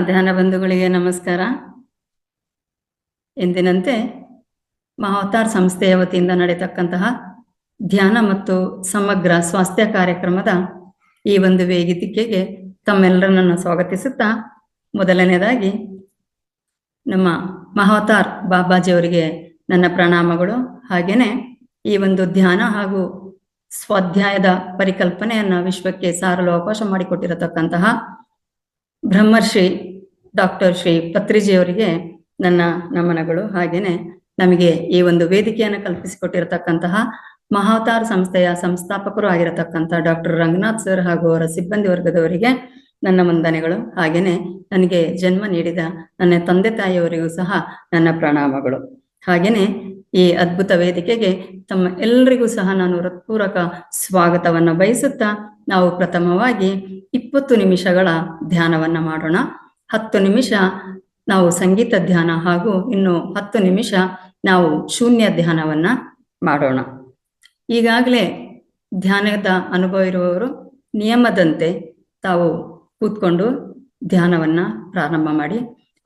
ಧ್ಯಾನ ಬಂಧುಗಳಿಗೆ ನಮಸ್ಕಾರ. ಎಂದಿನಂತೆ ಮಹಾವತಾರ್ ಸಂಸ್ಥೆಯ ವತಿಯಿಂದ ನಡೆಯತಕ್ಕಂತಹ ಧ್ಯಾನ ಮತ್ತು ಸಮಗ್ರ ಸ್ವಾಸ್ಥ್ಯ ಕಾರ್ಯಕ್ರಮದ ಈ ಒಂದು ವೇದಿಕೆಗೆ ತಮ್ಮೆಲ್ಲರನ್ನು ಸ್ವಾಗತಿಸುತ್ತಾ, ಮೊದಲನೇದಾಗಿ ನಮ್ಮ ಮಹಾವತಾರ್ ಬಾಬಾಜಿಯವರಿಗೆ ನನ್ನ ಪ್ರಣಾಮಗಳು. ಹಾಗೇನೆ ಈ ಒಂದು ಧ್ಯಾನ ಹಾಗೂ ಸ್ವಾಧ್ಯಾಯದ ಪರಿಕಲ್ಪನೆಯನ್ನ ವಿಶ್ವಕ್ಕೆ ಸಾರಲು ಅವಕಾಶ ಮಾಡಿಕೊಟ್ಟಿರತಕ್ಕಂತಹ ಬ್ರಹ್ಮರ್ಷಿ ಡಾಕ್ಟರ್ ಶ್ರೀ ಪತ್ರಿಜಿಯವರಿಗೆ ನನ್ನ ನಮನಗಳು. ಹಾಗೇನೆ ನಮಗೆ ಈ ಒಂದು ವೇದಿಕೆಯನ್ನು ಕಲ್ಪಿಸಿಕೊಟ್ಟಿರತಕ್ಕಂತಹ ಮಹಾವತಾರ್ ಸಂಸ್ಥೆಯ ಸಂಸ್ಥಾಪಕರು ಆಗಿರತಕ್ಕಂತಹ ಡಾಕ್ಟರ್ ರಂಗನಾಥ್ ಸರ್ ಹಾಗೂ ಅವರ ಸಿಬ್ಬಂದಿ ವರ್ಗದವರಿಗೆ ನನ್ನ ವಂದನೆಗಳು. ಹಾಗೇನೆ ನನಗೆ ಜನ್ಮ ನೀಡಿದ ನನ್ನ ತಂದೆ ತಾಯಿಯವರಿಗೂ ಸಹ ನನ್ನ ಪ್ರಣಾಮಗಳು. ಹಾಗೇನೆ ಈ ಅದ್ಭುತ ವೇದಿಕೆಗೆ ತಮ್ಮ ಎಲ್ಲರಿಗೂ ಸಹ ನಾನು ಹೃತ್ಪೂರ್ವಕ ಸ್ವಾಗತವನ್ನ ಬಯಸುತ್ತಾ, ನಾವು ಪ್ರಥಮವಾಗಿ 20 ನಿಮಿಷಗಳ ಧ್ಯಾನವನ್ನ ಮಾಡೋಣ. 10 ನಿಮಿಷ ನಾವು ಸಂಗೀತ ಧ್ಯಾನ ಹಾಗೂ ಇನ್ನು 10 ನಿಮಿಷ ನಾವು ಶೂನ್ಯ ಧ್ಯಾನವನ್ನ ಮಾಡೋಣ. ಈಗಾಗಲೇ ಧ್ಯಾನದ ಅನುಭವ ಇರುವವರು ನಿಯಮದಂತೆ ತಾವು ಕೂತ್ಕೊಂಡು ಧ್ಯಾನವನ್ನ ಪ್ರಾರಂಭ ಮಾಡಿ,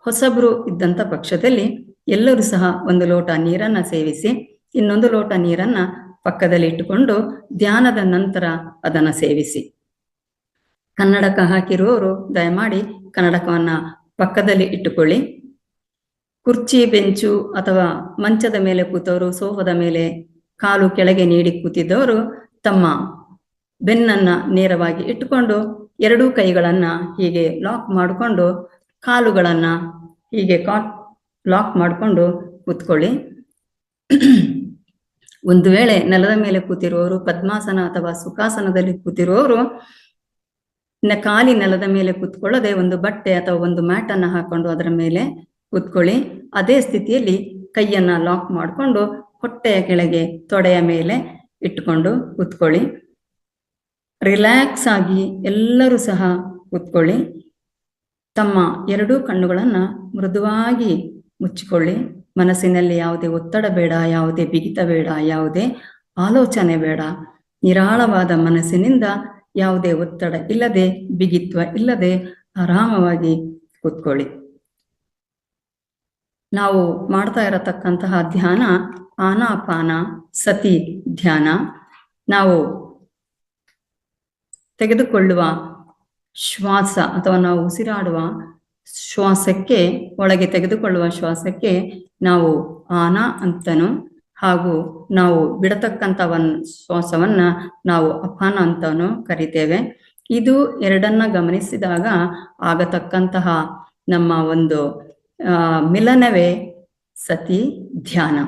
ಹೊಸಬರು ಇದ್ದಂಥ ಪಕ್ಷದಲ್ಲಿ ಎಲ್ಲರೂ ಸಹ 1 ಲೋಟ ನೀರನ್ನ ಸೇವಿಸಿ, ಇನ್ನೊಂದು ಲೋಟ ನೀರನ್ನ ಪಕ್ಕದಲ್ಲಿ ಇಟ್ಟುಕೊಂಡು ಧ್ಯಾನದ ನಂತರ ಅದನ್ನ ಸೇವಿಸಿ. ಕನ್ನಡಕ ಹಾಕಿರುವವರು ದಯಮಾಡಿ ಕನ್ನಡಕವನ್ನ ಪಕ್ಕದಲ್ಲಿ ಇಟ್ಟುಕೊಳ್ಳಿ. ಕುರ್ಚಿ, ಬೆಂಚು ಅಥವಾ ಮಂಚದ ಮೇಲೆ ಕೂತವರು, ಸೋಫಾದ ಮೇಲೆ ಕಾಲು ಕೆಳಗೆ ನೀಡಿ ಕೂತಿದ್ದವರು ತಮ್ಮ ಬೆನ್ನನ್ನ ನೇರವಾಗಿ ಇಟ್ಟುಕೊಂಡು 2 ಕೈಗಳನ್ನ ಹೀಗೆ ಲಾಕ್ ಮಾಡಿಕೊಂಡು ಕಾಲುಗಳನ್ನ ಹೀಗೆ ಲಾಕ್ ಮಾಡಿಕೊಂಡು ಕೂತ್ಕೊಳ್ಳಿ. ಒಂದು ವೇಳೆ ನೆಲದ ಮೇಲೆ ಕೂತಿರುವವರು, ಪದ್ಮಾಸನ ಅಥವಾ ಸುಖಾಸನದಲ್ಲಿ ಕೂತಿರುವವರು ಕಾಲಿ ನೆಲದ ಮೇಲೆ ಕೂತ್ಕೊಳ್ಳದೆ ಒಂದು ಬಟ್ಟೆ ಅಥವಾ ಒಂದು ಮ್ಯಾಟ್ ಅನ್ನ ಹಾಕೊಂಡು ಅದರ ಮೇಲೆ ಕೂತ್ಕೊಳ್ಳಿ. ಅದೇ ಸ್ಥಿತಿಯಲ್ಲಿ ಕೈಯನ್ನ ಲಾಕ್ ಮಾಡಿಕೊಂಡು ಹೊಟ್ಟೆಯ ಕೆಳಗೆ ತೊಡೆಯ ಮೇಲೆ ಇಟ್ಟುಕೊಂಡು ಕೂತ್ಕೊಳ್ಳಿ. ರಿಲ್ಯಾಕ್ಸ್ ಆಗಿ ಎಲ್ಲರೂ ಸಹ ಕೂತ್ಕೊಳ್ಳಿ. ತಮ್ಮ 2 ಕಣ್ಣುಗಳನ್ನ ಮೃದುವಾಗಿ ಮುಚ್ಚಿಕೊಳ್ಳಿ. ಮನಸ್ಸಿನಲ್ಲಿ ಯಾವುದೇ ಒತ್ತಡ ಬೇಡ, ಯಾವುದೇ ಬಿಗಿತ ಬೇಡ, ಯಾವುದೇ ಆಲೋಚನೆ ಬೇಡ. ನಿರಾಳವಾದ ಮನಸ್ಸಿನಿಂದ ಯಾವುದೇ ಒತ್ತಡ ಇಲ್ಲದೆ, ಬಿಗಿತ್ವ ಇಲ್ಲದೆ ಆರಾಮವಾಗಿ ಕೂತ್ಕೊಳ್ಳಿ. ನಾವು ಮಾಡ್ತಾ ಇರತಕ್ಕಂತಹ ಧ್ಯಾನ ಆನಾಪಾನ ಸತಿ ಧ್ಯಾನ. ನಾವು ತೆಗೆದುಕೊಳ್ಳುವ ಶ್ವಾಸ ಅಥವಾ ನಾವು ಉಸಿರಾಡುವ ಶ್ವಾಸಕ್ಕೆ, ಒಳಗೆ ತೆಗೆದುಕೊಳ್ಳುವ ಶ್ವಾಸಕ್ಕೆ ನಾವು ಆನ ಅಂತನೂ, ಹಾಗೂ ನಾವು ಬಿಡತಕ್ಕಂಥ ಶ್ವಾಸವನ್ನ ನಾವು ಅಪಾನ ಅಂತನೂ ಕರಿತೇವೆ. ಇದು ಎರಡನ್ನ ಗಮನಿಸಿದಾಗ ಆಗತಕ್ಕಂತಹ ನಮ್ಮ ಒಂದು ಮಿಲನವೇ ಸತಿ ಧ್ಯಾನ.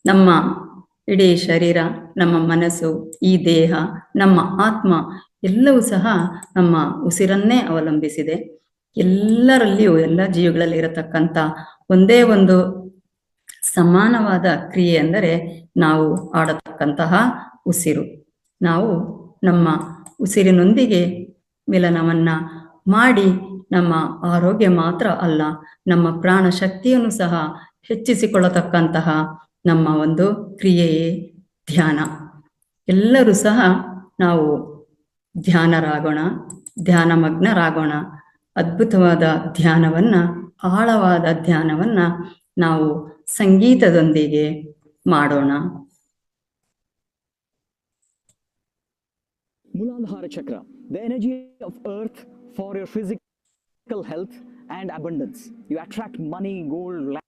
ನಮ್ಮ ಇಡೀ ಶರೀರ, ನಮ್ಮ ಮನಸ್ಸು, ಈ ದೇಹ, ನಮ್ಮ ಆತ್ಮ ಎಲ್ಲವೂ ಸಹ ನಮ್ಮ ಉಸಿರನ್ನೇ ಅವಲಂಬಿಸಿದೆ. ಎಲ್ಲರಲ್ಲಿಯೂ, ಎಲ್ಲ ಜೀವಿಗಳಲ್ಲಿ ಇರತಕ್ಕಂಥ ಒಂದೇ ಒಂದು ಸಮಾನವಾದ ಕ್ರಿಯೆ ಎಂದರೆ ನಾವು ಆಡತಕ್ಕಂತಹ ಉಸಿರು. ನಾವು ನಮ್ಮ ಉಸಿರಿನೊಂದಿಗೆ ಮಿಲನವನ್ನ ಮಾಡಿ ನಮ್ಮ ಆರೋಗ್ಯ ಮಾತ್ರ ಅಲ್ಲ, ನಮ್ಮ ಪ್ರಾಣ ಶಕ್ತಿಯನ್ನು ಸಹ ಹೆಚ್ಚಿಸಿಕೊಳ್ಳತಕ್ಕಂತಹ ನಮ್ಮ ಒಂದು ಕ್ರಿಯೆಯೇ ಧ್ಯಾನ. ಎಲ್ಲರೂ ಸಹ ನಾವು ಧ್ಯಾನರಾಗೋಣ, ಧ್ಯಾನಮಗ್ನರಾಗೋಣ. ಅದ್ಭುತವಾದ ಧ್ಯಾನವನ್ನ, ಆಳವಾದ ಧ್ಯಾನವನ್ನ ನಾವು ಸಂಗೀತದೊಂದಿಗೆ ಮಾಡೋಣ. Muladhara Chakra, the energy of earth for your physical health and abundance. You attract money, gold, land.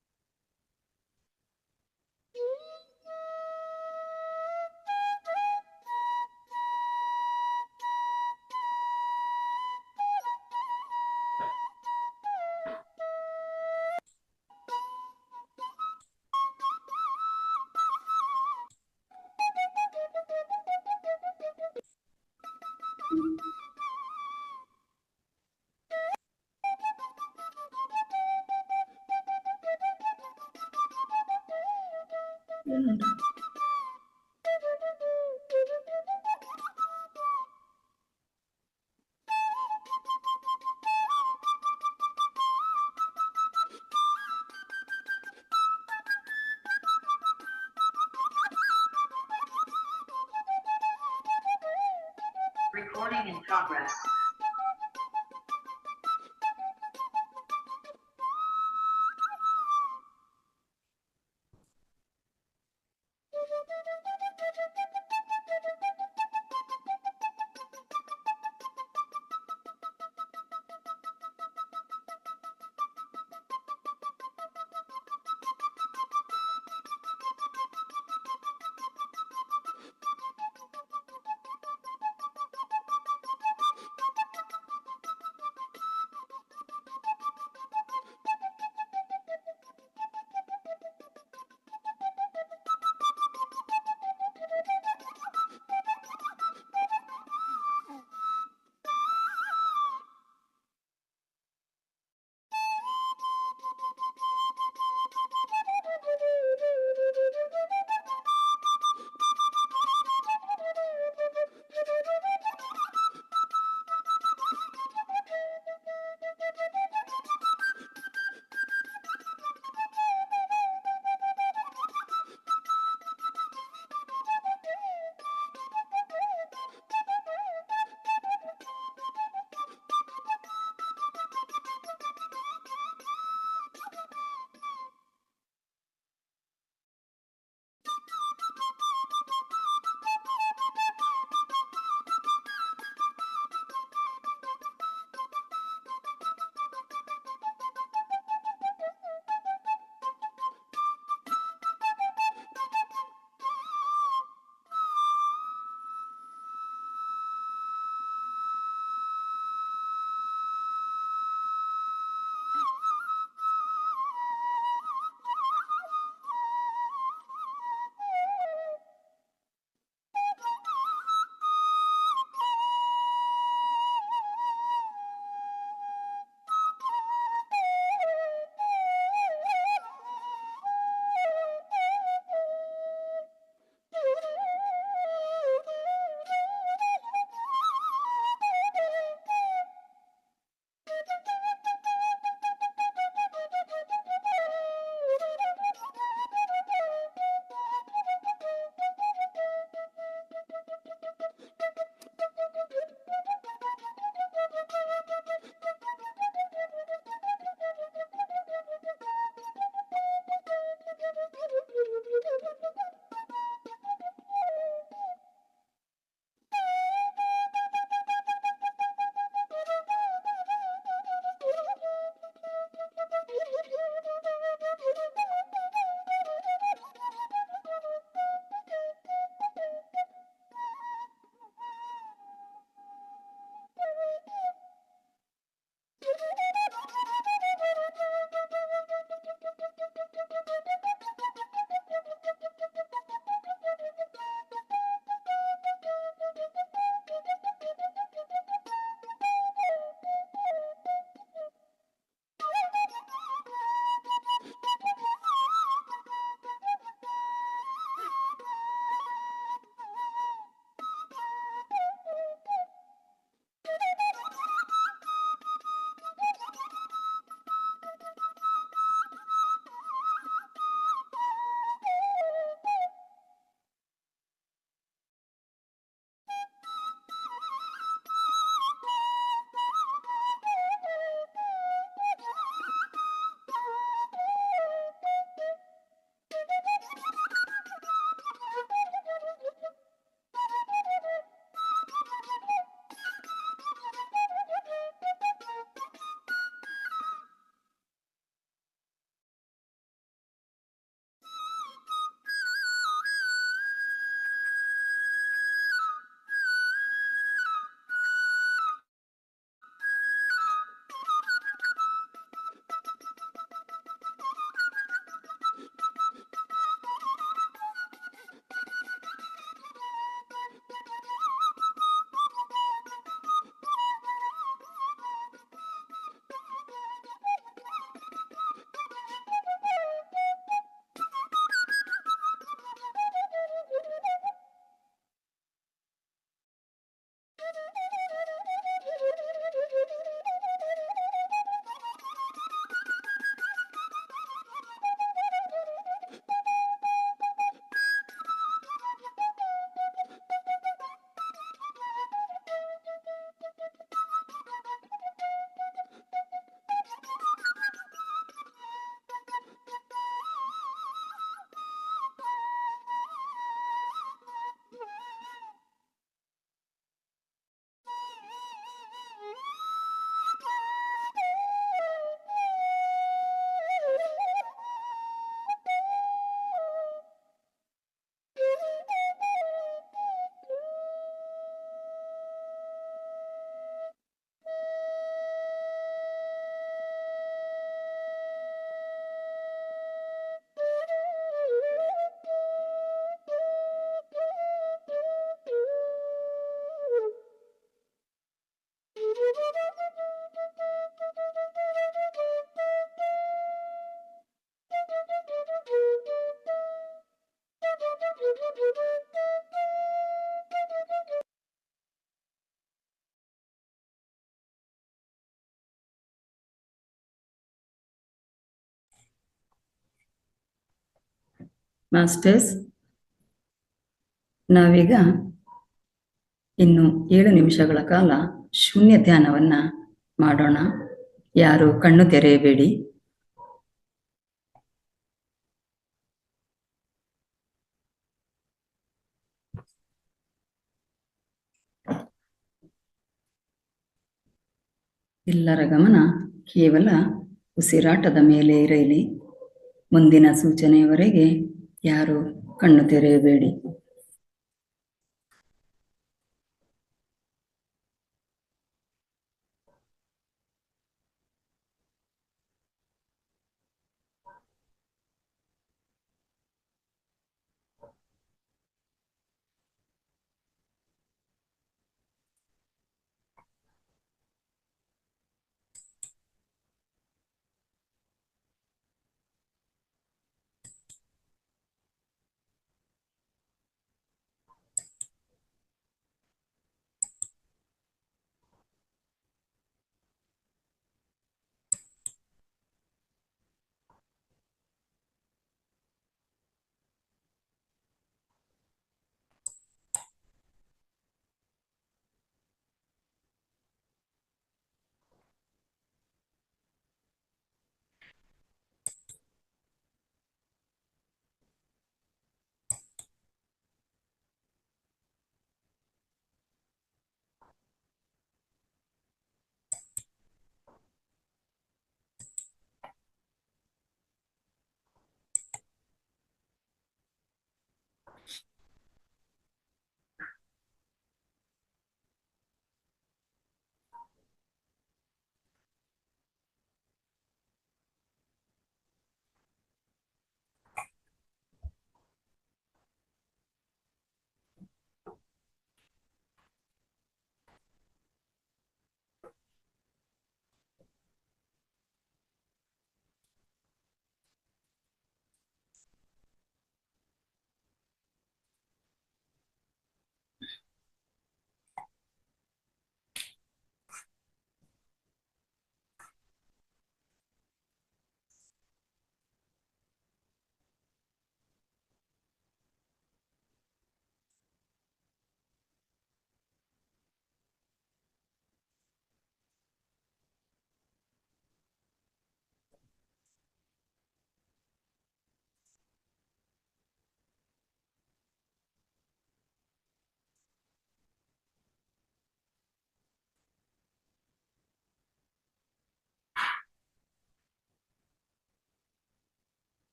Recording in progress. Masters, ನಾವೀಗ ಇನ್ನು 7 ನಿಮಿಷಗಳ ಕಾಲ ಶೂನ್ಯ ಧ್ಯಾನವನ್ನ ಮಾಡೋಣ. ಯಾರು ಕಣ್ಣು ತೆರೆಯಬೇಡಿ. ಎಲ್ಲರ ಗಮನ ಕೇವಲ ಉಸಿರಾಟದ ಮೇಲೆ ಇರಲಿ. ಮುಂದಿನ ಸೂಚನೆಯವರೆಗೆ ಯಾರು ಕಣ್ಣು ತೆರೆಯಬೇಡಿ.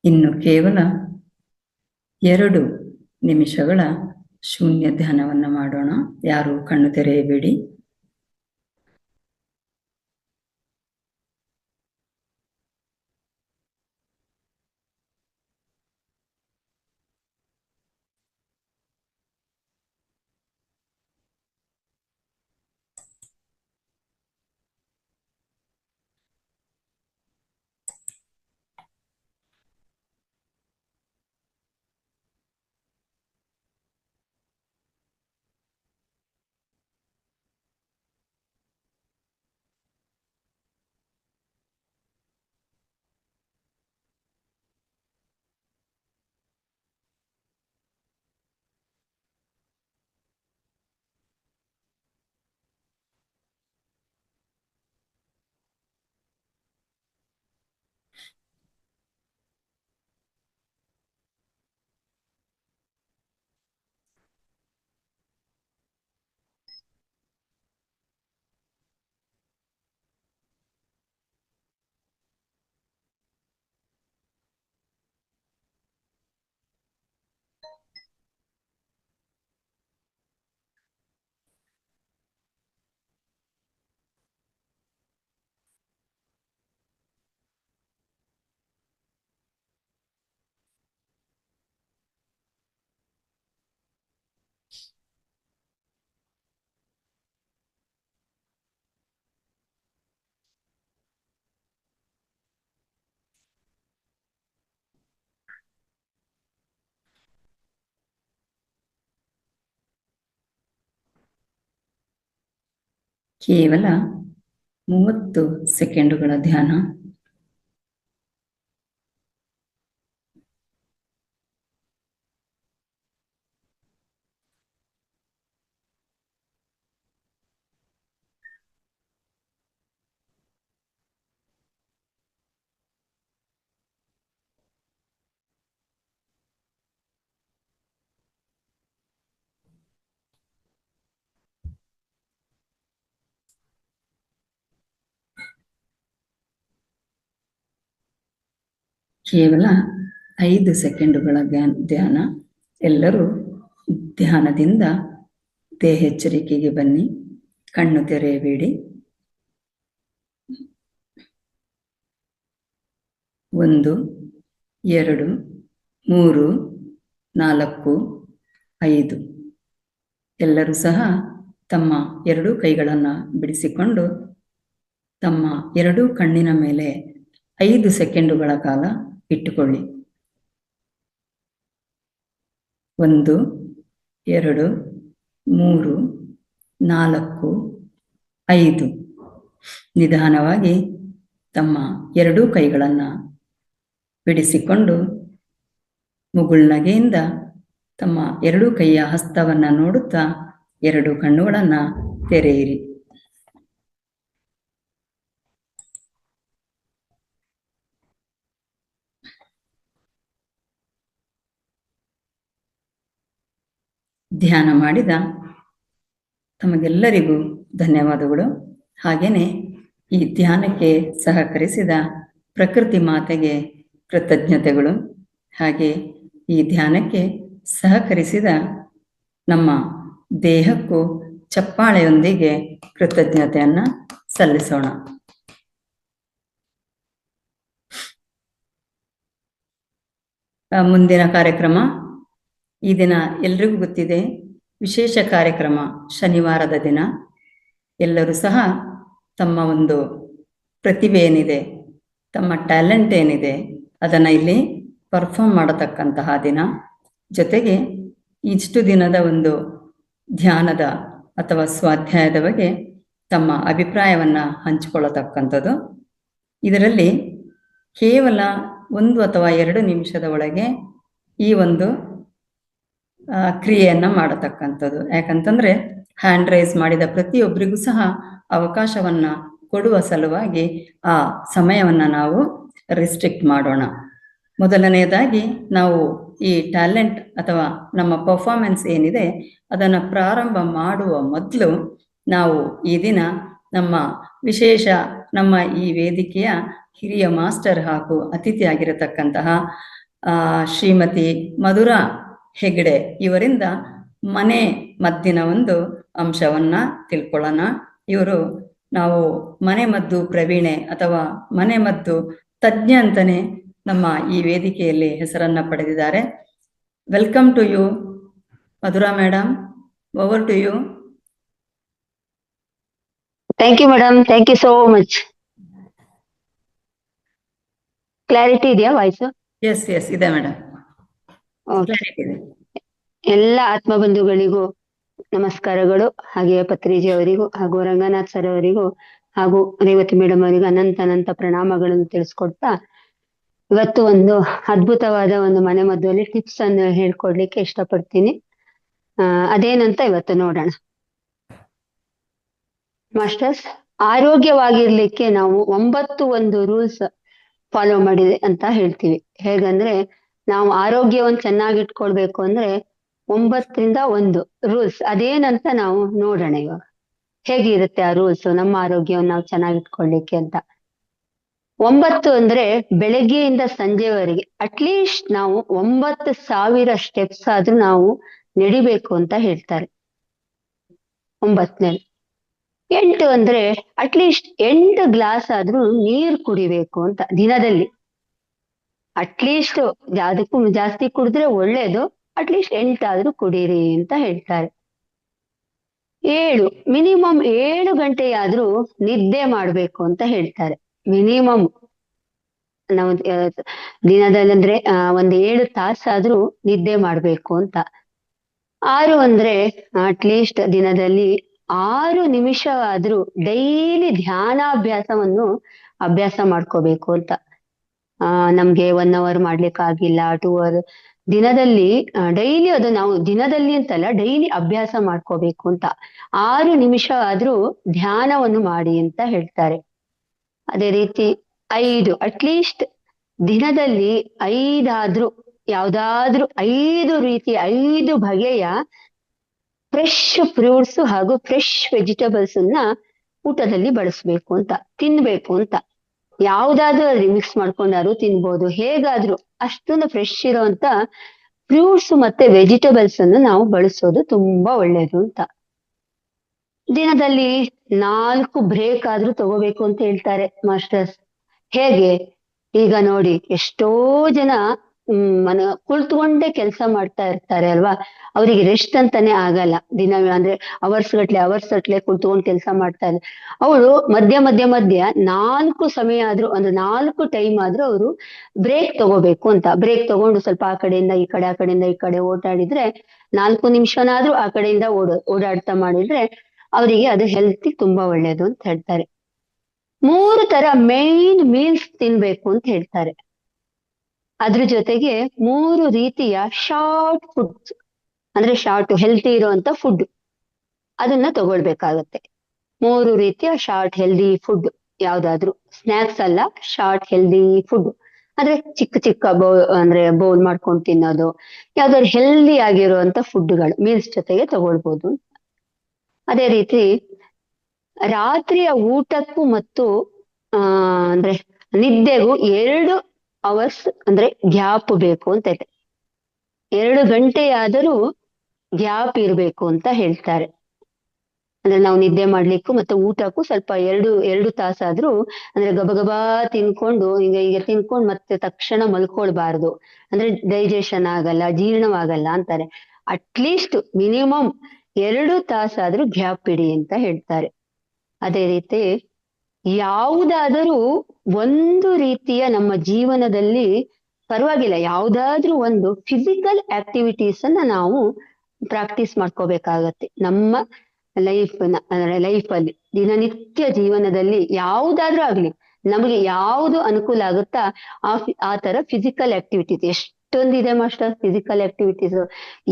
ಇನ್ನು ಕೇವಲ 2 ನಿಮಿಷಗಳ ಶೂನ್ಯ ಧ್ಯಾನವನ್ನ ಮಾಡೋಣ. ಯಾರು ಕಣ್ಣು ತೆರೆಯಬೇಡಿ. ಕೇವಲ 30 ಸೆಕೆಂಡುಗಳ ಧ್ಯಾನ. ಕೇವಲ 5 ಸೆಕೆಂಡುಗಳ ಧ್ಯಾನ. ಎಲ್ಲರೂ ಧ್ಯಾನದಿಂದ ದೇಹೆಚ್ಚರಿಕೆಗೆ ಬನ್ನಿ. ಕಣ್ಣು ತೆರೆಯಬೇಡಿ. 1, 2, 3, 4, 5. ಎಲ್ಲರೂ ಸಹ ತಮ್ಮ 2 ಕೈಗಳನ್ನು ಬಿಡಿಸಿಕೊಂಡು ತಮ್ಮ 2 ಕಣ್ಣಿನ ಮೇಲೆ 5 ಸೆಕೆಂಡುಗಳ ಕಾಲ ಇಟ್ಟುಕೊಳ್ಳಿ. 1, 2, 3, 4, 5. ನಿಧಾನವಾಗಿ ತಮ್ಮ 2 ಕೈಗಳನ್ನು ಬಿಡಿಸಿಕೊಂಡು ಮುಗುಳ್ನಗೆಯಿಂದ ತಮ್ಮ 2 ಕೈಯ ಹಸ್ತವನ್ನು ನೋಡುತ್ತಾ 2 ಕಣ್ಣುಗಳನ್ನು ತೆರೆಯಿರಿ. ಧ್ಯಾನ ಮಾಡಿದ ತಮಗೆಲ್ಲರಿಗೂ ಧನ್ಯವಾದಗಳು. ಹಾಗೆಯೇ ಈ ಧ್ಯಾನಕ್ಕೆ ಸಹಕರಿಸಿದ ಪ್ರಕೃತಿ ಮಾತೆಗೆ ಕೃತಜ್ಞತೆಗಳು. ಹಾಗೆ ಈ ಧ್ಯಾನಕ್ಕೆ ಸಹಕರಿಸಿದ ನಮ್ಮ ದೇಹಕ್ಕೂ ಚಪ್ಪಾಳೆಯೊಂದಿಗೆ ಕೃತಜ್ಞತೆಯನ್ನು ಸಲ್ಲಿಸೋಣ. ಮುಂದಿನ ಕಾರ್ಯಕ್ರಮ ಈ ದಿನ ಎಲ್ರಿಗೂ ಗೊತ್ತಿದೆ, ವಿಶೇಷ ಕಾರ್ಯಕ್ರಮ ಶನಿವಾರದ ದಿನ. ಎಲ್ಲರೂ ಸಹ ತಮ್ಮ ಒಂದು ಪ್ರತಿಭೆ ಏನಿದೆ, ತಮ್ಮ ಟ್ಯಾಲೆಂಟ್ ಏನಿದೆ ಅದನ್ನು ಇಲ್ಲಿ ಪರ್ಫಾರ್ಮ್ ಮಾಡತಕ್ಕಂತಹ ದಿನ. ಜೊತೆಗೆ ಇಷ್ಟು ದಿನದ ಒಂದು ಧ್ಯಾನದ ಅಥವಾ ಸ್ವಾಧ್ಯಾಯದ ಬಗ್ಗೆ ತಮ್ಮ ಅಭಿಪ್ರಾಯವನ್ನು ಹಂಚಿಕೊಳ್ಳತಕ್ಕಂಥದ್ದು. ಇದರಲ್ಲಿ ಕೇವಲ 1 ಅಥವಾ 2 ನಿಮಿಷದ ಒಳಗೆ ಈ ಒಂದು ಕ್ರಿಯೆಯನ್ನು ಮಾಡತಕ್ಕಂಥದ್ದು. ಯಾಕಂತಂದರೆ ಹ್ಯಾಂಡ್ ರೈಸ್ ಮಾಡಿದ ಪ್ರತಿಯೊಬ್ಬರಿಗೂ ಸಹ ಅವಕಾಶವನ್ನು ಕೊಡುವ ಸಲುವಾಗಿ ಆ ಸಮಯವನ್ನು ನಾವು ರಿಸ್ಟ್ರಿಕ್ಟ್ ಮಾಡೋಣ. ಮೊದಲನೆಯದಾಗಿ ನಾವು ಈ ಟ್ಯಾಲೆಂಟ್ ಅಥವಾ ನಮ್ಮ ಪರ್ಫಾರ್ಮೆನ್ಸ್ ಏನಿದೆ ಅದನ್ನು ಪ್ರಾರಂಭ ಮಾಡುವ ಮೊದಲು ನಾವು ಈ ದಿನ ನಮ್ಮ ವಿಶೇಷ ನಮ್ಮ ಈ ವೇದಿಕೆಯ ಹಿರಿಯ ಮಾಸ್ಟರ್ ಹಾಗೂ ಅತಿಥಿಯಾಗಿರತಕ್ಕಂತಹ ಶ್ರೀಮತಿ ಮಧುರಾ ಹೆಗ್ಡೆ ಇವರಿಂದ ಮನೆ ಮದ್ದಿನ ಒಂದು ಅಂಶವನ್ನು ತಿಳ್ಕೊಳ್ಳೋಣ. ಇವರು ನಾವು ಮನೆ ಮದ್ದು ಪ್ರವೀಣೆ ಅಥವಾ ಮನೆ ಮದ್ದು ತಜ್ಞ ಅಂತಲೇ ನಮ್ಮ ಈ ವೇದಿಕೆಯಲ್ಲಿ ಹೆಸರನ್ನು ಪಡೆದಿದ್ದಾರೆ. Welcome to you Madhura madam, over to you. Thank you madam, thank you so much. Clarity ಇದೆಯಾ ವಾಯ್ಸು? ಎಸ್ ಎಸ್ ಇದೆ ಮೇಡಮ್, ಕ್ಲಾರಿಟಿ ಇದೆ. ಎಲ್ಲ ಆತ್ಮಬಂಧುಗಳಿಗೂ ನಮಸ್ಕಾರಗಳು. ಹಾಗೆ ಪತ್ರಿಜಿ ಅವರಿಗೂ ಹಾಗೂ ರಂಗನಾಥ್ ಸರ್ ಅವರಿಗೂ ಹಾಗೂ ರೇವತಿ ಮೇಡಮ್ ಅವರಿಗೂ ಅನಂತ ಪ್ರಣಾಮಗಳನ್ನು ತಿಳಿಸ್ಕೊಡ್ತಾ, ಇವತ್ತು ಒಂದು ಅದ್ಭುತವಾದ ಒಂದು ಮನೆ ಮದ್ದುಲ್ಲಿ ಟಿಪ್ಸ್ ಅನ್ನು ಹೇಳ್ಕೊಡ್ಲಿಕ್ಕೆ ಇಷ್ಟಪಡ್ತೀನಿ. ಅದೇನಂತ ಇವತ್ತು ನೋಡೋಣ. ಮಾಸ್ಟರ್ಸ್, ಆರೋಗ್ಯವಾಗಿರ್ಲಿಕ್ಕೆ ನಾವು 9 ರೂಲ್ಸ್ ಫಾಲೋ ಮಾಡಿದೆ ಅಂತ ಹೇಳ್ತೀವಿ. ಹೇಗಂದ್ರೆ ನಾವು ಆರೋಗ್ಯವನ್ನು ಚೆನ್ನಾಗಿಟ್ಕೊಳ್ಬೇಕು ಅಂದ್ರೆ 9ರಿಂದ 1 ರೂಲ್ಸ್. ಅದೇನಂತ ನಾವು ನೋಡೋಣ ಇವಾಗ. ಹೇಗಿರುತ್ತೆ ಆ ರೂಲ್ಸ್ ನಮ್ಮ ಆರೋಗ್ಯವನ್ನು ನಾವು ಚೆನ್ನಾಗಿಟ್ಕೊಳ್ಲಿಕ್ಕೆ ಅಂತ. 9 ಅಂದ್ರೆ ಬೆಳಗ್ಗೆಯಿಂದ ಸಂಜೆವರೆಗೆ ಅಟ್ಲೀಸ್ಟ್ ನಾವು 9,000 ಸ್ಟೆಪ್ಸ್ ಆದ್ರೂ ನಾವು ನಡಿಬೇಕು ಅಂತ ಹೇಳ್ತಾರೆ. 9ನೇ. 8 ಅಂದ್ರೆ ಅಟ್ಲೀಸ್ಟ್ 8 ಗ್ಲಾಸ್ ಆದ್ರೂ ನೀರು ಕುಡಿಬೇಕು ಅಂತ ದಿನದಲ್ಲಿ. ಅಟ್ಲೀಸ್ಟ್ ಅದಕ್ಕೂ ಜಾಸ್ತಿ ಕುಡಿದ್ರೆ ಒಳ್ಳೇದು, ಅಟ್ಲೀಸ್ಟ್ 8 ಆದ್ರೂ ಕುಡೀರಿ ಅಂತ ಹೇಳ್ತಾರೆ. 7 ಮಿನಿಮಮ್ 7 ಗಂಟೆಯಾದ್ರೂ ನಿದ್ದೆ ಮಾಡ್ಬೇಕು ಅಂತ ಹೇಳ್ತಾರೆ. ಮಿನಿಮಮ್ ನಾವು ದಿನದಲ್ಲಿ ಅಂದ್ರೆ 7 ತಾಸಾದ್ರೂ ನಿದ್ದೆ ಮಾಡ್ಬೇಕು ಅಂತ. 6 ಅಂದ್ರೆ ಅಟ್ಲೀಸ್ಟ್ ದಿನದಲ್ಲಿ 6 ನಿಮಿಷ ಆದ್ರೂ ಡೈಲಿ ಧ್ಯಾನಾಭ್ಯಾಸವನ್ನು ಅಭ್ಯಾಸ ಮಾಡ್ಕೋಬೇಕು ಅಂತ. ನಮ್ಗೆ 1 ಅವರ್ ಮಾಡ್ಲಿಕ್ಕಾಗಿಲ್ಲ, 2 ಅವರ್ ದಿನದಲ್ಲಿ ಡೈಲಿ ಅದು ನಾವು ದಿನದಲ್ಲಿ ಅಂತಲ್ಲ ಡೈಲಿ ಅಭ್ಯಾಸ ಮಾಡ್ಕೋಬೇಕು ಅಂತ. 6 ನಿಮಿಷ ಆದ್ರೂ ಧ್ಯಾನವನ್ನು ಮಾಡಿ ಅಂತ ಹೇಳ್ತಾರೆ. ಅದೇ ರೀತಿ 5 ಅಟ್ಲೀಸ್ಟ್ ದಿನದಲ್ಲಿ 5 ಆದ್ರೂ ಯಾವ್ದಾದ್ರೂ 5 ರೀತಿಯ 5 ಬಗೆಯ ಫ್ರೆಶ್ ಫ್ರೂಟ್ಸ್ ಹಾಗೂ ಫ್ರೆಶ್ ವೆಜಿಟೇಬಲ್ಸ್ ಅನ್ನ ಊಟದಲ್ಲಿ ಬಳಸ್ಬೇಕು ಅಂತ, ತಿನ್ಬೇಕು ಅಂತ. ಯಾವ್ದಾದ್ರೂ ಮಿಕ್ಸ್ ಮಾಡ್ಕೊಂಡಾದ್ರು ತಿನ್ಬೋದು, ಹೇಗಾದ್ರೂ ಅಷ್ಟೊಂದು ಫ್ರೆಶ್ ಇರೋಂತ ಫ್ರೂಟ್ಸ್ ಮತ್ತೆ ವೆಜಿಟೇಬಲ್ಸ್ ಅನ್ನು ನಾವು ಬಳಸೋದು ತುಂಬಾ ಒಳ್ಳೇದು ಅಂತ. ದಿನದಲ್ಲಿ 4 ಬ್ರೇಕ್ ಆದ್ರೂ ತಗೋಬೇಕು ಅಂತ ಹೇಳ್ತಾರೆ ಮಾಸ್ಟರ್ಸ್. ಹೇಗೆ? ಈಗ ನೋಡಿ, ಎಷ್ಟೋ ಜನ ಕುಳಿತುಕೊಂಡೇ ಕೆಲಸ ಮಾಡ್ತಾ ಇರ್ತಾರೆ ಅಲ್ವಾ, ಅವರಿಗೆ ರೆಸ್ಟ್ ಅಂತಾನೆ ಆಗಲ್ಲ. ದಿನ ಅಂದ್ರೆ ಅವರ್ಸ್ ಗಟ್ಲೆ ಕುಳಿತುಕೊಂಡು ಕೆಲಸ ಮಾಡ್ತಾ ಇದ್ದಾರೆ. ಅವಳು ಮಧ್ಯ 4 ಸಮಯ ಆದ್ರೂ ಅಂದ್ರೆ 4 ಟೈಮ್ ಆದ್ರೂ ಅವರು ಬ್ರೇಕ್ ತಗೋಬೇಕು ಅಂತ. ಬ್ರೇಕ್ ತಗೊಂಡು ಸ್ವಲ್ಪ ಆ ಕಡೆಯಿಂದ ಈ ಕಡೆ, ಆ ಕಡೆಯಿಂದ ಈ ಕಡೆ ಓಡಾಡಿದ್ರೆ 4 ನಿಮಿಷನಾದ್ರೂ ಆ ಕಡೆಯಿಂದ ಓಡಾಡ್ತಾ ಮಾಡಿದ್ರೆ ಅವರಿಗೆ ಅದು ಹೆಲ್ತ್ ತುಂಬಾ ಒಳ್ಳೇದು ಅಂತ ಹೇಳ್ತಾರೆ. 3 ತರ ಮೇನ್ ಮೀಲ್ಸ್ ತಿನ್ಬೇಕು ಅಂತ ಹೇಳ್ತಾರೆ. ಅದ್ರ ಜೊತೆಗೆ 3 ರೀತಿಯ ಶಾರ್ಟ್ ಫುಡ್ಸ್ ಅಂದ್ರೆ ಶಾರ್ಟ್ ಹೆಲ್ತಿ ಇರುವಂತ ಫುಡ್ ಅದನ್ನ ತಗೊಳ್ಬೇಕಾಗತ್ತೆ. 3 ರೀತಿಯ ಶಾರ್ಟ್ ಹೆಲ್ದಿ ಫುಡ್, ಯಾವ್ದಾದ್ರು ಸ್ನಾಕ್ಸ್ ಅಲ್ಲ, ಶಾರ್ಟ್ ಹೆಲ್ದಿ ಫುಡ್ ಅಂದ್ರೆ ಚಿಕ್ಕ ಬೌಲ್ ಮಾಡ್ಕೊಂಡು ತಿನ್ನೋದು, ಯಾವ್ದಾದ್ರು ಹೆಲ್ದಿ ಆಗಿರುವಂತ ಫುಡ್ಗಳು ಮೀಲ್ಸ್ ಜೊತೆಗೆ ತಗೊಳ್ಬೋದು. ಅದೇ ರೀತಿ ರಾತ್ರಿಯ ಊಟಕ್ಕೂ ಮತ್ತು ಅಂದ್ರೆ ನಿದ್ದೆಗೂ 2 ಅವರ್ಸ್ ಅಂದ್ರೆ ಗ್ಯಾಪ್ ಬೇಕು ಅಂತ ಇದೆ. 2 ಗಂಟೆಯಾದರೂ ಗ್ಯಾಪ್ ಇರ್ಬೇಕು ಅಂತ ಹೇಳ್ತಾರೆ. ಅಂದ್ರೆ ನಾವು ನಿದ್ದೆ ಮಾಡ್ಲಿಕ್ಕೂ ಮತ್ತೆ ಊಟಕ್ಕೂ ಸ್ವಲ್ಪ 2 ತಾಸಾದ್ರೂ ಅಂದ್ರೆ ಗಬಗಬಾ ತಿನ್ಕೊಂಡು ಈಗ ತಿನ್ಕೊಂಡು ಮತ್ತೆ ತಕ್ಷಣ ಮಲ್ಕೊಳ್ಬಾರ್ದು, ಅಂದ್ರೆ ಡೈಜೆಷನ್ ಆಗಲ್ಲ, ಜೀರ್ಣವಾಗಲ್ಲ ಅಂತಾರೆ. ಅಟ್ಲೀಸ್ಟ್ ಮಿನಿಮಮ್ 2 ತಾಸಾದ್ರೂ ಗ್ಯಾಪ್ ಇಡಿ ಅಂತ ಹೇಳ್ತಾರೆ. ಅದೇ ರೀತಿ ಯಾವುದಾದರೂ ಒಂದು ರೀತಿಯ ನಮ್ಮ ಜೀವನದಲ್ಲಿ ಪರವಾಗಿಲ್ಲ, ಯಾವ್ದಾದ್ರೂ ಒಂದು ಫಿಸಿಕಲ್ ಆಕ್ಟಿವಿಟೀಸ್ ಅನ್ನ ನಾವು ಪ್ರಾಕ್ಟೀಸ್ ಮಾಡ್ಕೋಬೇಕಾಗತ್ತೆ. ನಮ್ಮ ಲೈಫಲ್ಲಿ ದಿನನಿತ್ಯ ಜೀವನದಲ್ಲಿ ಯಾವ್ದಾದ್ರೂ ಆಗ್ಲಿ, ನಮಗೆ ಯಾವ್ದು ಅನುಕೂಲ ಆಗುತ್ತಾ ಆ ತರ ಫಿಸಿಕಲ್ ಆಕ್ಟಿವಿಟೀಸ್ ಎಷ್ಟೊಂದಿದೆ ಮಾಸ್ಟರ್. ಫಿಸಿಕಲ್ ಆಕ್ಟಿವಿಟೀಸ್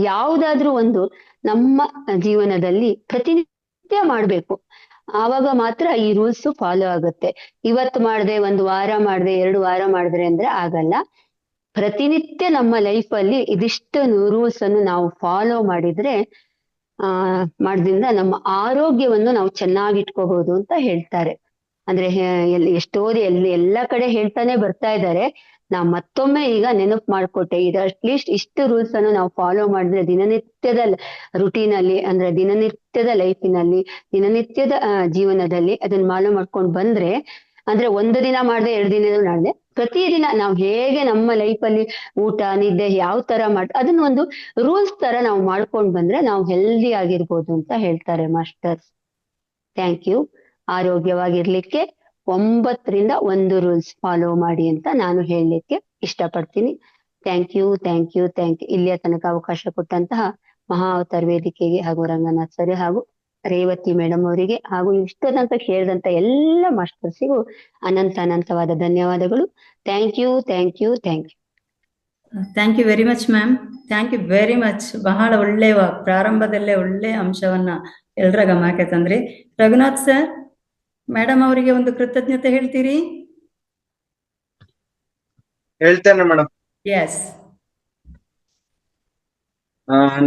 ಯಾವ್ದಾದ್ರೂ ಒಂದು ನಮ್ಮ ಜೀವನದಲ್ಲಿ ಪ್ರತಿನಿತ್ಯ ಮಾಡ್ಬೇಕು. ಆವಾಗ ಮಾತ್ರ ಈ ರೂಲ್ಸ್ ಫಾಲೋ ಆಗುತ್ತೆ. ಇವತ್ತು ಮಾಡದೆ 1 ವಾರ ಮಾಡದೆ 2 ವಾರ ಮಾಡಿದ್ರೆ ಅಂದ್ರೆ ಆಗಲ್ಲ. ಪ್ರತಿನಿತ್ಯ ನಮ್ಮ ಲೈಫ್ ಅಲ್ಲಿ ಇದಿಷ್ಟು ರೂಲ್ಸ್ ಅನ್ನು ನಾವು ಫಾಲೋ ಮಾಡಿದ್ರೆ ಮಾಡೋದ್ರಿಂದ ನಮ್ಮ ಆರೋಗ್ಯವನ್ನು ನಾವು ಚೆನ್ನಾಗಿಟ್ಕೋಬಹುದು ಅಂತ ಹೇಳ್ತಾರೆ. ಅಂದ್ರೆ ಎಲ್ಲ ಕಡೆ ಹೇಳ್ತಾನೆ ಬರ್ತಾ ಇದ್ದಾರೆ. ನಾ ಮತ್ತೊಮ್ಮೆ ಈಗ ನೆನಪು ಮಾಡ್ಕೊಟ್ಟೆ. ಇದು ಅಟ್ಲೀಸ್ಟ್ ಇಷ್ಟು ರೂಲ್ಸ್ ಅನ್ನು ನಾವು ಫಾಲೋ ಮಾಡಿದ್ರೆ ದಿನನಿತ್ಯದ ರುಟೀನ್ ಅಲ್ಲಿ ಅಂದ್ರೆ ದಿನನಿತ್ಯದ ಲೈಫಿನಲ್ಲಿ ದಿನನಿತ್ಯದ ಜೀವನದಲ್ಲಿ ಅದನ್ನ ಫಾಲೋ ಮಾಡ್ಕೊಂಡು ಬಂದ್ರೆ, ಅಂದ್ರೆ 1 ದಿನ ಮಾಡ್ದೆ 2 ದಿನ ಮಾಡ್ದೆ ಪ್ರತಿದಿನ ನಾವು ಹೇಗೆ ನಮ್ಮ ಲೈಫಲ್ಲಿ ಊಟ ನಿದ್ದೆ ಯಾವ ತರ ಅದನ್ನ ಒಂದು ರೂಲ್ಸ್ ತರ ನಾವು ಮಾಡ್ಕೊಂಡು ಬಂದ್ರೆ ನಾವು ಹೆಲ್ದಿ ಆಗಿರ್ಬೋದು ಅಂತ ಹೇಳ್ತಾರೆ ಮಾಸ್ಟರ್ಸ್. Thank you. ಆರೋಗ್ಯವಾಗಿರ್ಲಿಕ್ಕೆ 9 ರಿಂದ 1 ರೂಲ್ಸ್ ಫಾಲೋ ಮಾಡಿ ಅಂತ ನಾನು ಹೇಳಲಿಕ್ಕೆ ಇಷ್ಟಪಡ್ತೀನಿ. Thank you. ಇಲ್ಲಿಯ ತನಕ ಅವಕಾಶ ಕೊಟ್ಟಂತಹ ಮಹಾ ಅವತಾರ್ ವೇದಿಕೆಗೆ ಹಾಗೂ ರಂಗನಾಥ್ ಸರ್ ಹಾಗೂ ರೇವತಿ ಮೇಡಮ್ ಅವರಿಗೆ ಹಾಗೂ ಇಷ್ಟ ತನಕ ಕೇಳಿದಂತ ಎಲ್ಲ ಮಾಸ್ಟರ್ಸಿಗೂ ಅನಂತವಾದ ಧನ್ಯವಾದಗಳು. Thank you. Thank you very much ma'am. Thank you very much. ಬಹಳ ಒಳ್ಳೆಯ ಪ್ರಾರಂಭದಲ್ಲೇ ಒಳ್ಳೆ ಅಂಶವನ್ನ ಎಲ್ಲರ ಗಮನಕ್ಕೆ ತಂದ್ರಿ. ರಘುನಾಥ್ ಸರ್, ಮೇಡಮ್ ಅವರಿಗೆ ಒಂದು ಕೃತಜ್ಞತೆ ಹೇಳ್ತೀರಿ? ಹೇಳ್ತೇನೆ ಮೇಡಮ್. ಎಸ್.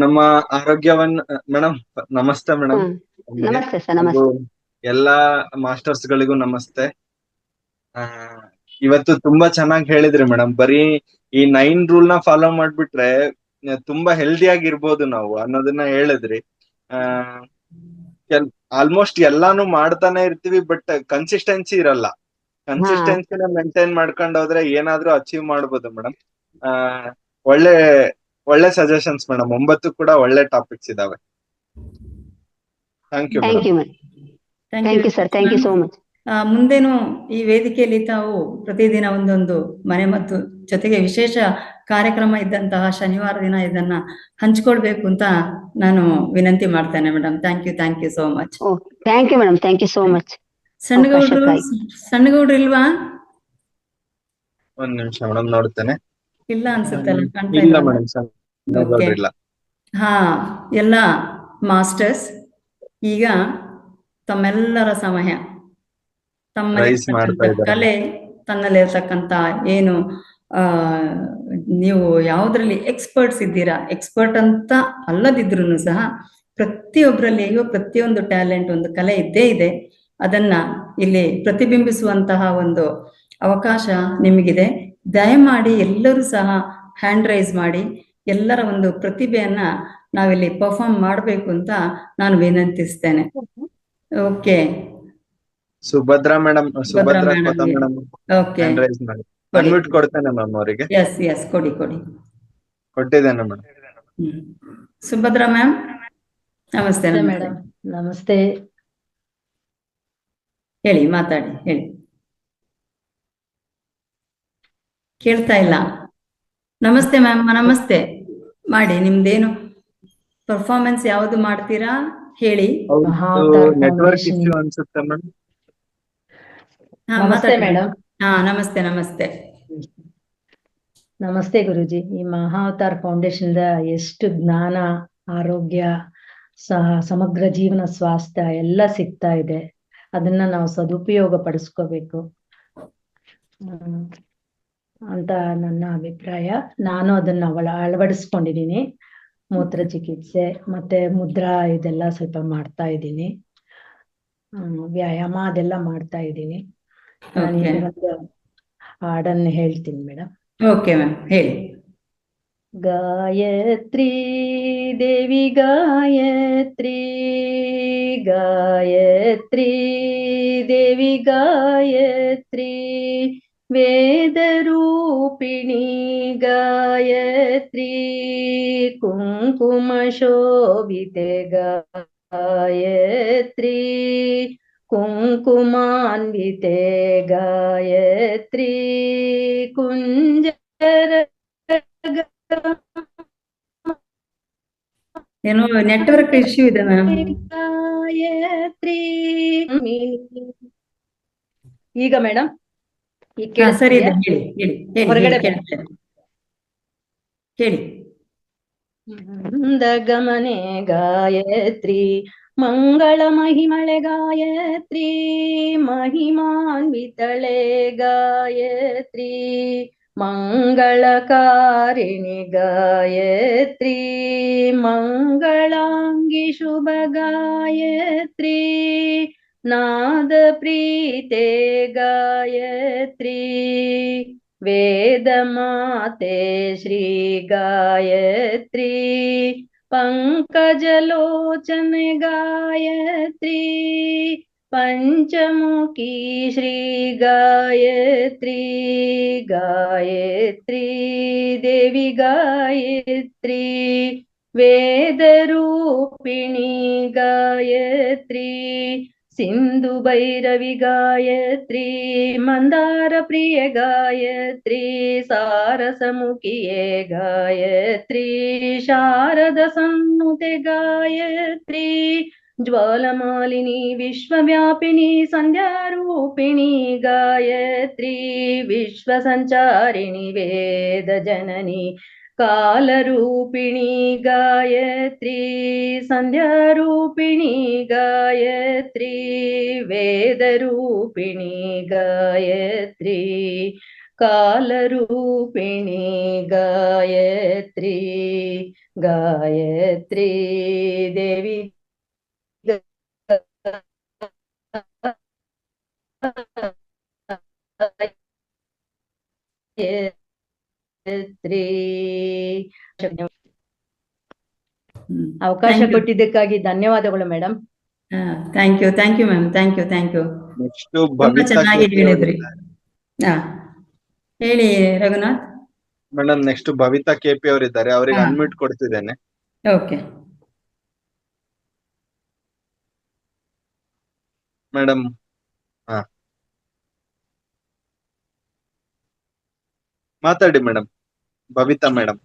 ನಮ್ಮ ಆರೋಗ್ಯವನ್ನ ಮೇಡಮ್ ನಮಸ್ತೆ ಮೇಡಮ್. ನಮಸ್ತೆ ಸರ್. ನಮಸ್ತೆ ಎಲ್ಲಾ ಮಾಸ್ಟರ್ಸ್ ಗಳಿಗೂ ನಮಸ್ತೆ. ಇವತ್ತು ತುಂಬಾ ಚೆನ್ನಾಗಿ ಹೇಳಿದ್ರಿ ಮೇಡಮ್. ಬರೀ ಈ 9 ರೂಲ್ ನ ಫಾಲೋ ಮಾಡ್ಬಿಟ್ರೆ ತುಂಬಾ ಹೆಲ್ದಿ ಆಗಿರ್ಬೋದು ನಾವು ಅನ್ನೋದನ್ನ ಹೇಳಿದ್ರಿ. ಆಲ್ಮೋಸ್ಟ್ ಎಲ್ಲಾನು ಮಾಡ್ತಾನೆ ಇರ್ತೀವಿ, ಬಟ್ ಕನ್ಸಿಸ್ಟೆನ್ಸಿ ಇರಲ್ಲ. ಕನ್ಸಿಸ್ಟೆನ್ಸಿನ ಮೇಂಟೈನ್ ಮಾಡ್ಕೊಂಡು ಹೋದ್ರೆ ಏನಾದ್ರೂ ಅಚೀವ್ ಮಾಡ್ಬೋದು ಮೇಡಮ್. ಒಳ್ಳೆ ಸಜೆಷನ್ಸ್ ಮೇಡಮ್. 9 ಕೂಡ ಒಳ್ಳೆ ಟಾಪಿಕ್ಸ್ ಇದಾವೆ. Thank you sir. Thank you so much. ಮುಂದೇನು ಈ ವೇದಿಕೆಯಲ್ಲಿ ತಾವು ಪ್ರತಿದಿನ ಒಂದೊಂದು ಮನೆಮದ್ದು ಜೊತೆಗೆ ವಿಶೇಷ ಕಾರ್ಯಕ್ರಮ ಇದ್ದಂತಹ ಶನಿವಾರ ದಿನ ಇದನ್ನ ಹಂಚ್ಕೊಳ್ಬೇಕು ಅಂತ ನಾನು ವಿನಂತಿ ಮಾಡ್ತೇನೆ madam. Thank you so much. Thank you madam, thank you so much. ಸಣ್ಣಗೌಡ್ರು ಇಲ್ವಾ? ಒಂದ್ ನಿಮಿಷ ಮೇಡಮ್, ನೋಡ್ತೇನೆ. ಇಲ್ಲ ಅನ್ಸುತ್ತಲ್ಲ, ಕಾಣ್ತಾ ಇಲ್ಲ ಇಲ್ಲ. Madam, Okay. ಇಲ್ಲ. ಹಾ, ಎಲ್ಲ ಮಾಸ್ಟರ್ಸ್, ಈಗ ತಮ್ಮೆಲ್ಲರ ಸಮಯ, Rise ಮಾಡ್ತಾ ತಮ್ಮಲ್ಲಿರ್ತಕ್ಕಂಥ ಇದ್ದಾರೆ. ಕಲೆ, ತನ್ನಲ್ಲಿರ್ತಕ್ಕಂಥ ಏನು ನೀವು ಯಾವುದ್ರಲ್ಲಿ ಎಕ್ಸ್ಪರ್ಟ್ಸ್ ಇದ್ದೀರಾ, ಎಕ್ಸ್ಪರ್ಟ್ ಅಂತ ಅಲ್ಲದಿದ್ರು ಸಹ ಪ್ರತಿಯೊಬ್ಬರಲ್ಲಿಯೂ ಪ್ರತಿಯೊಂದು ಟ್ಯಾಲೆಂಟ್, ಒಂದು ಕಲೆ ಇದ್ದೇ ಇದೆ. ಅದನ್ನ ಇಲ್ಲಿ ಪ್ರತಿಬಿಂಬಿಸುವಂತಹ ಒಂದು ಅವಕಾಶ ನಿಮಗಿದೆ. ದಯಮಾಡಿ ಎಲ್ಲರೂ ಸಹ ಹ್ಯಾಂಡ್ ರೈಸ್ ಮಾಡಿ ಎಲ್ಲರ ಒಂದು ಪ್ರತಿಭೆಯನ್ನ ನಾವಿಲ್ಲಿ ಪರ್ಫಾರ್ಮ್ ಮಾಡಬೇಕು ಅಂತ ನಾನು ವಿನಂತಿಸ್ತೇನೆ. Okay, Subhadra madam, Subhadra madam ಕೋತ ಗೆ. ಮೇಡಮ್ ಓಕೆ, ಹ್ಯಾಂಡ್ ರೈಸ್ ಮಾಡಿ. ಅನ್ಮ್ಯೂಟ್ ಕೊಡ್ತೇನೆ ಮ್ಯಾಮ್ ಅವರಿಗೆ. ಎಸ್ ಕೊಡಿ. ಕೊಟ್ಟಿದ್ದೇನೆ ಮೇಡಮ್. ಸುಭದ್ರಾ ಮ್ಯಾಮ್, ನಮಸ್ತೆ. ಮೇಡಮ್ ನಮಸ್ತೆ. ಹೇಳಿ, ಮಾತಾಡಿ, ಹೇಳಿ. ಕೇಳ್ತಾ ಇಲ್ಲ. ನಮಸ್ತೆ ಮ್ಯಾಮ್, ನಮಸ್ತೆ. ಮಾಡಿ, ನಿಮ್ದೇನು ಪರ್ಫಾರ್ಮೆನ್ಸ್ ಯಾವುದು ಮಾಡ್ತೀರಾ ಹೇಳಿ. Mahavatar network foundation. ಇಶ್ಯೂ ಅನ್ಸುತ್ತೆ ಮೇಡಮ್. ನಮಸ್ತೆ ಮೇಡಮ್. ನಮಸ್ತೆ. ನಮಸ್ತೆ ಗುರುಜಿ. ಈ ಮಹಾವತಾರ್ ಫೌಂಡೇಶನ್ ಎಷ್ಟು ಜ್ಞಾನ, ಆರೋಗ್ಯ, ಸಮಗ್ರ ಜೀವನ, ಸ್ವಾಸ್ಥ್ಯ ಎಲ್ಲ ಸಿಗ್ತಾ ಇದೆ. ಅದನ್ನ ನಾವು ಸದುಪಯೋಗ ಪಡಿಸ್ಕೋಬೇಕು ಅಂತ ನನ್ನ ಅಭಿಪ್ರಾಯ. ನಾನು ಅದನ್ನ ಅಳವಡಿಸ್ಕೊಂಡಿದ್ದೀನಿ. ಮೂತ್ರ ಚಿಕಿತ್ಸೆ ಮತ್ತೆ ಮುದ್ರಾ ಇದೆಲ್ಲ ಸ್ವಲ್ಪ ಮಾಡ್ತಾ ಇದ್ದೀನಿ. ವ್ಯಾಯಾಮ ಅದೆಲ್ಲ ಮಾಡ್ತಾ ಇದ್ದೀನಿ. ನಾನು Okay. ಒಂದು ಹಾಡನ್ನು ಹೇಳ್ತೀನಿ ಮೇಡಮ್. ಓಕೆ ಮ್ಯಾಮ್, ಹೇಳಿ. ಗಾಯತ್ರಿ ದೇವಿ ಗಾಯತ್ರಿ, ಗಾಯತ್ರಿ ದೇವಿ ಗಾಯತ್ರಿ, ವೇದ ರೂಪಿಣಿ ಗಾಯತ್ರಿ, ಕುಂಕುಮ ಶೋಭಿತೆ ಗಾಯತ್ರಿ, ಕುಂಕುಮಾನ್ವಿತೆ ಗಾಯತ್ರಿ, ಕುಂಜರ ಏನೋ ನೆಟ್ವರ್ಕ್ ಇಶ್ಯೂ ಇದೆ ಮ್ಯಾಮ್. ಗಾಯತ್ರಿ. ಈಗ ಮೇಡಮ್ ಸರಿ ಇದೆ, ಹೇಳಿ. ಹೊರಗಡೆ ಹೇಳಿ. ಗಮನೆ ಗಾಯತ್ರಿ, ಮಂಗಳ ಮಹಿಮಳೆ ಗಾಯತ್ರಿ, ಮಹಿಮಾನ್ವಿತಳೆ ಗಾಯತ್ರಿ, ಮಂಗಳಕಾರಿಣಿ ಗಾಯತ್ರಿ, ಮಂಗಳಾಂಗಿ ಶುಭ ಗಾಯತ್ರಿ, ನಾದ ಪ್ರೀತೆ ಗಾಯತ್ರಿ, ವೇದ ಮಾತೆ ಶ್ರೀ ಗಾಯತ್ರಿ, ಪಂಕಜಲೋಚನೆ ಗಾಯತ್ರಿ, ಪಂಚಮುಖಿ ಶ್ರೀ ಗಾಯತ್ರಿ, ಗಾಯತ್ರಿ ದೇವಿ ಗಾಯತ್ರಿ, ವೇದ ರೂಪಿಣಿ ಗಾಯತ್ರಿ, ಸಿಂಧು ಭೈರವಿ ಗಾಯತ್ರಿ, ಮಂದಾರ ಪ್ರಿಯ ಗಾಯತ್ರಿ, ಸಾರಸಮುಖಿಯೇ ಗಾಯತ್ರಿ, ಶಾರದ ಸನ್ನುತೆ ಗಾಯತ್ರಿ, ಜ್ವಾಲಮಾಲಿನಿ ವಿಶ್ವವ್ಯಾಪಿನಿ ಸಂಧ್ಯಾರೂಪಿಣಿ ಗಾಯತ್ರಿ, ವಿಶ್ವ ಸಂಚಾರಿಣಿ ವೇದ ಜನನಿ ಕಾಲರೂಪಿಣಿ ಗಾಯತ್ರಿ, ಸಂಧ್ಯಾರೂಪಿಣಿ ಗಾಯತ್ರಿ, ವೇದರೂಪಿಣಿ ಗಾಯತ್ರಿ, ಕಾಲರೂಪಿಣಿ ಗಾಯತ್ರಿ, ಗಾಯತ್ರಿ ದೇವಿ ಅವಕಾಶ ಕೊಟ್ಟಿದ್ದಕ್ಕಾಗಿ ಧನ್ಯವಾದಗಳು madam. Thank you ma'am, thank you. Next ತುಂಬಾ ಚೆನ್ನಾಗಿ ಹೇಳಿದ್ರಿ. ಹೇಳಿ Raghunath. Madam, next Bhavita KP ಅವರಿದ್ದಾರೆ, ಅವರಿಗೆ ಅನ್ಮ್ಯೂಟ್ ಕೊಡ್ತಿದ್ದೇನೆ. Okay madam. ಮಾತಾಡಿ ಮೇಡಮ್. ಬಬಿತಾ ಮೇಡಮ್.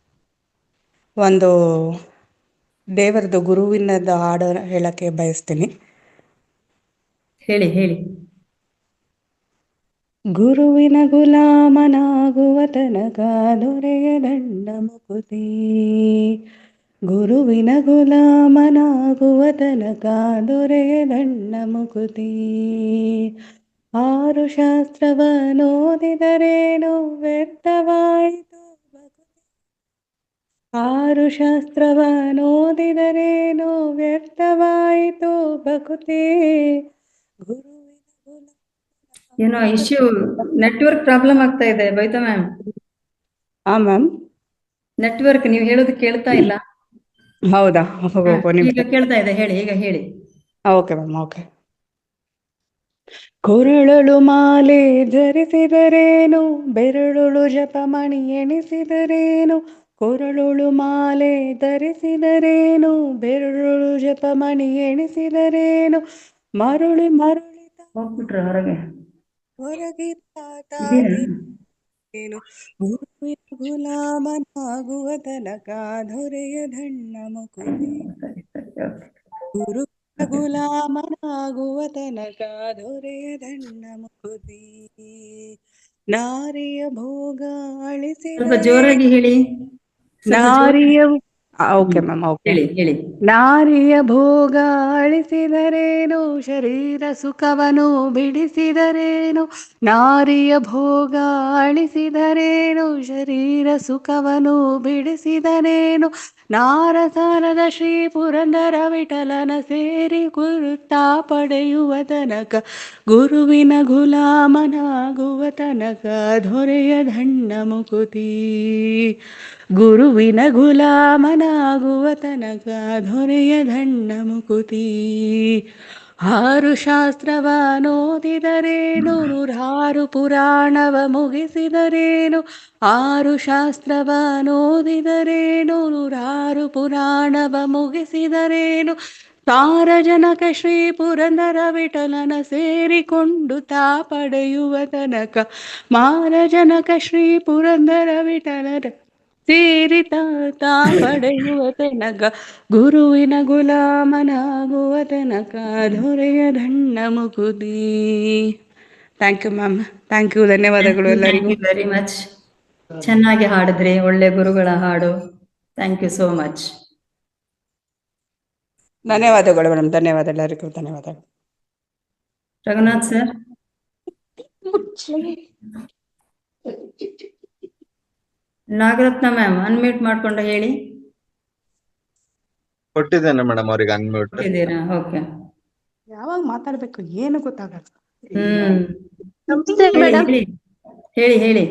ಒಂದು ದೇವರದು ಗುರುವಿನದ ಹಾಡು ಹೇಳಕ್ಕೆ ಬಯಸ್ತೀನಿ. ಹೇಳಿ ಹೇಳಿ. ಗುರುವಿನ ಗುಲಾಮನಾಗುವ ತನಕ ದೊರೆಯ ದಂಡ ಮುಕುತಿ, ಗುರುವಿನ ಗುಲಾಮನಾಗುವ ತನಕ ದೊರೆಯ ದಂಡ ಮುಕುತಿ. 6 ಶಾಸ್ತ್ರವನ್ನೋದಿದರೇನು ವ್ಯರ್ಥವಾಯಿತು ಭಕುತಿ, 6 ಶಾಸ್ತ್ರವನ್ನೋದಿದರೇನು ವ್ಯರ್ಥವಾಯಿತು ಭಕುತಿ. ಏನೋ ಇಶ್ಯೂ, ನೆಟ್ವರ್ಕ್ ಪ್ರಾಬ್ಲಮ್ ಆಗ್ತಾ ಇದೆ ಬೈತಾ ಮ್ಯಾಮ್. ಮ್ಯಾಮ್. ನೆಟ್ವರ್ಕ್ ನೀವು ಹೇಳೋದು ಕೇಳ್ತಾ ಇಲ್ಲ. ಹೌದಾ? ಈಗ ಕೇಳ್ತಾ ಇದೆ, ಹೇಳಿ. ಈಗ ಹೇಳಿ. Okay ma'am, okay. ಕೊರಳಲು ಮಾಲೆ ಧರಿಸಿದರೇನು, ಬೆರಳುಳು ಜಪಮಣಿ ಎಣಿಸಿದರೇನು, ಕೊರಳುಳು ಮಾಲೆ ಧರಿಸಿದರೇನು, ಬೆರಳುಳು ಜಪಮಣಿ ಎಣಿಸಿದರೇನು, ಮರುಳಿ ಮರುಳಿ ಹೋಗ್ಬಿಟ್ರೆ ಹೊರಗೆ ಹೊರಗಿತ್ತಾತೇನು, ಗುರುವಿನ ಗುಲಾಮನಾಗುವ ತನಕ ದೊರೆಯ ದಂಡ ಮುಕುತಿ, ಗುರುವಿನ ಗುಲಾಮನಾಗುವ ತನಕ ದೊರೆಯ ದಂಡ ಮುಕುತಿ. ನಾರಿಯ ಭೋಗ ಅಳಿಸಿದ, ಸ್ವಲ್ಪ ಜೋರಾಗಿ ಹೇಳಿ. ನಾರಿಯ ಓಕೆ ಮ್ಯಾಮ್, ಓಕೆ. ಹೇಳಿ ಹೇಳಿ. ನಾರಿಯ ಭೋಗ ಅಳಿಸಿದರೇನು, ಶರೀರ ಸುಖವನು ಬಿಡಿಸಿದರೇನು, ನಾರಿಯ ಭೋಗ ಅಳಿಸಿದರೇನು, ಶರೀರ ಸುಖವನು ಬಿಡಿಸಿದರೇನು, ನಾರಸಾರದ ಶ್ರೀ ಪುರಂದರ ವಿಠಲನ ಸೇರಿ ಗುರುತಾ ಪಡೆಯುವ ತನಕ, ಗುರುವಿನ ಗುಲಾಮನಾಗುವ ತನಕ ದೊರೆಯ ದಂಡ ಮುಕುತಿ, ಗುರುವಿನ ಗುಲಾಮನಾಗುವ ತನಕ ದೊರೆಯ ದಂಡ ಮುಕುತಿ. 6 ಶಾಸ್ತ್ರವನ್ನೋದಿದರೇನು, 106 ಪುರಾಣವ ಮುಗಿಸಿದರೇನು, 6 ಶಾಸ್ತ್ರವನ್ನೋದಿದರೇನು, 106 ಪುರಾಣವ ಮುಗಿಸಿದರೇನು, ಸಾರಜನಕ ಶ್ರೀ ಪುರಂದರ ವಿಠಲನ ಸೇರಿಕೊಂಡು ತಾ ಪಡೆಯುವ ತನಕ, ಮಾರಜನಕ ಶ್ರೀ ಪುರಂದರ ವಿಠಲನ ಸೇರಿ ತಾ ಪಡೆಯುವ ತನಕ, ಗುರುವಿನ ಗುಲಾಮನಾಗುವ ತನಕ ದೊರೆಯ ದಂಡ ಮುಕುತಿ. Thank you ma'am, thank you, ಧನ್ಯವಾದಗಳು ಎಲ್ಲರಿಗೂ. Very much. ಚೆನ್ನಾಗಿ ಹಾಡಿದ್ರಿ, ಒಳ್ಳೆ ಗುರುಗಳ ಹಾಡು. Thank you so much. ಧನ್ಯವಾದಗಳು ಮೇಡಮ್, ಧನ್ಯವಾದ ಎಲ್ಲರಿಗೂ, ಧನ್ಯವಾದಗಳು. Raghunath sir. Nagaratna ma'am, unmute ಮಾಡ್ಕೊಂಡು ಹೇಳಿ. ಕೊಟ್ಟಿದ್ದೇನೆ ಮೇಡಮ್ ಅವ್ರಿಗೆ ಅನ್ಮ್ಯೂಟ್. ಕೊಟ್ಟಿದ್ದೀರಾ? ಓಕೆ. ಯಾವಾಗ ಮಾತಾಡ್ಬೇಕು ಏನು ಗೊತ್ತಾಗಲ್ಲ. ನಮಸ್ತೆ ಮೇಡಮ್. ಹೇಳಿ ಹೇಳಿ.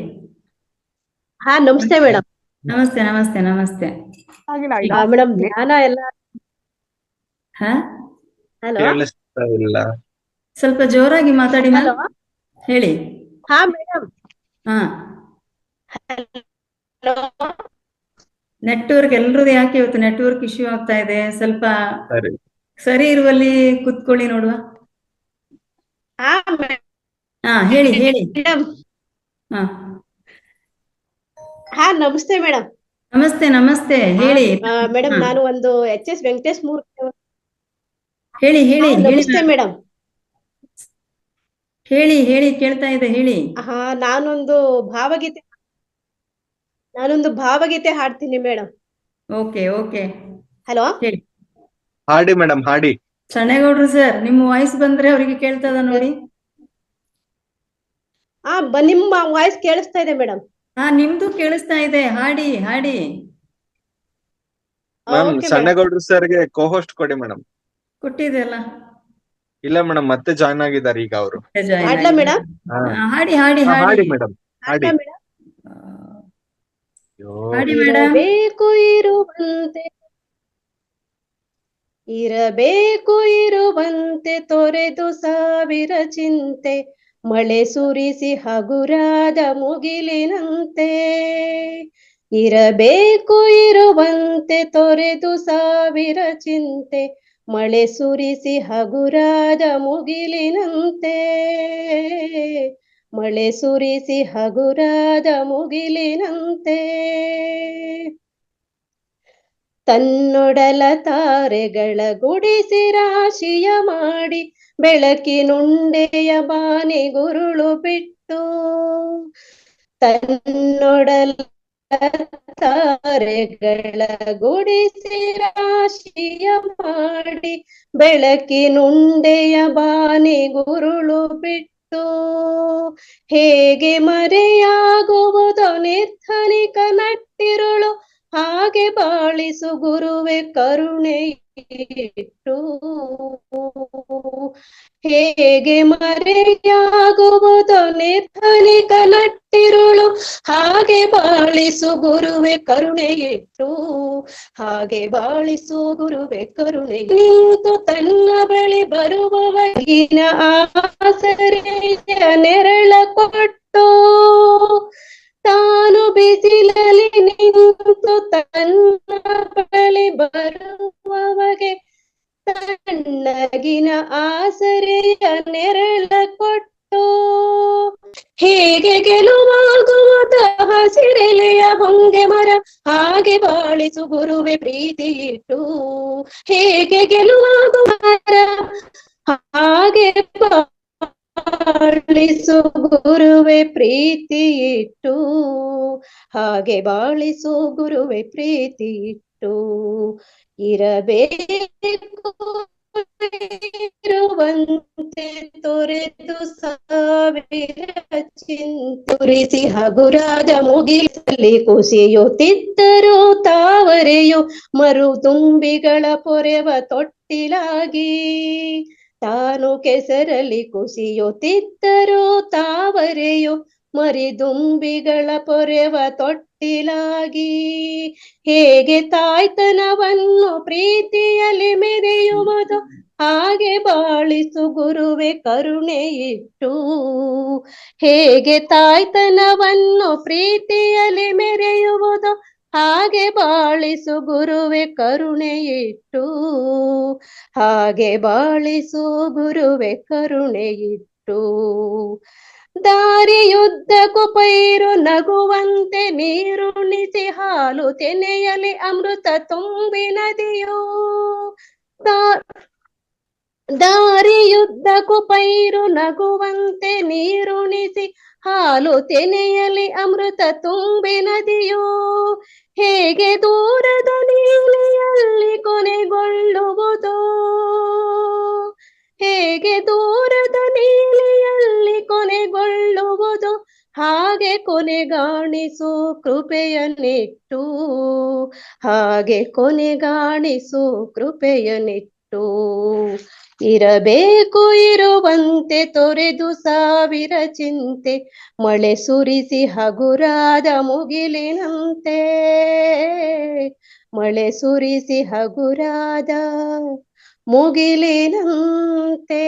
ಹಾ ನಮಸ್ತೆ ಮೇಡಮ್. ನಮಸ್ತೆ ನಮಸ್ತೆ ನಮಸ್ತೆ. ಮೇಡಮ್ ಧ್ಯಾನ ಎಲ್ಲ ಹಾ, ಹಲೋ, ಕೇಳಿಸ್ತಾ ಇಲ್ಲ. ಸ್ವಲ್ಪ ಜೋರಾಗಿ ಮಾತಾಡಿ ಮ್ಯಾಮ್. ಹಲೋ, ಹೇಳಿ. ಹಾ ಮೇಡಮ್. ಹಾ, ನೆಟ್ವರ್ಕ್ ಎಲ್ರದ್ದು ಯಾಕೆ ಇವತ್ತು ನೆಟ್ವರ್ಕ್ ಇಶ್ಯೂ ಆಗ್ತಾ ಇದೆ? ಸ್ವಲ್ಪ ಸರಿ ಸರಿ ಇರುವಲ್ಲಿ ಕುತ್ಕೊಳ್ಳಿ ನೋಡುವ. ಹಾ ಹಾ, ಹೇಳಿ ಹೇಳಿ. ಮೇಡಮ್. ಹಾ, ಹಾ ನಮಸ್ತೆ ಮೇಡಮ್. ನಮಸ್ತೆ ನಮಸ್ತೆ, ಹೇಳಿ. ಮೇಡಮ್ ಹಾ, ನಾನು ಒಂದು HS ವೆಂಕಟೇಶ್ ಮೂರ್ತಿ. ಹೇಳಿ ಹೇಳಿ ಹೇಳಿ ನಮಸ್ತೆ ma'am. ಮೇಡಮ್. ಹೇಳಿ ಹೇಳಿ, ಕೇಳ್ತಾ ಇದೆ, ಹೇಳಿ. ಹಾ ನಾನೊಂದು ಭಾವಗೀತೆ ಹಾಡ್ತೀನಿ ಮೇಡಮ್. ಓಕೆ ಓಕೆ, ಹಲೋ, ಹೇಳಿ. ಹಾಡಿ ಮೇಡಮ್, ಹಾಡಿ. ಚನ್ನೇಗೌಡ್ರು ಸರ್, ನಿಮ್ಮ ವಾಯ್ಸ್ ಬಂದ್ರೆ ಅವರಿಗೆ ಕೇಳ್ತದ ನೋಡಿ. ನಿಮ್ಮ ವಾಯ್ಸ್ ಕೇಳಿಸ್ತಾ ಇದೆ ಮೇಡಮ್. ಹಾ, ನಿಮ್ದು ಕೇಳಿಸ್ತಾ ಇದೆ, ಹಾಡಿ ಹಾಡಿ. Ma'am okay madam. ಸಣ್ಣಗೌಡ್ರು ಸರ್ಗೆ ಕೋಹೋಸ್ಟ್ ಕೊಡಿ ಮೇಡಮ್. ಕೊಟ್ಟಿದೆ ಅಲ್ಲ. ಇಲ್ಲ ಮೇಡಮ್, ಮತ್ತೆ ಜಾಯ್ನ್ ಆಗಿದ್ದಾರೆ ಈಗ ಅವರು. join ಹಾಡ್ಲಾ ಆಗಿ. ಮೇಡಮ್? ಹಾಡಿ ಹಾಡಿ ಹಾಡಿ ಹಾಡಿ ಮೇಡಮ್, ಹಾಡಿ. ಹಾಡ್ಲಾ ಮೇಡಮ್? ಅಯ್ಯೋ, ಹಾಡಿ ಮೇಡಮ್. ಇರಬೇಕು ಇರುವಂತೆ ತೊರೆದು ಸಾವಿರ ಚಿಂತೆ, ಮಳೆ ಸುರಿಸಿ ಹಗುರಾದ ಮುಗಿಲಿನಂತೆ. ಇರಬೇಕು ಇರುವಂತೆ ತೊರೆದು ಸಾವಿರ ಚಿಂತೆ, ಮಳೆ ಸುರಿಸಿ ಹಗುರಾದ ಮುಗಿಲಿನಂತೆ. ಮಳೆ ಸುರಿಸಿ ಹಗುರಾದ ಮುಗಿಲಿನಂತೆ. ತನ್ನೊಡಲ ತಾರೆಗಳ ಗುಡಿಸಿ ರಾಶಿಯ ಮಾಡಿ ಬೆಳಕಿನುಂಡೆಯ ಬಾನಿ ಗುರುಳು ಬಿಟ್ಟು. ತನ್ನೊಡಲ ತಾರೆಗಳ ಗುಡಿಸಿ ರಾಶಿಯ ಮಾಡಿ ಬೆಳಕಿನುಂಡೆಯ ಬಾನಿ ಗುರುಳು ಬಿಟ್ಟು. ಹೇಗೆ ಮರೆಯಾಗುವುದೋ ನಿರ್ಧನಿಕ ನಟ್ಟಿರುಳು, ಹಾಗೆ ಬಾಳಿಸು ಗುರುವೆ ಕರುಣೆ ಇಟ್ಟು. ಹೇಗೆ ಮರೆಯಾಗುವುದೋ ನಿರ್ಧನಿಕ ನಟ್ಟಿರುಳು, ಹಾಗೆ ಬಾಳಿಸು ಗುರುವೆ ಕರುಣೆ ಇಟ್ಟು. ಹಾಗೆ ಬಾಳಿಸು ಗುರುವೆ ಕರುಣೆ ನಿಂತು ತನ್ನ ಬಳಿ ಬರುವವಗಿನ ಆಸರೆಯ ನೆರಳ ಕೊಟ್ಟು. ತಾನು ಬಿಸಿಲಲ್ಲಿ ನಿಂತು ತನ್ನ ಬಳಿ ಬರುವವಗೆ ತಣ್ಣಗಿನ ಆಸರೆಯ ನೆರಳ ಕೊಟ್ಟು. ಹೇಗೆ ಗೆಲುವಾಗುವುದ ಹಸಿರೆಲೆಯ ಹೊಂಗೆ ಮರ, ಹಾಗೆ ಬಾಳಿಸು ಗುರುವೆ ಪ್ರೀತಿ ಇಟ್ಟು. ಹೇಗೆ ಗೆಲುವಾಗುವ ಮರ, ಹಾಗೆ ಬಾಳಿಸು ಗುರುವೆ ಪ್ರೀತಿ ಇಟ್ಟು. ಹಾಗೆ ಬಾಳಿಸು ಗುರುವೆ ಪ್ರೀತಿ ಇಟ್ಟು. ಇರಬೇಕು ಇರುವಂತೆ ತೊರೆದು ಸಾವಿರ ಚಿಂತುರಿಸಿ ಹಗುರಾದ ಮುಗಿಸಲಿ ಕುಸಿಯುತ್ತಿದ್ದರು ತಾವರೆಯು ಮರು ತುಂಬಿಗಳ ಪೊರೆವ ತೊಟ್ಟಿಲಾಗಿ. ತಾನು ಕೆಸರಲ್ಲಿ ಕುಸಿಯುತ್ತಿದ್ದರು ತಾವರೆಯು ಮರಿದುಂಬಿಗಳ ಪೊರೆವ ತೊಟ್ಟಿಲಾಗಿ. ಹೇಗೆ ತಾಯ್ತನವನ್ನು ಪ್ರೀತಿಯಲ್ಲಿ ಮೆರೆಯುವುದು, ಹಾಗೆ ಬಾಳಿಸು ಗುರುವೆ ಕರುಣೆ ಇಟ್ಟು. ಹೇಗೆ ತಾಯ್ತನವನ್ನು ಪ್ರೀತಿಯಲ್ಲಿ ಮೆರೆಯುವುದು, ಹಾಗೆ ಬಾಳಿಸು ಗುರುವೆ ಕರುಣೆ ಇಟ್ಟು. ಹಾಗೆ ಬಾಳಿಸು ಗುರುವೆ ಕರುಣೆ ಇಟ್ಟು. ದಾರಿಯುದ್ದಕ್ಕೂ ಪೈರು ನಗುವಂತೆ ನೀರುಣಿಸಿ ಹಾಲು ತೆನೆಯಲಿ ಅಮೃತ ತುಂಬಿ ನದಿಯೋ. ದಾರಿಯುದ್ದಕ್ಕೂ ಪೈರು ನಗುವಂತೆ ನೀರುಣಿಸಿ ಹಾಲು ತೆನೆಯಲಿ ಅಮೃತ ತುಂಬಿ ನದಿಯೋ. ಹೇಗೆ ದೂರದ ನೀಲಿಯಲ್ಲಿ ಕೊನೆಗೊಳ್ಳುವುದೋ, ಹೇಗೆ ದೂರದ ನೀಲಿಯಲ್ಲಿ ಕೊನೆಗೊಳ್ಳುವುದು, ಹಾಗೆ ಕೊನೆಗಾಣಿಸು ಕೃಪೆಯನ್ನಿಟ್ಟು. ಹಾಗೆ ಕೊನೆಗಾಣಿಸು ಕೃಪೆಯನ್ನಿಟ್ಟು. ಇರಬೇಕು ಇರುವಂತೆ ತೊರೆದು ಸಾವಿರ ಚಿಂತೆ, ಮಳೆ ಸುರಿಸಿ ಹಗುರಾದ ಮುಗಿಲಿನಂತೆ. ಮಳೆ ಸುರಿಸಿ ಹಗುರಾದ ಮುಗಿಲಿನಂತೆ.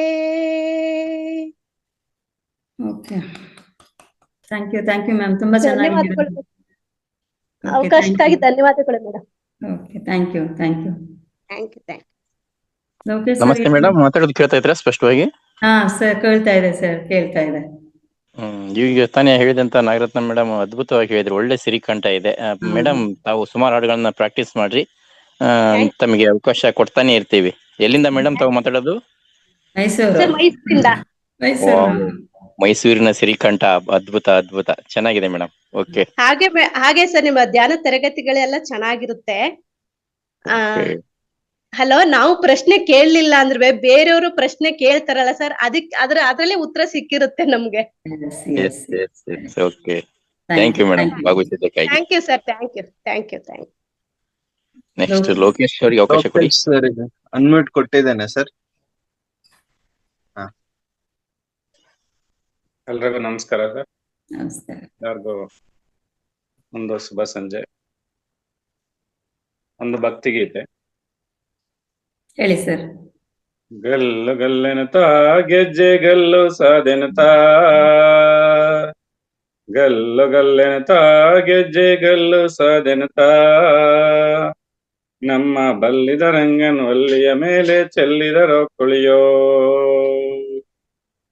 ಓಕೆ, ಥ್ಯಾಂಕ್ ಯು ಮ್ಯಾಮ್, ತುಂಬಾ ಚೆನ್ನಾಗಿ ಧನ್ಯವಾದಗಳು. ಅವಕಾಶಕ್ಕಾಗಿ ಧನ್ಯವಾದಗಳು madam. Okay, thank you. Thank you. Lokesh ನಮಸ್ತೆ ಮೇಡಮ್, ಮಾತಾಡೋದು ಕೇಳ್ತಾ ಇದ್ರಾ ಸ್ಪಷ್ಟವಾಗಿ? ಹಾ ಸರ್, ಕೇಳ್ತಾ ಇದೆ ಸರ್, ಕೇಳ್ತಾ ಇದೆ. ಈಗ ತಾನೇ ಹೇಳಿದಂತ ನಾಗರತ್ನ ಮೇಡಮ್ ಅದ್ಭುತವಾಗಿ ಹೇಳಿದ್ರು. ಒಳ್ಳೆ ಸಿರಿಕಂಠ ಇದೆ ಮೇಡಮ್. ತಾವು ಸುಮಾರು ಹಾಡುಗಳನ್ನ ಪ್ರಾಕ್ಟೀಸ್ ಮಾಡ್ರಿ, ತಮಗೆ ಅವಕಾಶ ಕೊಡ್ತಾನೆ ಇರ್ತೀವಿ. ಎಲ್ಲಿಂದ ಮೇಡಮ್ ತಾವು ಮಾತಾಡೋದು? ಮೈಸೂರು. ಮೈಸೂರಿನ ಸಿರಿಕಂಠ, ಅದ್ಭುತ ಅದ್ಭುತ, ಚೆನ್ನಾಗಿದೆ ಮೇಡಮ್. ಓಕೆ, ಹಾಗೆ ಸರ್, ನಿಮ್ಮ ಧ್ಯಾನ ತರಗತಿಗಳೆಲ್ಲ ಚೆನ್ನಾಗಿರುತ್ತೆ. ಹಲೋ, ನಾವು ಪ್ರಶ್ನೆ ಕೇಳಲಿಲ್ಲ ಅಂದ್ರೆ ಬೇರೆಯವರು ಪ್ರಶ್ನೆ ಕೇಳ್ತಾರಲ್ಲ ಸರ್, ಅದ್ರಲ್ಲೇ ಉತ್ತರ ಸಿಕ್ಕಿರುತ್ತೆ ನಮ್ಗೆ. ಓಕೆ, ಥ್ಯಾಂಕ್ ಯು ಮೇಡಮ್ ಭಾಗವಹಿಸಿದ್ದಕ್ಕಾಗಿ. Thank you sir, thank you. Next Lokesh ಅವರಿಗೆ ಅವಕಾಶ ಕೊಡಿ. ಸರ್ ಅನ್ಮ್ಯೂಟ್ ಕೊಟ್ಟಿದ್ದೇನೆ ಸರ್. ಎಲ್ರಿಗೂ ನಮಸ್ಕಾರ ಸರ್. ನಮಸ್ಕಾರ. ಎಲ್ಲರಿಗೂ ಒಂದು ಶುಭ ಸಂಜೆ. ಒಂದು ಭಕ್ತಿಗೀತೆ ಹೇಳಿ ಸರ್. ಗಲ್ಲು ಗಲ್ಲೆನತ ಗೆಜ್ಜೆ ಗಲ್ಲು ಸಾದೆನತ, ಗಲ್ಲು ಗಲ್ಲೆನತ ಗೆಜ್ಜೆ ಗಲ್ಲು ಸಾದೆನತ, ನಮ್ಮ ಬಲ್ಲಿದ ರಂಗನ್ ಒಲ್ಲಿಯ ಮೇಲೆ ಚೆಲ್ಲಿದರೋ ಕುಳಿಯೋ.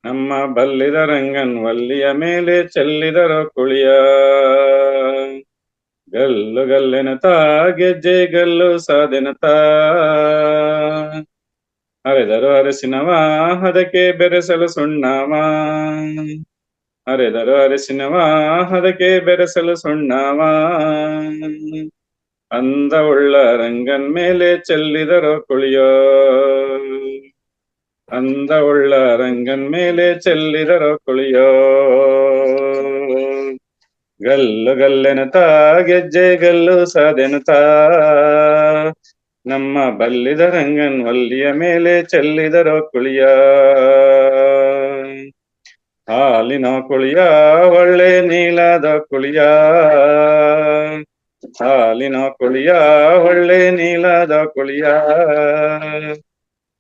ನಮ್ಮ ಬಲ್ಲಿದ ರಂಗನ್ ವಲ್ಲಿಯ ಮೇಲೆ ಚೆಲ್ಲಿದರೋ ಕುಳಿಯ ಗಲ್ಲು ಗಲ್ಲೆನತ ಗೆಜ್ಜೆ ಗಲ್ಲು ಸಾದೆನತ ಅರೆದರು ಅರಸಿನವ ಅದಕ್ಕೆ ಬೆರೆಸಲು ಸುಣ್ಣವ ಅರೆದರು ಅರಸಿನವ ಅದಕ್ಕೆ ಬೆರೆಸಲು ಸುಣ್ಣವ ಅಂದವುಳ್ಳ ರಂಗನ್ ಮೇಲೆ ಚೆಲ್ಲಿದರೋ ಕುಳಿಯೋ ಅಂದವುಳ್ಳ ರಂಗನ್ ಮೇಲೆ ಚೆಲ್ಲಿದರೋ ಕುಳಿಯೋ ಗಲ್ಲು ಗಲ್ಲೆನತ ಗೆಜ್ಜೆ ಗಲ್ಲು ಸಾದೆನತ ನಮ್ಮ ಬಲ್ಲಿದ ರಂಗನ್ ವಲ್ಲಿಯ ಮೇಲೆ ಚೆಲ್ಲಿದರೋ ಕುಳಿಯ ಹಾಲಿನ ಕುಳಿಯ ಒಳ್ಳೆ ನೀಲದ ಕುಳಿಯ ಹಾಲಿನ ಕುಳಿಯ ಒಳ್ಳೆ ನೀಲದ ಕುಳಿಯ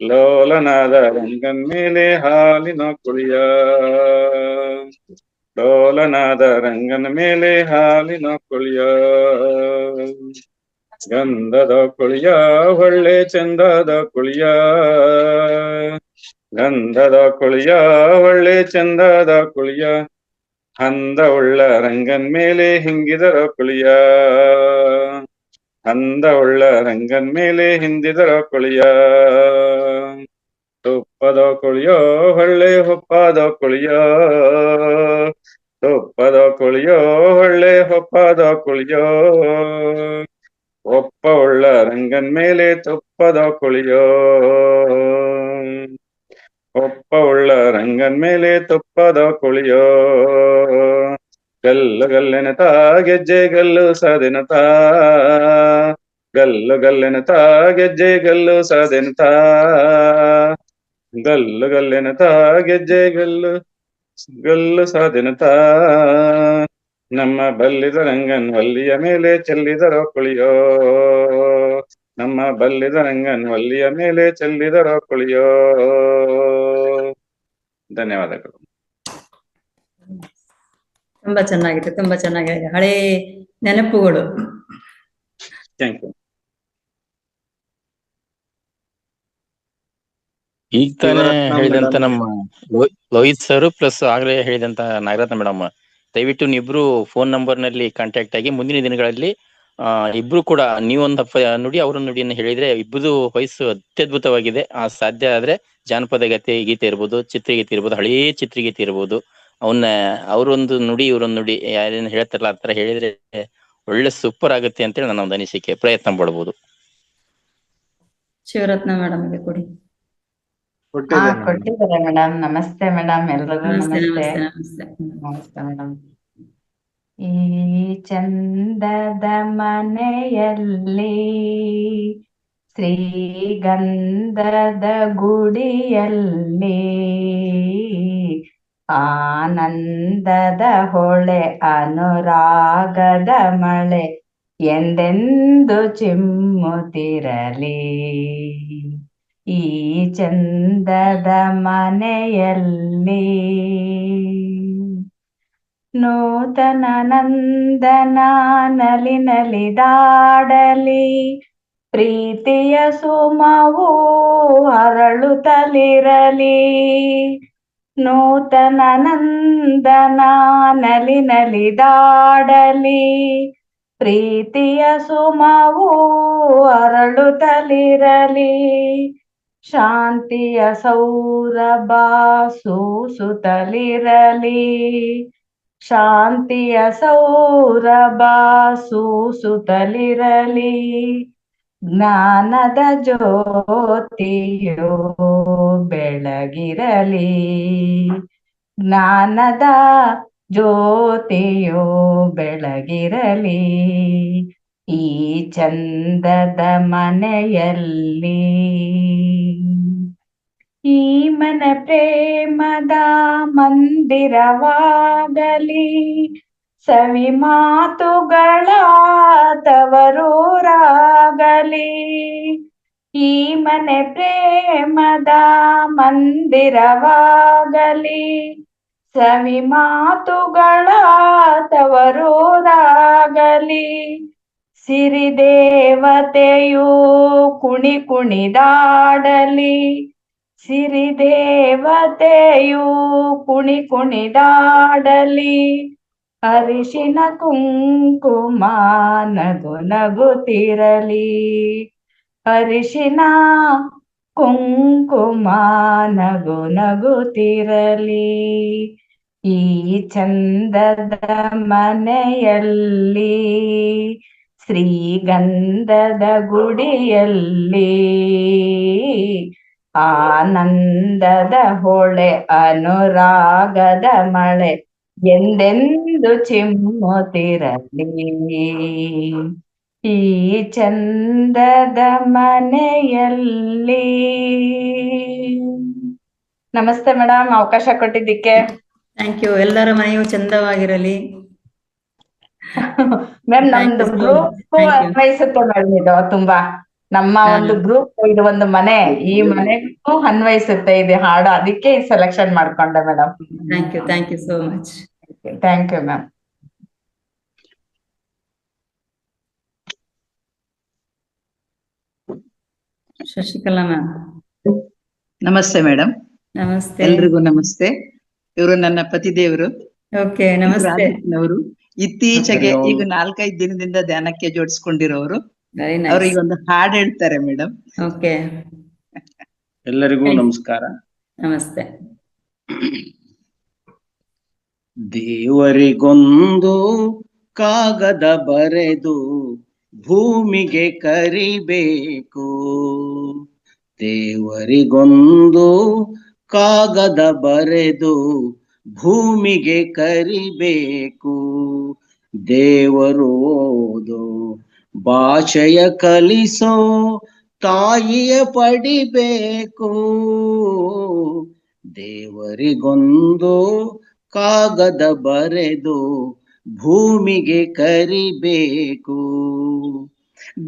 ಲೋಲನಾದ ರಂಗನ್ ಮೇಲೆ ಹಾಲಿನ ಕುಳಿಯ ಲೋಲನಾದ ರಂಗನ ಮೇಲೆ ಹಾಲಿನ ಕುಳಿಯ ಗಂಧದ ಕುಳಿಯ ಒಳ್ಳೆ ಚಂದದ ಕುಳಿಯ ಗಂಧದ ಕುಳಿಯ ಒಳ್ಳೆ ಚಂದದ ಕುಳಿಯ ಅಂದವುಳ್ಳ ರಂಗನ್ ಮೇಲೆ ಹಿಂಗಿದರ ಕುಳಿಯ ಅಂದವುಳ್ಳ ರಂಗನ್ ಮೇಲೆ ಹಿಂದಿದರ ಕುಳಿಯ ತುಪ್ಪದ ಕುಳಿಯೋ ಒಳ್ಳೆ ಹೊಪ್ಪದ ಕುಳಿಯೋ ತುಪ್ಪದ ಕುಳಿಯೋ ಒಳ್ಳೆ ಹೊಪ್ಪದ ಕುಳಿಯೋ ಒಪ್ಪ ಉಳ್ಳ ರಂಗನ್ ಮೇಲೆ ತುಪ್ಪದ ಕುಳಿಯೋ ಒಪ್ಪ ಉಳ್ಳ ರಂಗನ್ ಮೇಲೆ ತುಪ್ಪದ ಕುಳಿಯೋ ಗಲ್ಲು ಗಲ್ಲೆನತ ಗೆಜ್ಜೆ ಗಲ್ಲು ಸಾದೆನತ ಗಲ್ಲು ಗಲ್ಲೆನತ ಗೆಜ್ಜೆ ಗಲ್ಲು ಸಾದೆನತ ಗಲ್ಲು ಗಲ್ಲೆನತ ಗೆಜ್ಜೆ ಗಲ್ಲು ಗಲ್ಲು ಸಾದೆನತ ನಮ್ಮ ಬಲ್ಲಿದ ರಂಗನ್ ವಲ್ಲಿಯ ಮೇಲೆ ಚೆಲ್ಲಿದರೋ ಕುಳಿಯೋ ನಮ್ಮ ಬಲ್ಲಿದ ರಂಗನ್ ವಲ್ಲಿಯ ಮೇಲೆ ಚೆಲ್ಲಿದರೋ ಕುಳಿಯೋ. ಧನ್ಯವಾದಗಳು. ತುಂಬಾ ಚೆನ್ನಾಗಿದೆ, ತುಂಬಾ ಚೆನ್ನಾಗಿದೆ. ಹಳೇ ನೆನಪುಗಳು. Thank you. ಈಗ ತಾನೇ ಹೇಳಿದಂತ ನಮ್ಮ ಲೋಹಿತ್ ಸರ್ ಪ್ಲಸ್ ಆಗ್ಲೇ ಹೇಳಿದಂತ ನಾಗರತ್ನ ಮೇಡಮ್, ದಯವಿಟ್ಟು ನೀವಿಬ್ರು ಫೋನ್ ನಂಬರ್ ನಲ್ಲಿ ಕಾಂಟ್ಯಾಕ್ಟ್ ಆಗಿ ಮುಂದಿನ ದಿನಗಳಲ್ಲಿ ಇಬ್ರು ಕೂಡ ನೀವೊಂದು ನುಡಿ ಅವರೊಂದು ನುಡಿಯನ್ನು ಹೇಳಿದ್ರೆ ಇಬ್ಬರು ವಯಸ್ಸು ಅತ್ಯದ್ಭುತವಾಗಿದೆ. ಸಾಧ್ಯ ಆದ್ರೆ ಜಾನಪದ ಗೀತೆ ಇರ್ಬೋದು, ಚಿತ್ರಗೀತೆ ಇರ್ಬೋದು, ಹಳೇ ಚಿತ್ರಗೀತೆ ಇರ್ಬೋದು, ಅವನ್ನ ಅವರೊಂದು ನುಡಿ ಇವರೊಂದು ನುಡಿ ಯಾರೇನು ಹೇಳ್ತಾರಲ್ಲ ಆ ತರ ಹೇಳಿದ್ರೆ ಒಳ್ಳೆ ಸೂಪರ್ ಆಗುತ್ತೆ ಅಂತೇಳಿ ನನ್ನ ಒಂದು ಅನಿಸಿಕೆ. ಪ್ರಯತ್ನ ಪಡ್ಬೋದು. ಶಿವರತ್ನ ಮೇಡಮ್ಗೆ ಕೊಡಿ. ಕೊಟ್ಟಿದ್ದಾರೆ ಮೇಡಮ್. ನಮಸ್ತೆ ಮೇಡಮ್, ಎಲ್ರಿಗೂ ನಮಸ್ತೆ ನಮಸ್ತೆ. ನಮಸ್ತೆ ನಮಸ್ತೆ. ನಮಸ್ತೆ ಮೇಡಮ್. ಈ ಚಂದದ ಮನೆಯಲ್ಲಿ ಶ್ರೀಗಂಧದ ಗುಡಿಯಲ್ಲಿ ಆನಂದದ ಹೊಳೆ ಅನುರಾಗದ ಮಳೆ ಎಂದೆಂದು ಚಿಮ್ಮುತ್ತಿರಲಿ. ಈ ಚಂದದ ಮನೆಯಲ್ಲಿ ನೂತನ ನಂದನ ನಲಿ ನಲಿದಾಡಲಿ, ಪ್ರೀತಿಯ ಸುಮವು ಅರಳುತ್ತಲಿರಲಿ. ನೂತನ ನಂದನ ನಲಿ ನಲಿದಾಡಲಿ, ಪ್ರೀತಿಯ ಸುಮವು ಅರಳುತ್ತಲಿರಲಿ. ಶಾಂತಿಯ ಸೌರಭ ಸೂಸುತ್ತಲಿರಲಿ, ಶಾಂತಿಯ ಸೌರಭ ಸೂಸುತ್ತಲಿರಲಿ. ಜ್ಞಾನದ ಜ್ಯೋತಿಯು ಬೆಳಗಿರಲಿ, ಜ್ಞಾನದ ಜ್ಯೋತಿಯು ಬೆಳಗಿರಲಿ. ಈ ಚಂದದ ಮನೆಯಲ್ಲಿ ಈ ಮನೆ ಪ್ರೇಮದ ಮಂದಿರವಾಗಲಿ, ಸವಿ ಮಾತುಗಳ ತವರೂರಾಗಲಿ. ಈ ಮನೆ ಪ್ರೇಮದ ಮಂದಿರವಾಗಲಿ, ಸವಿ ಮಾತುಗಳ ತವರೂರಾಗಲಿ. ಸಿರಿದೇವತೆಯು ಕುಣಿ ಕುಣಿದಾಡಲಿ, ಸಿರಿದೇವತೆಯು ಕುಣಿದಾಡಲಿ, ಅರಿಶಿನ ಕುಂಕುಮ ನಗು ನಗುತ್ತಿರಲಿ, ಅರಿಶಿನ ಕುಂಕುಮ ನಗು ನಗುತ್ತಿರಲಿ. ಈ ಚಂದದ ಮನೆಯಲ್ಲಿ, ಶ್ರೀಗಂಧದ ಗುಡಿಯಲ್ಲಿ, ಆನಂದದ ಹೊಳೆ ಅನುರಾಗದ ಮಳೆ ಎಂದೆಂದು ಚಿಮ್ಮುತ್ತಿರಲಿ. ಈ ಚಂದದ ಮನೆಯಲ್ಲಿ. ನಮಸ್ತೆ ಮೇಡಮ್, ಅವಕಾಶ ಕೊಟ್ಟಿದ್ದಕ್ಕೆ. Thank you. ಎಲ್ಲರ ಮನೆಯೂ ಚಂದವಾಗಿರಲಿ. ಮ್ಯಾಮ್ ನಮ್ದು ಗ್ರೂಪ್ ಅನ್ವಯಿಸುತ್ತೆ ಮೇಡಮ್, ಇದು ತುಂಬಾ ನಮ್ಮ ಒಂದು ಗ್ರೂಪ್, ಇದು ಒಂದು ಮನೆ, ಈ ಮನೆಗೂ ಅನ್ವಯಿಸುತ್ತೆ ಇದು ಹಾಡು, ಅದಕ್ಕೆ ಈ ಸೆಲೆಕ್ಷನ್ ಮಾಡ್ಕೊಂಡೆ madam. Thank you so much. Thank you ma'am. Shashikala ma'am. ನಮಸ್ತೆ ಮೇಡಮ್. ನಮಸ್ತೆ. ಎಲ್ರಿಗೂ ನಮಸ್ತೆ. ಇವರು ನನ್ನ ಪತಿದೇವರು. ಓಕೆ, ನಮಸ್ತೆ. ಅವರು ಇತ್ತೀಚೆಗೆ ಈಗ 4-5 ದಿನದಿಂದ ಧ್ಯಾನಕ್ಕೆ ಜೋಡಿಸ್ಕೊಂಡಿರೋರು. ಅವರು ಈಗ ಒಂದು ಹಾಡು ಹೇಳ್ತಾರೆ ಮೇಡಮ್. ಓಕೆ, ಎಲ್ಲರಿಗೂ ನಮಸ್ಕಾರ. ನಮಸ್ತೆ. ದೇವರಿಗೊಂದು ಕಾಗದ ಬರೆದು ಭೂಮಿಗೆ ಕರಿಬೇಕು, ದೇವರಿಗೊಂದು ಕಾಗದ ಬರೆದು ಭೂಮಿಗೆ ಕರಿಬೇಕು. ದೇವರು ಓದೋ ಭಾಷೆಯ ಕಲಿಸೋ ತಾಯಿಯ ಪಡಿಬೇಕು, ದೇವರಿಗೊಂದು ಕಾಗದ ಬರೆದು ಭೂಮಿಗೆ ಕರಿಬೇಕು.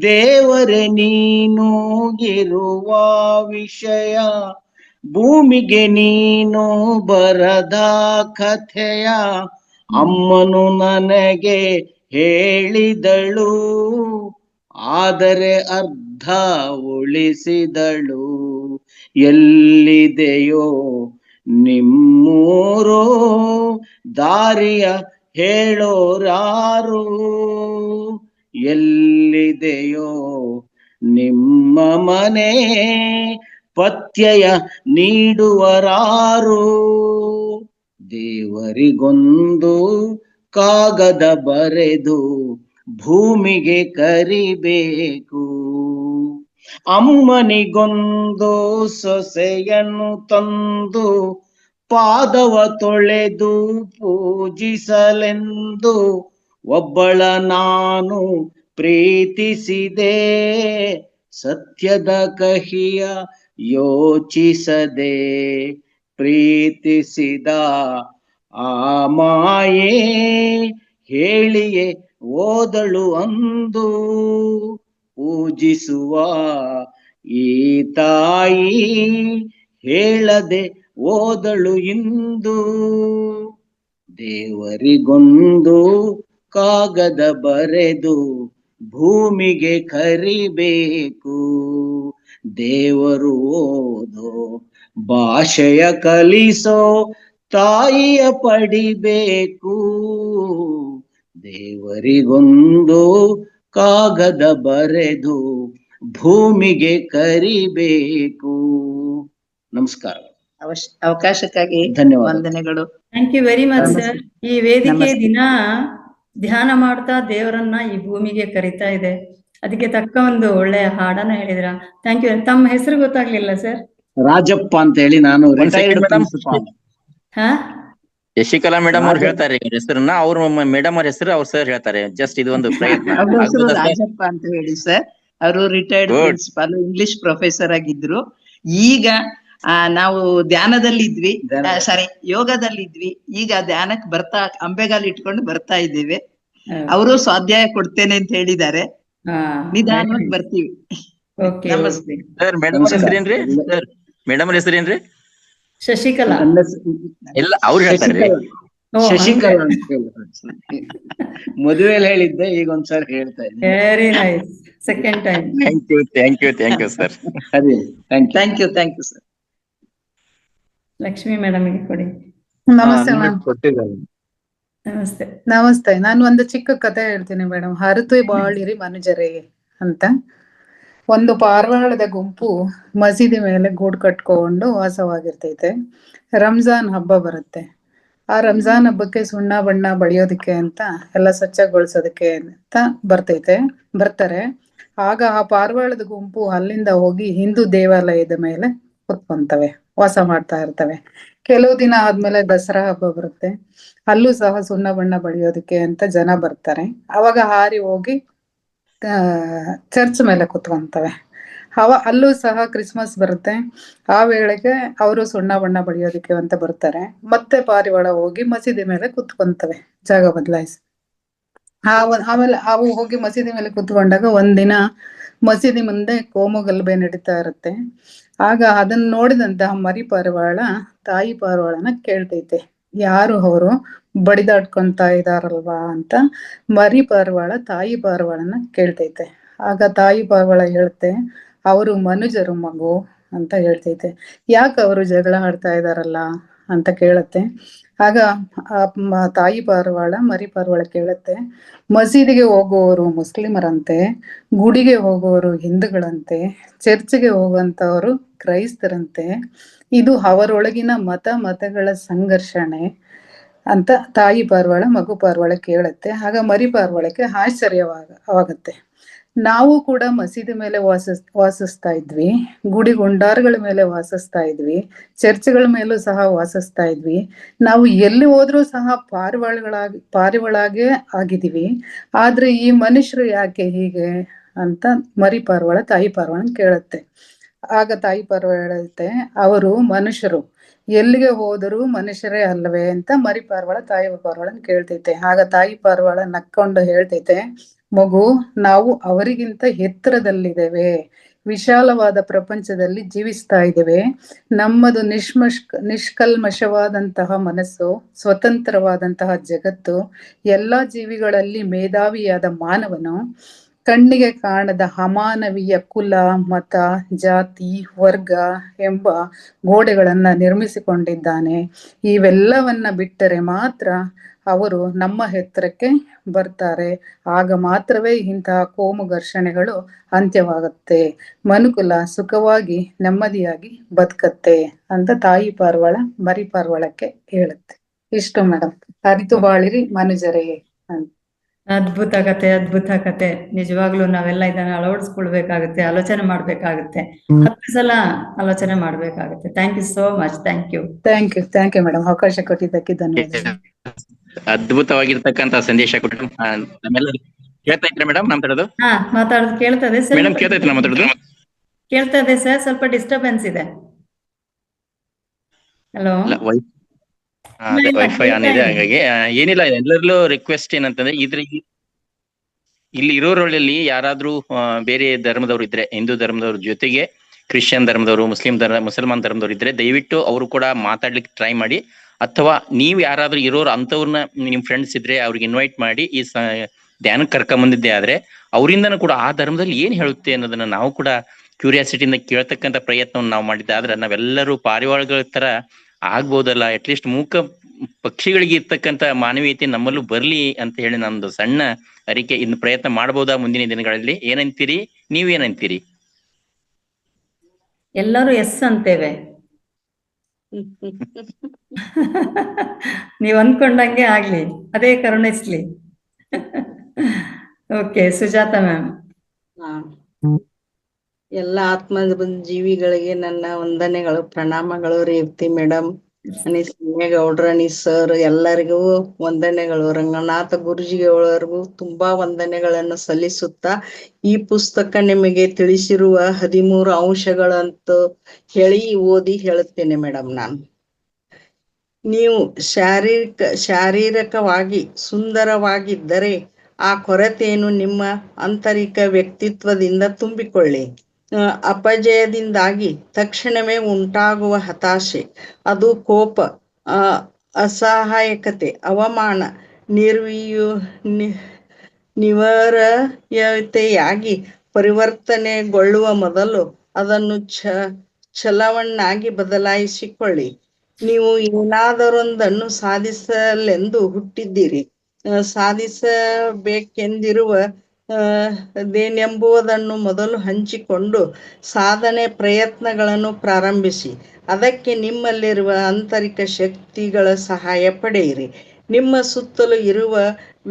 ದೇವರೇ ನೀನು ಇರುವ ವಿಷಯ ಭೂಮಿಗೆ ನೀನು ಬರದ ಕಥೆಯ ಅಮ್ಮನು ನನಗೆ ಹೇಳಿದಳು, ಆದರೆ ಅರ್ಧ ಉಳಿಸಿದಳು. ಎಲ್ಲಿದೆಯೋ ನಿಮ್ಮೂರು, ದಾರಿಯ ಹೇಳೋರಾರು, ಎಲ್ಲಿದೆಯೋ ನಿಮ್ಮ ಮನೆ, ಪತ್ಯಯ ನೀಡುವರಾರು. ದೇವರಿಗೊಂದು ಕಾಗದ ಬರೆದು ಭೂಮಿಗೆ ಕರಿಬೇಕು. ಅಮ್ಮನಿಗೊಂದು ಸೊಸೆಯನ್ನು ತಂದು ಪಾದವ ತೊಳೆದು ಪೂಜಿಸಲೆಂದು ಒಬ್ಬಳ ನಾನು ಪ್ರೀತಿಸಿದೆ. ಸತ್ಯದ ಕಹಿಯ ಯೋಚಿಸದೆ ಪ್ರೀತಿಸಿದ ಆ ಮಾಯೆ ಹೇಳಿಯೇ ಓದಳು ಅಂದು. ಪೂಜಿಸುವ ಈ ತಾಯಿ ಹೇಳದೆ ಓದಳು ಇಂದು. ದೇವರಿಗೊಂದು ಕಾಗದ ಬರೆದು ಭೂಮಿಗೆ ಕರಿಬೇಕು, ದೇವರು ಓದೋ ಭಾಷೆಯ ಕಲಿಸೋ ತಾಯಿಯ ಪಡಿಬೇಕು. ದೇವರಿಗೊಂದು ಕಾಗದ ಬರೆದು ಭೂಮಿಗೆ ಕರಿಬೇಕು. ನಮಸ್ಕಾರ. ಅವಕಾಶಕ್ಕಾಗಿ ಧನ್ಯವಾದ, ವಂದನೆಗಳು. Thank you very much sir. ಈ ವೇದಿಕೆ ದಿನ ಧ್ಯಾನ ಮಾಡ್ತಾ ದೇವರನ್ನ ಈ ಭೂಮಿಗೆ ಕರಿತಾ ಇದೆ. ಅದಕ್ಕೆ ತಕ್ಕ ಒಂದು ಒಳ್ಳೆಯ ಹಾಡನ್ನ ಹೇಳಿದ್ರ. Thank you. ತಮ್ಮ ಹೆಸರು ಗೊತ್ತಾಗ್ಲಿಲ್ಲ ಸರ್? ರಾಜಪ್ಪ ಅಂತ ಹೇಳಿ, ನಾನು ಶಶಿಕಲಾ ಮೇಡಮ್ ಅವ್ರು ಹೇಳ್ತಾರೆ ಇವ್ರ ಹೆಸರನ್ನ, ಅವ್ರ ಮೇಡಮ್ ಅವ್ರ ಹೆಸರು ಅವ್ರ ಸರ್ ಹೇಳ್ತಾರೆ. ಜಸ್ಟ್ ಇದು ಒಂದು ಪ್ರಯತ್ನ. ರಾಜಪ್ಪ ಅಂತ ಹೇಳಿ ಸರ್. ಅವರು ರಿಟೈರ್ಡ್ ಪ್ರಿನ್ಸಿಪಾಲ್, ಇಂಗ್ಲಿಷ್ ಪ್ರೊಫೆಸರ್ ಆಗಿದ್ರು. ಈಗ ನಾವು ಧ್ಯಾನದಲ್ಲಿದ್ವಿ, ಸಾರಿ ಯೋಗದಲ್ಲಿದ್ವಿ. ಈಗ ಧ್ಯಾನಕ್ಕೆ ಬರ್ತಾ ಅಂಬೆಗಾಲ್ ಇಟ್ಕೊಂಡು ಬರ್ತಾ ಇದ್ದೇವೆ. ಅವರು ಸ್ವಾಧ್ಯಾಯ ಕೊಡ್ತೇನೆ ಅಂತ ಹೇಳಿದ್ದಾರೆ. ನಿಧಾನವಾಗಿ ಬರ್ತೀವಿ. ನಮಸ್ತೆ ಸರ್. ಮೇಡಮ್ ಅವ್ರ ಹೆಸರೇನ್ರಿ? ಸರ್ ಮೇಡಮ್ ಅವ್ರ ಹೆಸರೇನ್ರಿ? ಶಶಿಕಲಾ. ಇಲ್ಲ, ಅವ್ರು ಹೇಳ್ತಾರೆ ಶಶಿಕಲಾ ಅಂತ ಹೇಳಿ. ಮದುವೆಯಲ್ಲಿ ಹೇಳಿದ್ದೆ, ಈಗ ಒಂದ್ಸರಿ ಹೇಳ್ತಾ ಇದ್ದೆ. Very nice. Second time. Thank you sir. Thank you sir. Lakshmi ಮೇಡಮ್ಗೆ ಕೊಡಿ. ನಮಸ್ತೆ ಮ್ಯಾಮ್. ಕೊಟ್ಟಿದ್ದಾರೆ. ನಮಸ್ತೆ. ನಮಸ್ತೆ. ನಾನು ಒಂದು ಚಿಕ್ಕ ಕಥೆ ಹೇಳ್ತೀನಿ ಮೇಡಮ್. ಹರಿತು ಬಾಳಿರಿ ಮನುಜರೇ ಅಂತ. ಒಂದು ಪಾರಿವಾಳದ ಗುಂಪು ಮಸೀದಿ ಮೇಲೆ ಗೂಡು ಕಟ್ಕೊಂಡು ವಾಸವಾಗಿರ್ತೈತೆ. ರಂಜಾನ್ ಹಬ್ಬ ಬರುತ್ತೆ. ಆ ರಂಜಾನ್ ಹಬ್ಬಕ್ಕೆ ಸುಣ್ಣ ಬಣ್ಣ ಬಳಿಯೋದಕ್ಕೆ ಅಂತ ಎಲ್ಲ ಸ್ವಚ್ಛಗೊಳಿಸೋದಕ್ಕೆ ಅಂತ ಬರ್ತಾರೆ. ಆಗ ಆ ಪಾರಿವಾಳದ ಗುಂಪು ಅಲ್ಲಿಂದ ಹೋಗಿ ಹಿಂದೂ ದೇವಾಲಯದ ಮೇಲೆ ಕುತ್ಕೊಂತವೆ, ವಾಸ ಮಾಡ್ತಾ ಇರ್ತವೆ. ಕೆಲವು ದಿನ ಆದ್ಮೇಲೆ ದಸರಾ ಹಬ್ಬ ಬರುತ್ತೆ. ಅಲ್ಲೂ ಸಹ ಸುಣ್ಣ ಬಣ್ಣ ಬಳಿಯೋದಕ್ಕೆ ಅಂತ ಜನ ಬರ್ತಾರೆ. ಅವಾಗ ಹಾರಿ ಹೋಗಿ ಚರ್ಚ್ ಮೇಲೆ ಕುತ್ಕೊಂತವೆ. ಅಲ್ಲೂ ಸಹ ಕ್ರಿಸ್ಮಸ್ ಬರುತ್ತೆ. ಆ ವೇಳೆಗೆ ಅವರು ಸುಣ್ಣ ಬಣ್ಣ ಬಳಿಯೋದಕ್ಕೆ ಅಂತ ಬರ್ತಾರೆ. ಮತ್ತೆ ಪಾರಿವಾಳ ಹೋಗಿ ಮಸೀದಿ ಮೇಲೆ ಕುತ್ಕೊಂತವೆ, ಜಾಗ ಬದಲಾಯಿಸಿ. ಆಮೇಲೆ ಅವು ಹೋಗಿ ಮಸೀದಿ ಮೇಲೆ ಕುತ್ಕೊಂಡಾಗ ಒಂದಿನ ಮಸೀದಿ ಮುಂದೆ ಕೋಮು ಗಲಭೆ ನಡೀತಾ ಇರುತ್ತೆ. ಆಗ ಅದನ್ನ ನೋಡಿದಂತಹ ಮರಿ ಪಾರಿವಾಳ ತಾಯಿ ಪಾರಿವಾಳನ ಕೇಳ್ತೈತೆ, ಯಾರು ಅವರು ಬಡಿದಾಡ್ಕೊಂತ ಇದಾರಲ್ವಾ ಅಂತ ಮರಿ ಪಾರಿವಾಳ ತಾಯಿ ಪಾರಿವಾಳನ ಕೇಳ್ತೈತೆ. ಆಗ ತಾಯಿ ಪಾರಿವಾಳ ಹೇಳುತ್ತೆ, ಅವರು ಮನುಜರು ಮಗು ಅಂತ ಹೇಳ್ತೈತೆ. ಯಾಕೆ ಅವರು ಜಗಳ ಆಡ್ತಾ ಇದಾರಲ್ಲ ಅಂತ ಕೇಳತ್ತೆ. ಆಗ ತಾಯಿ ಪಾರಿವಾಳ ಮರಿ ಪಾರಿವಾಳ ಕೇಳುತ್ತೆ, ಮಸೀದಿಗೆ ಹೋಗುವವರು ಮುಸ್ಲಿಮರಂತೆ, ಗುಡಿಗೆ ಹೋಗುವವರು ಹಿಂದೂಗಳಂತೆ, ಚರ್ಚ್ಗೆ ಹೋಗುವಂತವರು ಕ್ರೈಸ್ತರಂತೆ, ಇದು ಅವರೊಳಗಿನ ಮತಗಳ ಸಂಘರ್ಷಣೆ ಅಂತ ತಾಯಿ ಪಾರಿವಾಳ ಮಗು ಪಾರಿವಾಳ ಕೇಳುತ್ತೆ. ಆಗ ಮರಿ ಪಾರಿವಾಳಕ್ಕೆ ಆಶ್ಚರ್ಯವಾಗತ್ತೆ. ನಾವು ಕೂಡ ಮಸೀದಿ ಮೇಲೆ ವಾಸಿಸ್ತಾ ಇದ್ವಿ, ಗುಡಿ ಗುಂಡಾರಗಳ ಮೇಲೆ ವಾಸಿಸ್ತಾ ಇದ್ವಿ, ಚರ್ಚ್ಗಳ ಮೇಲೂ ಸಹ ವಾಸಿಸ್ತಾ ಇದ್ವಿ. ನಾವು ಎಲ್ಲಿ ಹೋದ್ರೂ ಸಹ ಪಾರಿವಾಳಾಗೆ ಆಗಿದೀವಿ. ಆದ್ರೆ ಈ ಮನುಷ್ಯರು ಯಾಕೆ ಹೀಗೆ ಅಂತ ಮರಿ ಪಾರಿವಾಳ ತಾಯಿ ಪಾರಿವಾಳ ಕೇಳುತ್ತೆ. ಆಗ ತಾಯಿ ಪಾರಿವಾಳ ಹೇಳುತ್ತೆ, ಅವರು ಮನುಷ್ಯರು, ಎಲ್ಲಿಗೆ ಹೋದರೂ ಮನುಷ್ಯರೇ ಅಲ್ಲವೇ ಅಂತ ಮರಿ ಪಾರಿವಾಳ ತಾಯಿ ಪಾರಿವಾಳನ್ ಕೇಳ್ತೈತೆ. ಆಗ ತಾಯಿ ಪಾರಿವಾಳ ನಕ್ಕೊಂಡು ಹೇಳ್ತೈತೆ, ಮಗು, ನಾವು ಅವರಿಗಿಂತ ಎತ್ತರದಲ್ಲಿದ್ದೇವೆ, ವಿಶಾಲವಾದ ಪ್ರಪಂಚದಲ್ಲಿ ಜೀವಿಸ್ತಾ ಇದ್ದೇವೆ. ನಮ್ಮದು ನಿಷ್ಕಲ್ಮಶವಾದಂತಹ ಮನಸ್ಸು, ಸ್ವತಂತ್ರವಾದಂತಹ ಜಗತ್ತು, ಎಲ್ಲಾ ಜೀವಿಗಳಲ್ಲಿ ಮೇಧಾವಿಯಾದ ಮಾನವನು ಕಣ್ಣಿಗೆ ಕಾಣದ ಅಮಾನವೀಯ ಕುಲ, ಮತ, ಜಾತಿ, ವರ್ಗ ಎಂಬ ಗೋಡೆಗಳನ್ನ ನಿರ್ಮಿಸಿಕೊಂಡಿದ್ದಾನೆ. ಇವೆಲ್ಲವನ್ನ ಬಿಟ್ಟರೆ ಮಾತ್ರ ಅವರು ನಮ್ಮ ಎತ್ತರಕ್ಕೆ ಬರ್ತಾರೆ. ಆಗ ಮಾತ್ರವೇ ಇಂತಹ ಕೋಮು ಘರ್ಷಣೆಗಳು ಅಂತ್ಯವಾಗುತ್ತೆ, ಮನುಕುಲ ಸುಖವಾಗಿ ನೆಮ್ಮದಿಯಾಗಿ ಬದುಕತ್ತೆ ಅಂತ ತಾಯಿ ಪಾರಿವಾಳ ಮರಿ ಪಾರಿವಾಳಕ್ಕೆ ಹೇಳುತ್ತೆ. ಇಷ್ಟು ಮೇಡಮ್. ಅರಿತು ಬಾಳಿರಿ ಮನುಜರೇ ಅಂತ. ಅದ್ಭುತ ಕತೆ, ಅದ್ಭುತ ಕತೆ. ನಿಜವಾಗ್ಲೂ ನಾವೆಲ್ಲ ಇದನ್ನ ಅಳವಡಿಸ್ಕೊಳ್ಬೇಕಾಗುತ್ತೆ, ಆಲೋಚನೆ ಮಾಡ್ಬೇಕಾಗುತ್ತೆ, 10 ಸಲ ಆಲೋಚನೆ ಮಾಡ್ಬೇಕಾಗುತ್ತೆ. Thank you so much. Thank you madam. ಅವಕಾಶ ಕೊಟ್ಟಿದ್ದಕ್ಕೆ ಧನ್ಯವಾದ. ಅದ್ಭುತವಾಗಿರ್ತಕ್ಕಂತ ಸಂದೇಶ ಕೊಟ್ಟು ನಮ್ಮೆಲ್ಲ ಕೇಳ್ತಾ ಇದ್ರೆ ಮೇಡಮ್ ಮಾತಾಡೋದು? ಮಾತಾಡೋದು ಕೇಳ್ತದೆ ಸರ್? ಮೇಡಮ್ ಕೇಳ್ತಾ ಇತ್ತು ಮಾತಾಡೋದು? ಕೇಳ್ತದೆ ಸರ್, ಸ್ವಲ್ಪ ಡಿಸ್ಟರ್ಬೆನ್ಸ್ ಇದೆ. ಹಲೋ, ವೈಫೈ ಆನ್ ಇದೆ, ಹಾಗಾಗಿ ಏನಿಲ್ಲ. ಎಲ್ಲರಲ್ಲೂ ರಿಕ್ವೆಸ್ಟ್ ಏನಂತಂದ್ರೆ, ಇಲ್ಲಿ ಇರೋರಲ್ಲಿ ಯಾರಾದ್ರೂ ಬೇರೆ ಧರ್ಮದವ್ರು ಇದ್ರೆ, ಹಿಂದೂ ಧರ್ಮದವ್ರ ಜೊತೆಗೆ ಕ್ರಿಶ್ಚಿಯನ್ ಧರ್ಮದವರು, ಮುಸಲ್ಮಾನ್ ಧರ್ಮದವ್ರು ಇದ್ರೆ ದಯವಿಟ್ಟು ಅವರು ಕೂಡ ಮಾತಾಡ್ಲಿಕ್ಕೆ ಟ್ರೈ ಮಾಡಿ. ಅಥವಾ ನೀವು ಯಾರಾದ್ರೂ ಇರೋರು ಅಂತವ್ರನ್ನ ನಿಮ್ ಫ್ರೆಂಡ್ಸ್ ಇದ್ರೆ ಅವ್ರಿಗೆ ಇನ್ವೈಟ್ ಮಾಡಿ ಈ ಧ್ಯಾನಕ್ಕೆ ಕರ್ಕೊಂಬಂದಿದ್ದೆ ಆದ್ರೆ ಅವರಿಂದನೂ ಕೂಡ ಆ ಧರ್ಮದಲ್ಲಿ ಏನ್ ಹೇಳುತ್ತೆ ಅನ್ನೋದನ್ನ ನಾವು ಕೂಡ ಕ್ಯೂರಿಯಾಸಿಟಿಯಿಂದ ಕೇಳ್ತಕ್ಕಂಥ ಪ್ರಯತ್ನವನ್ನು ನಾವು ಮಾಡಿದ್ದೆ ಆದ್ರೆ ನಾವೆಲ್ಲರೂ ಪಾರಿವಾಳಗಳ ತರ ಆಗ್ಬೋದಲ್ಲ, ಅಟ್ಲೀಸ್ಟ್ ಮೂಕ ಪಕ್ಷಿಗಳಿಗೆ ಇರ್ತಕ್ಕಂಥ ಮಾನವೀಯತೆ ನಮ್ಮಲ್ಲೂ ಬರ್ಲಿ ಅಂತ ಹೇಳಿ ನಂದು ಸಣ್ಣ ಅರಿಕೆ. ಇನ್ನು ಪ್ರಯತ್ನ ಮಾಡ್ಬೋದಾ ಮುಂದಿನ ದಿನಗಳಲ್ಲಿ? ಏನಂತೀರಿ, ನೀವೇನಂತೀರಿ? ಎಲ್ಲರೂ ಎಸ್ ಅಂತೇವೆ. ನೀವ್ ಅನ್ಕೊಂಡಂಗೆ ಆಗ್ಲಿ, ಅದೇ ಕರುಣಿಸ್ಲಿ. Okay, Sujata ma'am. ಎಲ್ಲ ಆತ್ಮ ಜೀವಿಗಳಿಗೆ ನನ್ನ ವಂದನೆಗಳು, ಪ್ರಣಾಮಗಳು. ರೇವತಿ ಮೇಡಮ್, ಗೌಡ್ರಣಿ ಸರ್ ಎಲ್ಲರಿಗೂ ವಂದನೆಗಳು. ರಂಗನಾಥ ಗುರುಜಿಗಳವರಿಗೂ ತುಂಬಾ ವಂದನೆಗಳನ್ನು ಸಲ್ಲಿಸುತ್ತಾ, ಈ ಪುಸ್ತಕ ನಿಮಗೆ ತಿಳಿಸಿರುವ 13 ಅಂಶಗಳಂತ ಹೇಳಿ ಓದಿ ಹೇಳುತ್ತೇನೆ ಮೇಡಮ್. ನೀವು ಶಾರೀರಿಕವಾಗಿ ಸುಂದರವಾಗಿದ್ದರೆ ಆ ಕೊರತೆಯನ್ನು ನಿಮ್ಮ ಆಂತರಿಕ ವ್ಯಕ್ತಿತ್ವದಿಂದ ತುಂಬಿಕೊಳ್ಳಿ. ಅಪಜಯದಿಂದಾಗಿ ತಕ್ಷಣವೇ ಉಂಟಾಗುವ ಹತಾಶೆ, ಅದು ಕೋಪ, ಅಸಹಾಯಕತೆ, ಅವಮಾನ, ನಿವರತೆಯಾಗಿ ಪರಿವರ್ತನೆಗೊಳ್ಳುವ ಮೊದಲು ಅದನ್ನು ಛಲವನ್ನಾಗಿ ಬದಲಾಯಿಸಿಕೊಳ್ಳಿ. ನೀವು ಏನಾದರೊಂದನ್ನು ಸಾಧಿಸಲೆಂದು ಹುಟ್ಟಿದ್ದೀರಿ. ಸಾಧಿಸಬೇಕೆಂದಿರುವ ದೇನೆಂಬುದನ್ನು ಮೊದಲು ಹಂಚಿಕೊಂಡು ಸಾಧನೆ ಪ್ರಯತ್ನಗಳನ್ನು ಪ್ರಾರಂಭಿಸಿ. ಅದಕ್ಕೆ ನಿಮ್ಮಲ್ಲಿರುವ ಆಂತರಿಕ ಶಕ್ತಿಗಳ ಸಹಾಯ ಪಡೆಯಿರಿ. ನಿಮ್ಮ ಸುತ್ತಲೂ ಇರುವ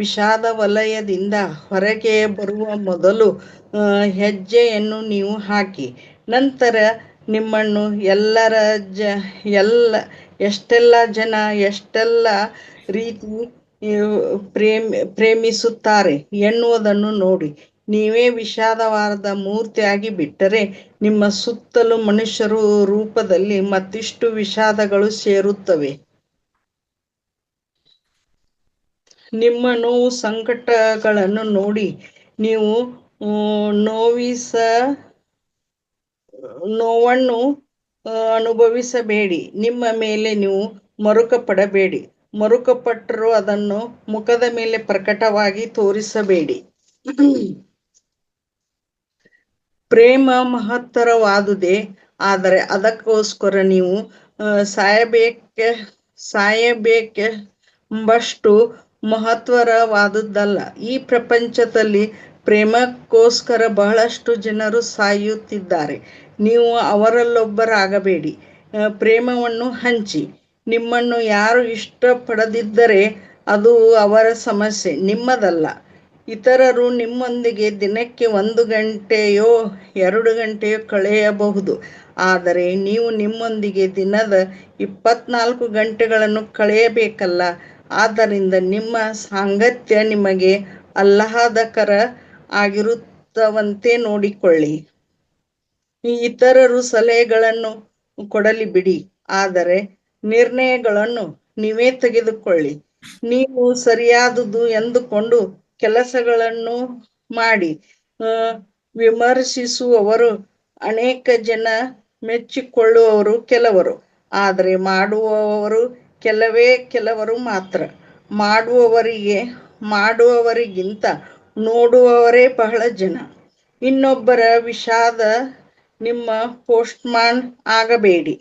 ವಿಷಾದ ವಲಯದಿಂದ ಹೊರಗೆ ಬರುವ ಮೊದಲು ಹೆಜ್ಜೆಯನ್ನು ನೀವು ಹಾಕಿ. ನಂತರ ನಿಮ್ಮನ್ನು ಎಷ್ಟೆಲ್ಲ ಜನ ಎಷ್ಟೆಲ್ಲ ರೀತಿ ಪ್ರೇಮಿಸುತ್ತಾರೆ ಎನ್ನುವುದನ್ನು ನೋಡಿ. ನೀವೇ ವಿಷಾದವಾದ ಮೂರ್ತಿಯಾಗಿ ಬಿಟ್ಟರೆ ನಿಮ್ಮ ಸುತ್ತಲೂ ಮನುಷ್ಯರು ರೂಪದಲ್ಲಿ ಮತ್ತಿಷ್ಟು ವಿಷಾದಗಳು ಸೇರುತ್ತವೆ. ನಿಮ್ಮ ನೋವು ಸಂಕಟಗಳನ್ನು ನೋಡಿ ನೀವು ನೋವನ್ನು ಅನುಭವಿಸಬೇಡಿ. ನಿಮ್ಮ ಮೇಲೆ ನೀವು ಮರುಕ ಪಡಬೇಡಿ. ಮರುಕಪಟ್ಟರೂ ಅದನ್ನು ಮುಖದ ಮೇಲೆ ಪ್ರಕಟವಾಗಿ ತೋರಿಸಬೇಡಿ. ಪ್ರೇಮ ಮಹತ್ತರವಾದುದೇ, ಆದರೆ ಅದಕ್ಕೋಸ್ಕರ ನೀವು ಸಾಯಬೇಕೆಂಬಷ್ಟು ಮಹತ್ವರವಾದುದಲ್ಲ. ಈ ಪ್ರಪಂಚದಲ್ಲಿ ಪ್ರೇಮಕ್ಕೋಸ್ಕರ ಬಹಳಷ್ಟು ಜನರು ಸಾಯುತ್ತಿದ್ದಾರೆ. ನೀವು ಅವರಲ್ಲೊಬ್ಬರಾಗಬೇಡಿ. ಪ್ರೇಮವನ್ನು ಹಂಚಿ. ನಿಮ್ಮನ್ನು ಯಾರು ಇಷ್ಟಪಡದಿದ್ದರೆ ಅದು ಅವರ ಸಮಸ್ಯೆ, ನಿಮ್ಮದಲ್ಲ. ಇತರರು ನಿಮ್ಮೊಂದಿಗೆ ದಿನಕ್ಕೆ 1 ಗಂಟೆಯೋ 2 ಗಂಟೆಯೋ ಕಳೆಯಬಹುದು, ಆದರೆ ನೀವು ನಿಮ್ಮೊಂದಿಗೆ ದಿನದ 24 ಗಂಟೆಗಳನ್ನು ಕಳೆಯಬೇಕಲ್ಲ. ಆದ್ದರಿಂದ ನಿಮ್ಮ ಸಾಂಗತ್ಯ ನಿಮಗೆ ಆಹ್ಲಾದಕರ ಆಗಿರುತ್ತವಂತೆ ನೋಡಿಕೊಳ್ಳಿ. ಇತರರು ಸಲಹೆಗಳನ್ನು ಕೊಡಲಿ ಬಿಡಿ, ಆದರೆ ನಿರ್ಣಯಗಳನ್ನು ನೀವೇ ತೆಗೆದುಕೊಳ್ಳಿ. ನೀವು ಸರಿಯಾದುದು ಎಂದುಕೊಂಡು ಕೆಲಸಗಳನ್ನು ಮಾಡಿ. ವಿಮರ್ಶಿಸುವವರು ಅನೇಕ ಜನ, ಮೆಚ್ಚಿಕೊಳ್ಳುವವರು ಕೆಲವರು, ಆದರೆ ಮಾಡುವವರು ಕೆಲವರು ಮಾತ್ರ. ಮಾಡುವವರಿಗಿಂತ ನೋಡುವವರೇ ಬಹಳ ಜನ. ಇನ್ನೊಬ್ಬರ ವಿಷಾದ ನಿಮ್ಮ ಪೋಸ್ಟ್ಮ್ಯಾನ್ ಆಗಬೇಡಿ.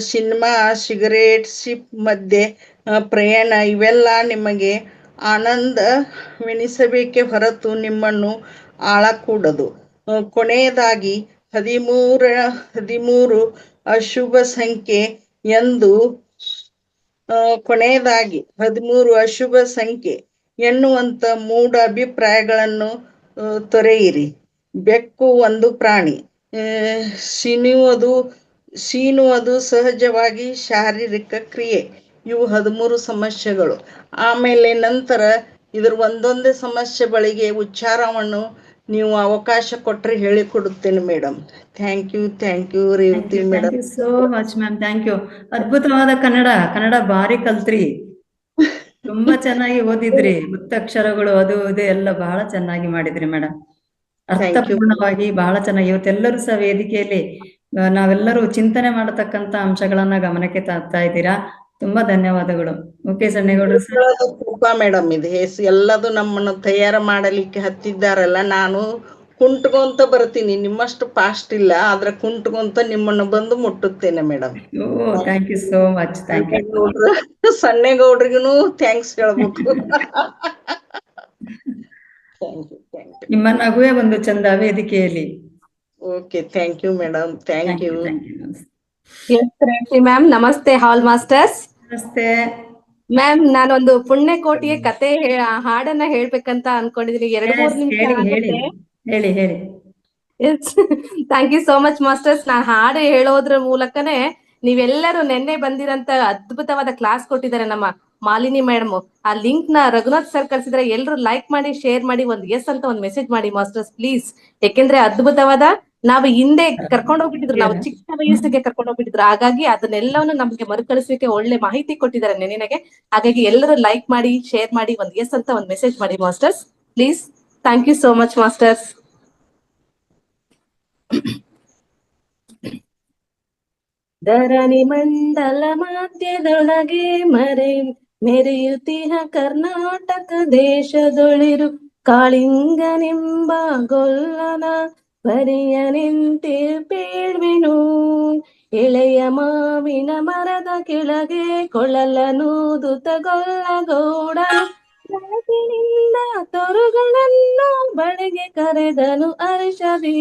ಸಿನಿಮಾ, ಸಿಗರೇಟ್, ಸಿಪ್, ಮಧ್ಯೆ ಪ್ರಯಾಣ ಇವೆಲ್ಲ ನಿಮಗೆ ಆನಂದವೆನಿಸಬೇಕೇ ಹೊರತು ನಿಮ್ಮನ್ನು ಆಳಕೂಡದು. ಕೊನೆಯದಾಗಿ 13 ಅಶುಭ ಸಂಖ್ಯೆ ಎನ್ನುವಂತ ಮೂಢ ಅಭಿಪ್ರಾಯಗಳನ್ನು ತೊರೆಯಿರಿ. ಬೆಕ್ಕು ಒಂದು ಪ್ರಾಣಿ. ಸೀನುವುದು ಸಹಜವಾಗಿ ಶಾರೀರಿಕ ಕ್ರಿಯೆ. ಇವು 13 ಸಮಸ್ಯೆಗಳು. ಆಮೇಲೆ ನಂತರ ಇದ್ರ ಒಂದೊಂದೇ ಸಮಸ್ಯೆ ಬಳಿಗೆ ಉಚ್ಚಾರವನ್ನು ನೀವು ಅವಕಾಶ ಕೊಟ್ಟರೆ ಹೇಳಿಕೊಡುತ್ತೇನೆ madam. Thank you Revathi madam. So much ma'am, thank you. ಅದ್ಭುತವಾದ ಕನ್ನಡ ಬಾರಿ ಕಲ್ತ್ರಿ. ತುಂಬಾ ಚೆನ್ನಾಗಿ ಓದಿದ್ರಿ. ಒತ್ತಕ್ಷರಗಳು ಅದು ಇದು ಎಲ್ಲ ಬಹಳ ಚೆನ್ನಾಗಿ ಮಾಡಿದ್ರಿ ಮೇಡಮ್. ಅರ್ಥಪೂರ್ಣವಾಗಿ ಬಹಳ ಚೆನ್ನಾಗಿ. ಇವತ್ತೆಲ್ಲರೂ ಸಹ ವೇದಿಕೆಯಲ್ಲಿ ನಾವೆಲ್ಲರೂ ಚಿಂತನೆ ಮಾಡತಕ್ಕಂತ ಅಂಶಗಳನ್ನ ಗಮನಕ್ಕೆ ತರ್ತಾ ಇದ್ದೀರಾ. ತುಂಬಾ ಧನ್ಯವಾದಗಳು. Okay ಸಣ್ಣೇಗೌಡರು sir. ಮೇಡಮ್, ಇದು ಎಲ್ಲದು ನಮ್ಮನ್ನು ತಯಾರು ಮಾಡಲಿಕ್ಕೆ ಹತ್ತಿದ್ದಾರಲ್ಲ. ನಾನು ಕುಂಟ್ಕೊಂತ ಬರ್ತೀನಿ, ನಿಮ್ಮಷ್ಟು ಫಾಸ್ಟ್ ಇಲ್ಲ, ಆದ್ರೆ ಕುಂಟ್ಕೊಂತ ನಿಮ್ಮನ್ನು ಬಂದು ಮುಟ್ಟುತ್ತೇನೆ madam. Thank you so much. Thank you. ಸಣ್ಣೇಗೌಡ್ರಿಗೂ ಥ್ಯಾಂಕ್ಸ್ ಹೇಳ್ಬೇಕು. ನಿಮ್ಮ ನಗುವೆ ಒಂದು ಚಂದ ವೇದಿಕೆಯಲ್ಲಿ. Okay, thank you madam. Thank you. Ma'am ನಮಸ್ತೆ. ಹಾಲ್ ಮಾಸ್ಟರ್ಸ್ ನಮಸ್ತೆ ಮ್ಯಾಮ್. ನಾನೊಂದು ಪುಣ್ಯಕೋಟಿಯ ಕತೆ ಹಾಡನ್ನ ಹೇಳ್ಬೇಕಂತ ಅನ್ಕೊಂಡಿದೀನಿ. 2-3 ನಿಮಿಷ ಆಗುತ್ತೆ? ಹೇಳಿ. Thank you so much masters. ನಾನು ಹಾಡು ಹೇಳೋದ್ರ ಮೂಲಕನೇ ನೀವೆಲ್ಲರೂ ನೆನ್ನೆ ಬಂದಿರಂತ ಅದ್ಭುತವಾದ ಕ್ಲಾಸ್ ಕೊಟ್ಟಿದ್ದಾರೆ ನಮ್ಮ ಮಾಲಿನಿ ಮೇಡಮ್. ಆ ಲಿಂಕ್ ನ ರಘುನಾಥ್ ಸರ್ ಕಳ್ಸಿದ್ರೆ ಎಲ್ಲರೂ ಲೈಕ್ ಮಾಡಿ, ಶೇರ್ ಮಾಡಿ, ಒಂದು ಎಸ್ ಅಂತ ಒಂದು ಮೆಸೇಜ್ ಮಾಡಿ ಮಾಸ್ಟರ್ಸ್ ಪ್ಲೀಸ್. ಯಾಕೆಂದ್ರೆ ಅದ್ಭುತವಾದ, ನಾವು ಹಿಂದೆ ಕರ್ಕೊಂಡು ಹೋಗ್ಬಿಟ್ಟಿದ್ರು, ನಾವು ಚಿಕ್ಕ ವಯಸ್ಸಿಗೆ ಕರ್ಕೊಂಡು ಹೋಗ್ಬಿಟ್ಟಿದ್ರು. ಹಾಗಾಗಿ ಅದನ್ನೆಲ್ಲವನ್ನು ನಮ್ಗೆ ಮರುಕಳಿಸಲಿಕ್ಕೆ ಒಳ್ಳೆ ಮಾಹಿತಿ ಕೊಟ್ಟಿದ್ದಾರೆ ನೆನೆಗೆ. ಹಾಗಾಗಿ ಎಲ್ಲರೂ ಲೈಕ್ ಮಾಡಿ, ಶೇರ್ ಮಾಡಿ, ಒಂದು ಎಸ್ ಅಂತ ಒಂದು ಮೆಸೇಜ್ ಮಾಡಿ masters please. Thank you so much masters. ಧರಣಿ ಮಂಡಲ ಮಧ್ಯದೊಳಗೆ ಮೆರೆಯುತ್ತಿಹ ಕರ್ನಾಟಕ ದೇಶದೊಳಿರು ಕಾಳಿಂಗನೆಂಬ ಗೊಲ್ಲನ ಬರಿಯ ನಿಂತಿರ್ಪೇಳ್ವೆನು. ಎಳೆಯ ಮಾವಿನ ಮರದ ಕೆಳಗೆ ಕೊಳಲನೂದುತ ಗೊಲ್ಲಗೌಡನು ಬೆಳಕಿನಿಂದ ತೊರುಗಳನ್ನು ಬಳಿಗೆ ಕರೆದನು ಹರ್ಷದಿ.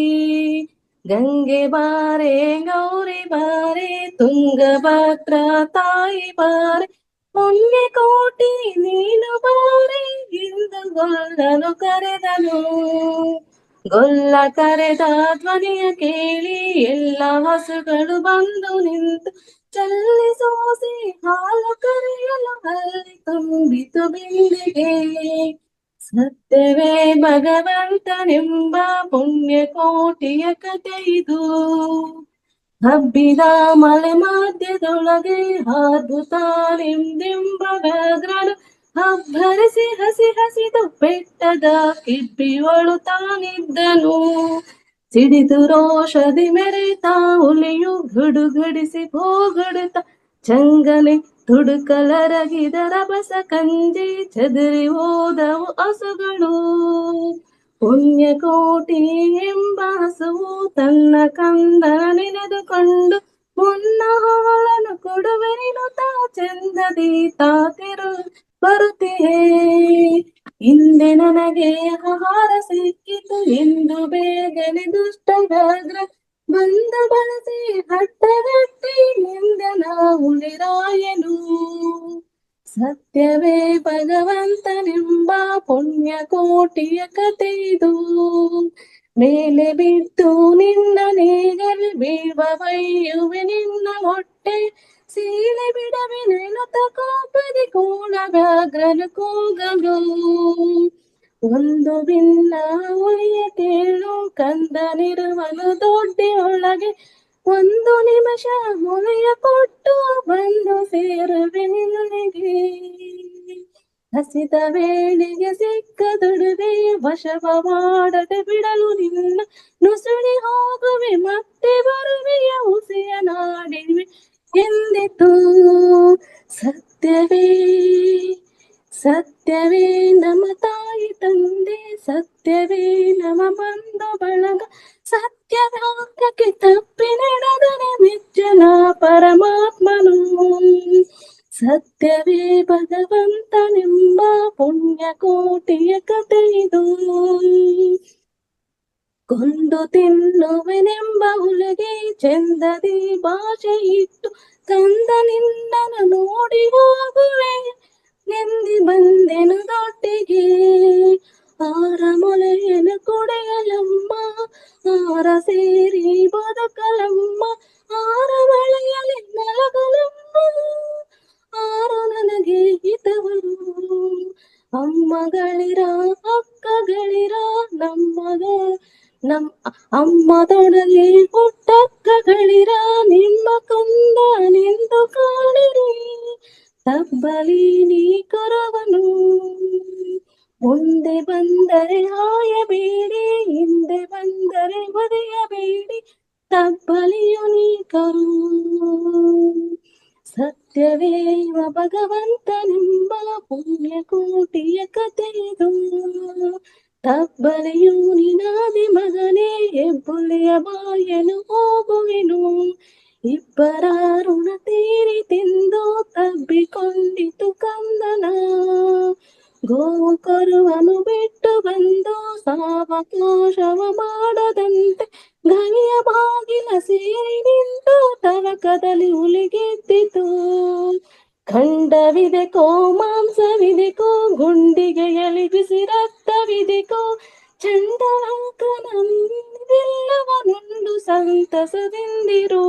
ಗಂಗೆ ಬಾರೆ ಗೌರಿ ಬಾರೆ ತುಂಗಭದ್ರ ತಾಯಿ ಬಾರೆ ಪುಣ್ಯ ಕೋಟಿ ನೀನು ಬಾರೆ ಎಂದು ಗೊಲ್ಲನು ಕರೆದನು. ಗೊಲ್ಲ ಕರೆದ ಧ್ವನಿಯ ಕೇಳಿ ಎಲ್ಲ ಹಸುಗಳು ಬಂದು ನಿಂತು ಚಲ್ಲಿ ಸೋಸಿ ಹಾಲು ಕರೆಯಲು ಅಲ್ಲಿ ತುಂಬಿತು ಬಿಂದಿಗೆ. ಸತ್ಯವೇ ಭಗವಂತನೆಂಬ ಪುಣ್ಯ ಕೋಟಿಯ ಕಥೆ ಇದು. ಹಬ್ಬಿದ ಮಲೆ ಮಧ್ಯದೊಳಗೆ ಅದ್ಭುತ ನಿಂದೆಂಬ ವ್ಯಾಘ್ರನು ಅಬ್ಬರಿಸಿ ಹಸಿ ಹಸಿದು ಬೆಟ್ಟದ ಕಿಬ್ಬಿಯೊಳು ತಾನಿದ್ದನು. ಸಿಡಿದು ರೋಷದಿ ಮೆರೆತ ಹುಲಿಯು ಗುಡುಗುಡಿಸಿ ಹೋಗುಡುತ್ತ ಚಂಗನೆ ತುಡುಕಲರಗಿದ ರಭಸ ಕಂಜಿ ಚದುರಿ ಹೋದವು ಹಸುಗಳು. ಪುಣ್ಯಕೋಟಿ ಎಂಬ ಹಸುವು ತನ್ನ ಕಂದನ ನೆನೆದುಕೊಂಡು ಮುನ್ನ ಹಾಲನ್ನು ಕೊಡುವೆನು ತಾ ಚಂದದಿ ತಾತಿರು ಬರುತ್ತಿಯೇ. ಹಿಂದೆ ನನಗೆ ಆಹಾರ ಸಿಕ್ಕಿತು ಎಂದು ಬೇಗನೆ ದುಷ್ಟ ವ್ಯಾಘ್ರ ಬಂದು ಬಳಸಿ ಹಟ್ಟಗಟ್ಟಿ ನಿಂದನ ಉಳಿರಾಯನು. ಸತ್ಯವೇ ಭಗವಂತನೆಂಬ ಪುಣ್ಯ ಕೋಟಿಯ ಕಥೆ ಇದು. ಮೇಲೆ ಬಿದ್ದು ನಿನ್ನ ನೇಗಲು ಬೀಳುವ ಬೈಯುವೆ ನಿನ್ನ ಹೊಟ್ಟೆ ಸೀಳೆ ಬಿಡವೆ ನೆನುತ ಕೋಪದಿ ಕೂಳ ವ್ಯಾಘ್ರನು ಕೂಗಲು. ಒಂದು ಭಿನ್ನ ಹುಲಿಯ ಕೇಳು ಕಂದನಿರುವನು ದೊಡ್ಡಿಯೊಳಗೆ ಒಂದು ನಿಮಿಷ ಮೊಲೆಯ ಕೊಟ್ಟು ಬಂದು ಸೇರುವೆ ನಿನಗೆ. ಹಸಿದ ವೇಳೆಗೆ ಸಿಕ್ಕ ದುಡುವೆ ವಶವ ಮಾಡದೆ ಬಿಡಲು ನಿನ್ನ ನುಸುಳಿ ಹೋಗುವೆ ಮತ್ತೆ ಬರುವೆಯ ಹುಸಿಯ ನಾಡಿವೆ ಎಂದಿತು. ಸತ್ಯವೇ ಸತ್ಯವೇ ನಮ್ಮ ತಾಯಿ ತಂದೆ ಸತ್ಯವೇ ನಮ್ಮ ಬಂಧು ಬಳಗ ಸತ್ಯವಾಕ್ಯಕ್ಕೆ ತಪ್ಪಿ ನಡೆದರೆ ಮೆಚ್ಚನ ಪರಮಾತ್ಮನು. ಸತ್ಯವೇ ಭಗವಂತನೆಂಬ ಪುಣ್ಯ ಕೋಟಿಯ ಕಥೆ ಇದು. ಕೊಂದು ತಿನ್ನುವೆನೆಂಬ ಹುಲಿಗೆ ಚಂದದಿ ಭಾಷೆ ಇಟ್ಟು ಕಂದ ನಿನ್ನನ್ನು ನೋಡಿ ಹೋಗುವೆ ನೆಂದಿ ಬಂದೆನು ದೊಡ್ಡಿಗೆ. ಆರ ಮೊಲೆಯನ್ನು ಕೊಡೆಯಲಮ್ಮ ಆರ ಸೇರಿ ಬದುಕಲಮ್ಮ ಆರ ಬಳೆಯಲಿ ಮಲಗಲಮ್ಮ ಆರು ನನಗೆ ಹಿತವರು. ಅಮ್ಮಗಳಿರ ಅಕ್ಕಗಳಿರ ಅಮ್ಮದೊಡನೆ ಹುಟ್ಟಕ್ಕಗಳಿರ ನಿಮ್ಮ ಕಂದ ನಿಂದು ಕಾಣಿರಿ ತಬ್ಬಲಿ ನೀ ಕರವನು. ಮುಂದೆ ಬಂದರೆ ಹಾಯಬೇಡಿ ಹಿಂದೆ ಬಂದರೆ ಒದೆಯಬೇಡಿ ತಬ್ಬಲಿಯು ನೀ ಕರು. ಸತ್ಯವೇ ಭಗವಂತನೆಂಬ ಪುಣ್ಯ ಕೋಟಿಯ ಕಥೆ ಇದು. ತಬ್ಬಲಿಯು ನಿನಾದಿ ಮಗನೇ ಹೆಬ್ಬುಲಿಯ ಬಾಯನು ಹೋಗುವೆನು. ಇಬ್ಬರ ಋಣ ತೀರಿ ತಿಂದು ತಬ್ಬಿಕೊಂಡಿತು ಕಂದನ. ಗೋವು ಕರುವನು ಬಿಟ್ಟು ಬಂದು ಸಾವಕಾಶವ ಮಾಡದಂತೆ ಗಣಿಯ ಬಾಗಿಲ ಸೇರಿ ನಿಂತು ತವಕದಲ್ಲಿ ಹುಲಿಗೆದ್ದಿತು. ಖಂಡವಿದೆಕೋ ಮಾಂಸವಿದೆಕೋ ಗುಂಡಿಗೆಯಲಿ ಬಿಸಿ ರಕ್ತವಿದೆಕೋ ಚಂಡಲಾಕನೆಲ್ಲವನುಂಡು ಸಂತಸದಿಂದಿರು.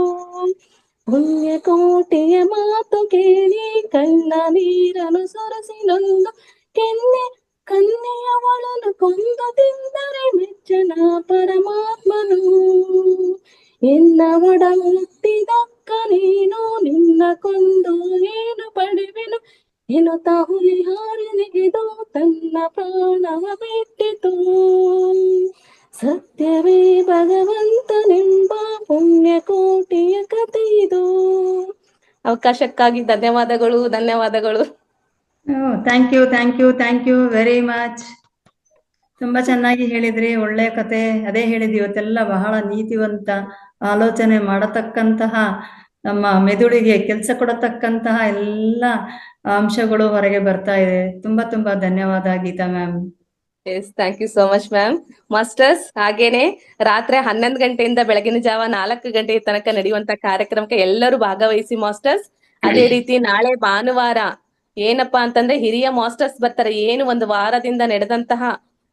ಪುಣ್ಯ ಕೋಟಿಯ ಮಾತು ಕೇಳಿ ಕಣ್ಣ ನೀರನ್ನು ಸೊರಸಿ ನೊಂದು ಕನ್ಯೆಯವಳನ್ನು ಕೊಂದು ತಿಂದರೆ ಮೆಚ್ಚನ ಪರಮಾತ್ಮನು. ಎನ್ನ ಒಡ ಮುಟ್ಟಿದಕ್ಕ ನೀನು ನಿನ್ನ ಕೊಂದು ಏನು ಪಡೆವೆನು ಎನ್ನುತ್ತ ಹುಲಿ ಹಾರನೆಗೆದು ತನ್ನ ಪ್ರಾಣವ ಬಿಟ್ಟಿತು. ಸತ್ಯವೇ ಭಗವಂತನೆಂಬ ಪುಣ್ಯ ಕೋಟಿಯ ಕಥೆ ಇದು. ಅವಕಾಶಕ್ಕಾಗಿ ಧನ್ಯವಾದಗಳು ಧನ್ಯವಾದಗಳು. Thank you very much. ತುಂಬಾ ಚೆನ್ನಾಗಿ ಹೇಳಿದ್ರಿ, ಒಳ್ಳೆಯ ಕತೆ. ಅದೇ ಹೇಳಿದ್ವಿ, ಇವತ್ತೆಲ್ಲ ಬಹಳ ನೀತಿವಂತ ಆಲೋಚನೆ ಮಾಡತಕ್ಕಂತಹ, ನಮ್ಮ ಮೆದುಳಿಗೆ ಕೆಲಸ ಕೊಡತಕ್ಕಂತಹ ಎಲ್ಲ ಅಂಶಗಳು ಹೊರಗೆ ಬರ್ತಾ ಇದೆ. ತುಂಬಾ ತುಂಬಾ ಧನ್ಯವಾದ Geeta ma'am. Yes, thank you so much ma'am. Masters, ಹಾಗೇನೆ ರಾತ್ರಿ 11 ಗಂಟೆಯಿಂದ ಬೆಳಗಿನ ಜಾವ 4 ಗಂಟೆ ತನಕ ನಡೆಯುವಂತ ಕಾರ್ಯಕ್ರಮಕ್ಕೆ ಎಲ್ಲರೂ ಭಾಗವಹಿಸಿ ಮಾಸ್ಟರ್ಸ್. ಅದೇ ರೀತಿ ನಾಳೆ ಭಾನುವಾರ ಏನಪ್ಪಾ ಅಂತಂದ್ರೆ ಹಿರಿಯ ಮಾಸ್ಟರ್ಸ್ ಬರ್ತಾರೆ. ಏನು ಒಂದು ವಾರದಿಂದ ನಡೆದಂತಹ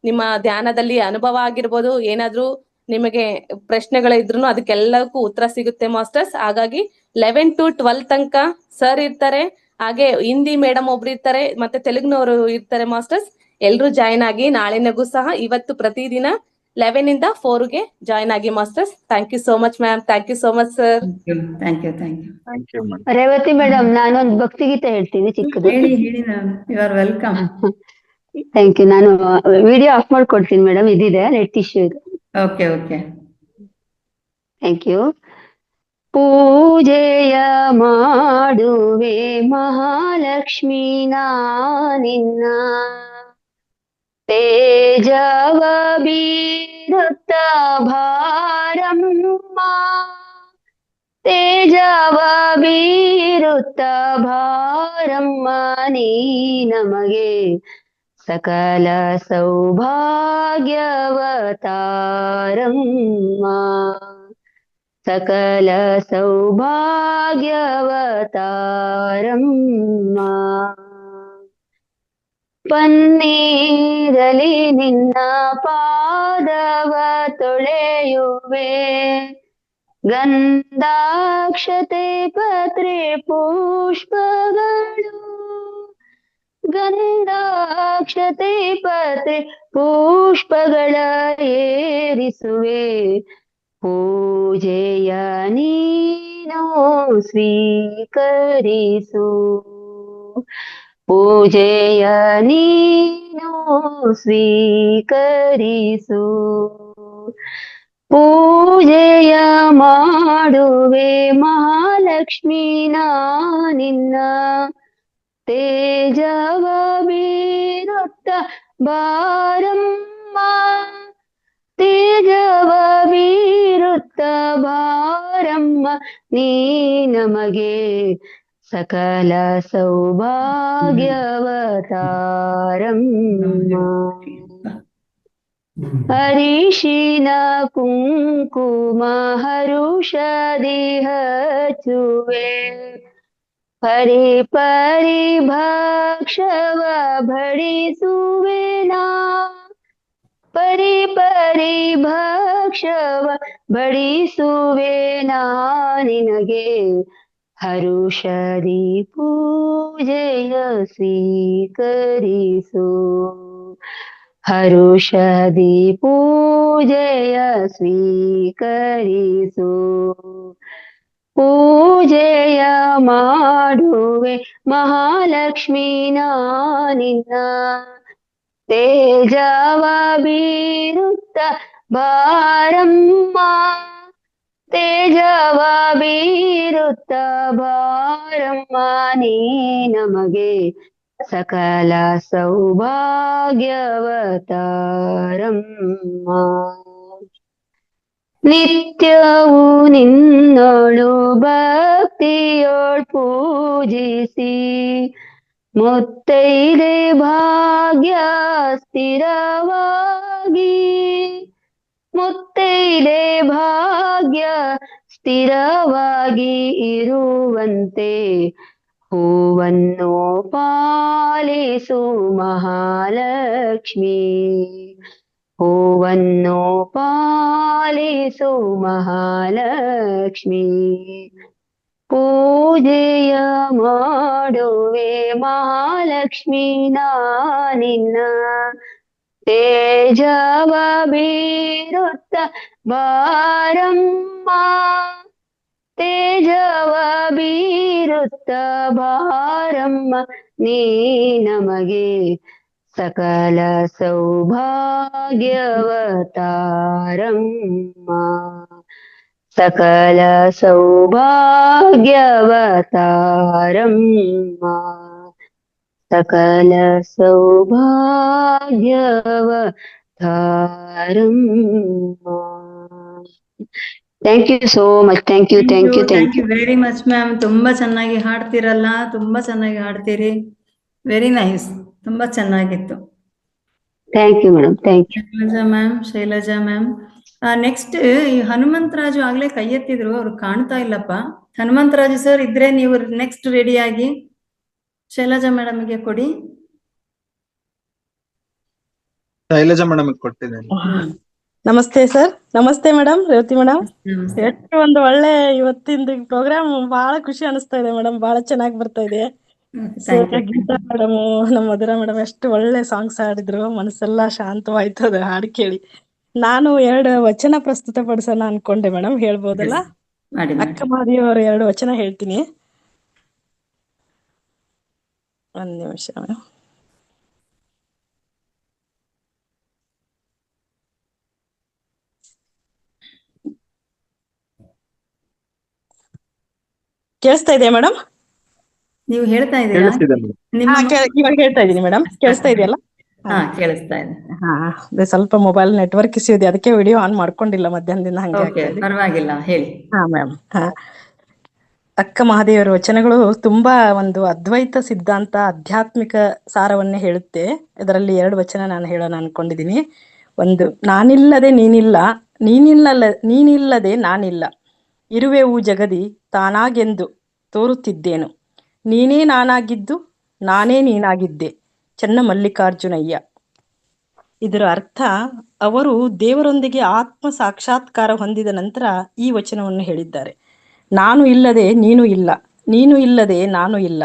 ನಿಮ್ಮ ಧ್ಯಾನದಲ್ಲಿ ಅನುಭವ ಆಗಿರ್ಬೋದು, ಏನಾದ್ರೂ ನಿಮಗೆ ಪ್ರಶ್ನೆಗಳಿದ್ರು ಅದಕ್ಕೆಲ್ಲಕ್ಕೂ ಉತ್ತರ ಸಿಗುತ್ತೆ ಮಾಸ್ಟರ್ಸ್. ಹಾಗಾಗಿ 11 to 12 ತನಕ ಸರ್ ಇರ್ತಾರೆ, ಹಾಗೆ ಹಿಂದಿ ಮೇಡಮ್ ಒಬ್ರು ಇರ್ತಾರೆ, ಮತ್ತೆ ತೆಲುಗಿನವರು ಇರ್ತಾರೆ ಮಾಸ್ಟರ್ಸ್. ಎಲ್ರು ಜಾಯ್ನ್ ಆಗಿ ನಾಳೆನಗೂ ಸಹ ಇವತ್ತು ಪ್ರತಿದಿನ 11 ಇಂದ 4ಗೆ ಜಾಯ್ನ್ ಆಗಿ masters. Thank you so much ma'am. Thank you so much sir. Thank you. Revathi madam, ನಾನೊಂದು ಭಕ್ತಿಗೀತೆ ಹೇಳ್ತೀನಿ ಚಿಕ್ಕದು. ಹೇಳಿ ma'am, you are welcome. Thank you. ನಾನು ವಿಡಿಯೋ ಆಫ್ ಮಾಡ್ಕೊಡ್ತೀನಿ ಮೇಡಮ್, ಇದಿದೆ ನೆಟ್ ಇಶ್ಯೂ ಇದೆ. ಓಕೆ. Thank you. ಪೂಜೆಯ ಮಾಡುವೆ ಮಹಾಲಕ್ಷ್ಮೀ ನಿನ್ನ, ತೇಜವ ಬೀರುತ್ತ ಭಾರಮ್ಮ, ತೇಜವ ಬೀರುತ್ತ ಭಾರಮ್ಮ ನೀ ನಮಗೆ, ಸಕಲ ಸೌಭಾಗ್ಯವತಾರಮ್ಮ, ಸಕಲ ಸೌಭಾಗ್ಯವತಾರಮ್ಮ. ಪನ್ನೀರಲಿ ನಿನ್ನ ಪಾದವ ತೊಳೆಯುವೆ, ಗಂಧಾಕ್ಷತೆ ಪತ್ರೆ ಪುಷ್ಪಗಳು, ಗಂಧಾಕ್ಷತೆ ಪತ್ರೆ ಪುಷ್ಪಗಳ ಏರಿಸುವೆ, ಪೂಜೆಯ ನೀನು ಸ್ವೀಕರಿಸು, ಪೂಜೆಯ ನೀನು ಸ್ವೀಕರಿಸು. ಪೂಜೆಯ ಮಾಡುವೆ ಮಹಾಲಕ್ಷ್ಮೀ ನಿನ್ನ, ತೇಜವ ಬೀರುತ್ತ ಬಾರಮ್ಮ, ತೇಜವ ಬೀರುತ್ತ ಬಾರಮ್ಮ ನೀ ನಮಗೆ, ಸಕಲ ಸೌಭಾಗ್ಯವತಾರಮ್ಮ. ಅರಿಶಿನ ಕುಂಕುಮ ಹರುಷದಿ ಹಚ್ಚುವೆ, ಪರಿ ಪರಿ ಭಕ್ಷವ ಬಡಿಸುವೆನಾ, ಪರಿ ಪರಿ ಭಕ್ಷವ ಬಡಿಸುವೆನಾ ನಿನಗೆ, ಹರುಷದಿ ಪೂಜೆಯ ಸ್ವೀಕರಿಸು, ಹರುಷದಿ ಪೂಜೆಯ ಸ್ವೀಕರಿಸು. ಪೂಜೆಯ ಮಾಡುವೆ ಮಹಾಲಕ್ಷ್ಮೀ ನಿನ್ನ, ತೇಜವ ಬೀರುತ್ತ ಬಾರಮ್ಮ, ತೇಜವ ಬೀರುತ್ತ ಬಾರಮ್ಮ ನೀ ನಮಗೆ, ಸಕಲ ಸೌಭಾಗ್ಯವತಾರಮ್ಮ. ನಿತ್ಯವೂ ನಿನ್ನೋಳು ಭಕ್ತಿಯೋಳ್ ಪೂಜಿಸಿ, ಮುತ್ತೈದೆ ಭಾಗ್ಯ ಸ್ಥಿರವಾಗಿ, ಮುತ್ತೈದೆ ಭಾಗ್ಯ ಸ್ಥಿರವಾಗಿ ಇರುವಂತೆ, ಹೂವನ್ನು ಪಾಲಿಸು ಮಹಾಲಕ್ಷ್ಮಿ, ಹೂವನ್ನು ಪಾಲಿಸು ಮಹಾಲಕ್ಷ್ಮಿ. ಪೂಜೆಯ ಮಾಡುವೆ ಮಹಾಲಕ್ಷ್ಮೀ ನಿನ್ನ, ತೇಜವ ಬೀರುತ್ತ ಬಾರಮ್ಮ, ತೇಜವ ಬೀರುತ್ತ ಬಾರಮ್ಮ ನೀ ನಮಗೆ, ಸಕಲ ಸೌಭಾಗ್ಯವತಾರಮ್ಮ, ಸಕಲ ಸೌಭಾಗ್ಯವತಾರಮ್ಮ, ಸಕಲ ಸೌಭಾಗ್ಯವತಾರಮ್ಮ. Thank you so much. Thank you thank you thank you. Very much ma'am. ತುಂಬಾ ಚೆನ್ನಾಗಿ ಹಾಡ್ತಿರಲ್ಲ, ತುಂಬಾ ಚೆನ್ನಾಗಿ ಹಾಡ್ತೀರಿ. ವೆರಿ ನೈಸ್, ತುಂಬಾ ಚೆನ್ನಾಗಿತ್ತು. Thank you madam. Thank you. Shailaja ma'am. Next ಈ ಹನುಮಂತರಾಜು ಆಗ್ಲೇ ಕೈ ಎತ್ತಿದ್ರು, ಅವ್ರು ಕಾಣ್ತಾ ಇಲ್ಲಪ್ಪ. ಹನುಮಂತರಾಜು ಸರ್ ಇದ್ರೆ ನೀವು ನೆಕ್ಸ್ಟ್ ರೆಡಿ ಆಗಿ ಶೈಲಜಾ ಮೇಡಮ್ಗೆ ಕೊಡಿ. ಶೈಲಜಾ ಮೇಡಮ್ ಕೊಟ್ಟಿದ್ದೇನೆ. ನಮಸ್ತೆ ಸರ್. ನಮಸ್ತೆ ಮೇಡಮ್, ರೇವತಿ ಮೇಡಮ್. ಎಷ್ಟು ಒಂದು ಒಳ್ಳೆ ಇವತ್ತಿಂದ ಪ್ರೋಗ್ರಾಮ್ ಬಹಳ ಖುಷಿ ಅನಿಸ್ತಾ ಇದೆ ಮೇಡಮ್. ಬಹಳ ಚೆನ್ನಾಗಿ ಬರ್ತಾ ಇದೆ. ಗೀತಾ ಮೇಡಮ್, ನಮ್ಮ ಮಧುರಾ ಮೇಡಮ್ ಎಷ್ಟು ಒಳ್ಳೆ ಸಾಂಗ್ಸ್ ಹಾಡಿದ್ರು. ಮನಸ್ಸೆಲ್ಲ ಶಾಂತವಾಯ್ತು ಅದು ಹಾಡು ಕೇಳಿ. ನಾನು 2 ವಚನ ಪ್ರಸ್ತುತ ಪಡಿಸೋಣ ಅನ್ಕೊಂಡೆ ಮೇಡಮ್, ಹೇಳ್ಬೋದಲ್ಲ? ಅಕ್ಕ ಮಹಾದೇವಿಯವರು 2 ವಚನ ಹೇಳ್ತೀನಿ. ಒಂದ್ ನಿಮಿಷ ಮೇಡಮ್. ಕೇಳಿಸ್ತಾ ಇದೆಯಾ ಮೇಡಮ್? ನೀವು ಹೇಳ್ತಾ ಇದ್ದೀರಾ? ಇವಾಗ ಹೇಳ್ತಾ ಇದೀನಿ ಮೇಡಮ್. ಕೇಳಿಸ್ತಾ ಇದೆಯಲ್ಲ? ಕೇಳಿಸ್ತಾ ಇದೆ. ಅದೇ ಸ್ವಲ್ಪ ಮೊಬೈಲ್ ನೆಟ್ವರ್ಕ್ ಇಶ್ಯೂ ಇದೆ, ಅದಕ್ಕೆ ವಿಡಿಯೋ ಆನ್ ಮಾಡ್ಕೊಂಡಿಲ್ಲ ಮಧ್ಯಾಹ್ನದಿಂದ, ಹಂಗೆ ಪರವಾಗಿಲ್ಲ, ಹೇಳಿ. ಮ್ಯಾಮ್. ಅಕ್ಕ ಮಹಾದೇವಿಯರ ವಚನಗಳು ತುಂಬಾ ಒಂದು ಅದ್ವೈತ ಸಿದ್ಧಾಂತ, ಆಧ್ಯಾತ್ಮಿಕ ಸಾರವನ್ನೇ ಹೇಳುತ್ತೆ. ಇದರಲ್ಲಿ 2 ವಚನ ನಾನು ಹೇಳೋಣ ಅನ್ಕೊಂಡಿದೀನಿ. ಒಂದು, ನಾನಿಲ್ಲದೆ ನೀನಿಲ್ಲ, ನೀನಿಲ್ಲದೆ ನಾನಿಲ್ಲ, ಇರುವೆವು ಜಗದಿ ತಾನಾಗೆಂದು ತೋರುತ್ತಿದ್ದೇನು, ನೀನೇ ನಾನಾಗಿದ್ದು ನಾನೇ ನೀನಾಗಿದ್ದೆ, ಚನ್ನಮಲ್ಲಿಕಾರ್ಜುನಯ್ಯ. ಇದರ ಅರ್ಥ, ಅವರು ದೇವರೊಂದಿಗೆ ಆತ್ಮ ಸಾಕ್ಷಾತ್ಕಾರ ಹೊಂದಿದ ನಂತರ ಈ ವಚನವನ್ನು ಹೇಳಿದ್ದಾರೆ. ನಾನು ಇಲ್ಲದೆ ನೀನು ಇಲ್ಲ, ನೀನು ಇಲ್ಲದೆ ನಾನು ಇಲ್ಲ,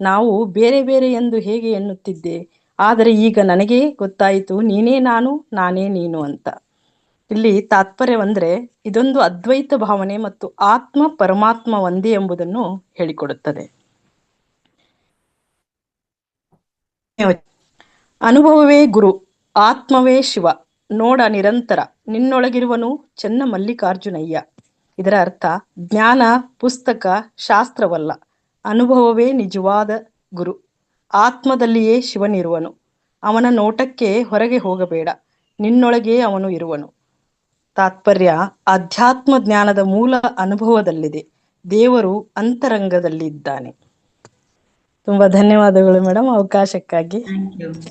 ನಾವು ಬೇರೆ ಬೇರೆ ಎಂದು ಹೇಗೆ ಎನ್ನುತ್ತಿದ್ದೆ, ಆದರೆ ಈಗ ನನಗೇ ಗೊತ್ತಾಯಿತು ನೀನೇ ನಾನು ನಾನೇ ನೀನು ಅಂತ. ಇಲ್ಲಿ ತಾತ್ಪರ್ಯವಂದ್ರೆ ಇದೊಂದು ಅದ್ವೈತ ಭಾವನೆ ಮತ್ತು ಆತ್ಮ ಪರಮಾತ್ಮ ಒಂದೇ ಎಂಬುದನ್ನು ಹೇಳಿಕೊಡುತ್ತದೆ. ಅನುಭವವೇ ಗುರು, ಆತ್ಮವೇ ಶಿವ, ನೋಡ ನಿರಂತರ ನಿನ್ನೊಳಗಿರುವನು ಚೆನ್ನ ಮಲ್ಲಿಕಾರ್ಜುನಯ್ಯ. ಇದರ ಅರ್ಥ, ಜ್ಞಾನ ಪುಸ್ತಕ ಶಾಸ್ತ್ರವಲ್ಲ, ಅನುಭವವೇ ನಿಜವಾದ ಗುರು. ಆತ್ಮದಲ್ಲಿಯೇ ಶಿವನಿರುವನು, ಅವನ ನೋಟಕ್ಕೆ ಹೊರಗೆ ಹೋಗಬೇಡ, ನಿನ್ನೊಳಗೆ ಅವನು ಇರುವನು. ತಾತ್ಪರ್ಯ, ಅಧ್ಯಾತ್ಮ ಜ್ಞಾನದ ಮೂಲ ಅನುಭವದಲ್ಲಿದೆ, ದೇವರು ಅಂತರಂಗದಲ್ಲಿ ಇದ್ದಾನೆ. ತುಂಬಾ ಧನ್ಯವಾದಗಳು ಮೇಡಮ್ ಅವಕಾಶಕ್ಕಾಗಿ.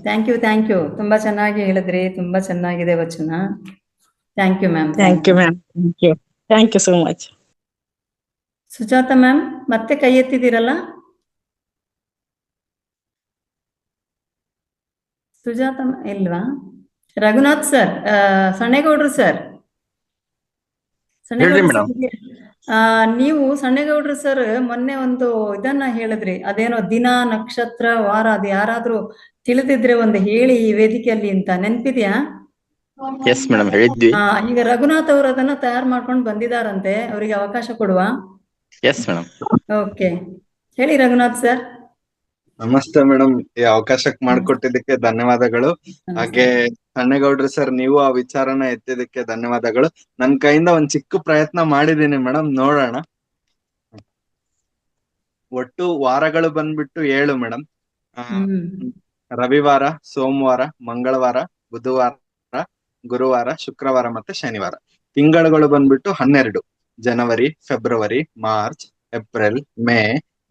Thank you. ತುಂಬಾ ಚೆನ್ನಾಗಿ ಹೇಳಿದ್ರಿ, ತುಂಬಾ ಚೆನ್ನಾಗಿದೆ ವಚನ. Thank you ma'am. Thank you ma'am. Thank you so much. Sujatha ma'am ಮತ್ತೆ ಕೈ ಎತ್ತಿದ್ದೀರಲ್ಲ? ಸುಜಾತ ಇಲ್ವಾ? ರಘುನಾಥ್ ಸರ್, ಸಣ್ಣೇಗೌಡ್ರು ಸರ್, ನೀವು ಸಣ್ಣೇಗೌಡ್ರು ಸರ್ ಮೊನ್ನೆ ಒಂದು ಇದನ್ನ ಹೇಳಿದ್ರಿ, ಅದೇನೋ ದಿನ ನಕ್ಷತ್ರ ವಾರ, ಅದು ಯಾರಾದ್ರೂ ತಿಳಿದಿದ್ರೆ ಒಂದು ಹೇಳಿ ಈ ವೇದಿಕೆಯಲ್ಲಿ ಅಂತ, ನೆನ್ಪಿದ್ಯಾ? ಎಸ್ ಮೇಡಮ್, ಹೇಳಿದ್ವಿ. ಈಗ ರಘುನಾಥ್ ಅವರು ಅದನ್ನ ತಯಾರು ಮಾಡ್ಕೊಂಡು ಬಂದಿದಾರಂತೆ, ಅವರಿಗೆ ಅವಕಾಶ ಕೊಡುವ? Yes madam. ಓಕೆ, ಹೇಳಿ ರಘುನಾಥ್ ಸರ್. ನಮಸ್ತೆ ಮೇಡಮ್, ಈ ಅವಕಾಶಕ್ಕೆ ಮಾಡಿಕೊಟ್ಟಿದ್ದಕ್ಕೆ ಧನ್ಯವಾದಗಳು. ಹಾಗೆ ಸಣ್ಣೇಗೌಡ್ರು ಸರ್, ನೀವು ಆ ವಿಚಾರನ ಎತ್ತಿದ್ದಕ್ಕೆ ಧನ್ಯವಾದಗಳು. ನನ್ ಕೈಯಿಂದ ಒಂದ್ ಚಿಕ್ಕ ಪ್ರಯತ್ನ ಮಾಡಿದೀನಿ ಮೇಡಮ್, ನೋಡೋಣ. ಒಟ್ಟು ವಾರಗಳು ಬಂದ್ಬಿಟ್ಟು 7 ಮೇಡಮ್. ರವಿವಾರ, ಸೋಮವಾರ, ಮಂಗಳವಾರ, ಬುಧವಾರ, ಗುರುವಾರ, ಶುಕ್ರವಾರ ಮತ್ತೆ ಶನಿವಾರ. ತಿಂಗಳುಗಳು ಬಂದ್ಬಿಟ್ಟು 12: January, February, March, April, May,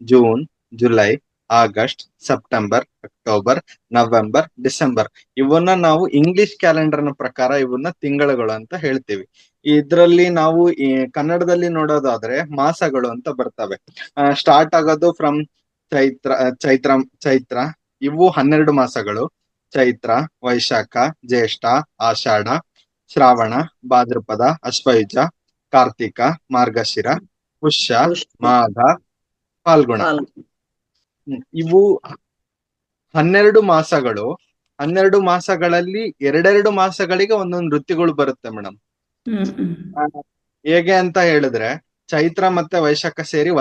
June, July, August, September, October, November, December. ಇವನ್ನ ನಾವು ಇಂಗ್ಲಿಷ್ ಕ್ಯಾಲೆಂಡರ್ನ ಪ್ರಕಾರ ಇವನ್ನ ತಿಂಗಳುಗಳು ಅಂತ ಹೇಳ್ತೀವಿ. ಇದ್ರಲ್ಲಿ ನಾವು ಈ ಕನ್ನಡದಲ್ಲಿ ನೋಡೋದಾದ್ರೆ ಮಾಸಗಳು ಅಂತ ಬರ್ತವೆ. ಸ್ಟಾರ್ಟ್ ಆಗೋದು ಫ್ರಮ್ ಚೈತ್ರ. ಇವು 12 ಮಾಸಗಳು: ಚೈತ್ರ, ವೈಶಾಖ, ಜ್ಯೇಷ್ಠ, ಆಷಾಢ, ಶ್ರಾವಣ, ಭಾದ್ರಪದ, ಅಶ್ವಯುಜ, ಕಾರ್ತಿಕ, ಮಾರ್ಗಶಿರ, ಪುಷ್ಯ, ಮಾಘ, ಫಾಲ್ಗುಣ. ಇವು 12 ಮಾಸಗಳು. 12 ಮಾಸಗಳಲ್ಲಿ 2 ಮಾಸಗಳಿಗೆ ಒಂದೊಂದು ಋತುಗಳು ಬರುತ್ತೆ ಮೇಡಮ್. ಹೇಗೆ ಅಂತ ಹೇಳಿದ್ರೆ, ಚೈತ್ರ ಮತ್ತೆ ವೈಶಾಖ ಸೇರಿ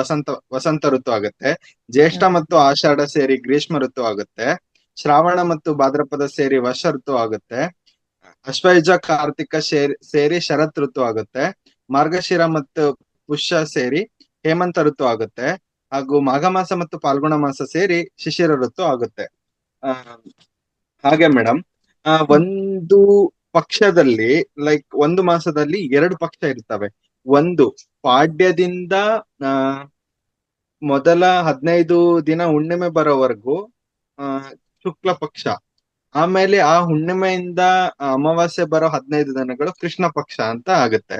ವಸಂತ ಋತು ಆಗುತ್ತೆ. ಜ್ಯೇಷ್ಠ ಮತ್ತು ಆಷಾಢ ಸೇರಿ ಗ್ರೀಷ್ಮ ಋತು ಆಗುತ್ತೆ. ಶ್ರಾವಣ ಮತ್ತು ಭಾದ್ರಪದ ಸೇರಿ ವರ್ಷ ಋತು ಆಗುತ್ತೆ. ಅಶ್ವಯುಜ, ಕಾರ್ತಿಕ ಸೇರಿ ಶರತ್ ಋತು ಆಗುತ್ತೆ. ಮಾರ್ಗಶಿರ ಮತ್ತು ಪುಷ್ಯ ಸೇರಿ ಹೇಮಂತ ಋತು ಆಗುತ್ತೆ. ಹಾಗೂ ಮಾಘ ಮಾಸ ಮತ್ತು ಫಾಲ್ಗುಣ ಮಾಸ ಸೇರಿ ಶಿಶಿರ ಋತು ಆಗುತ್ತೆ. ಹಾಗೆ ಮೇಡಮ್, ಒಂದು ಪಕ್ಷದಲ್ಲಿ ಲೈಕ್ ಒಂದು ಮಾಸದಲ್ಲಿ 2 ಪಕ್ಷ ಇರ್ತವೆ. ಒಂದು ಪಾಡ್ಯದಿಂದ ಮೊದಲ 15 ದಿನ ಹುಣ್ಣಿಮೆ ಬರೋವರೆಗೂ ಶುಕ್ಲ ಪಕ್ಷ. ಆಮೇಲೆ ಆ ಹುಣ್ಣಿಮೆಯಿಂದ ಅಮಾವಾಸ್ಯೆ ಬರೋ 15 ದಿನಗಳು ಕೃಷ್ಣ ಪಕ್ಷ ಅಂತ ಆಗುತ್ತೆ.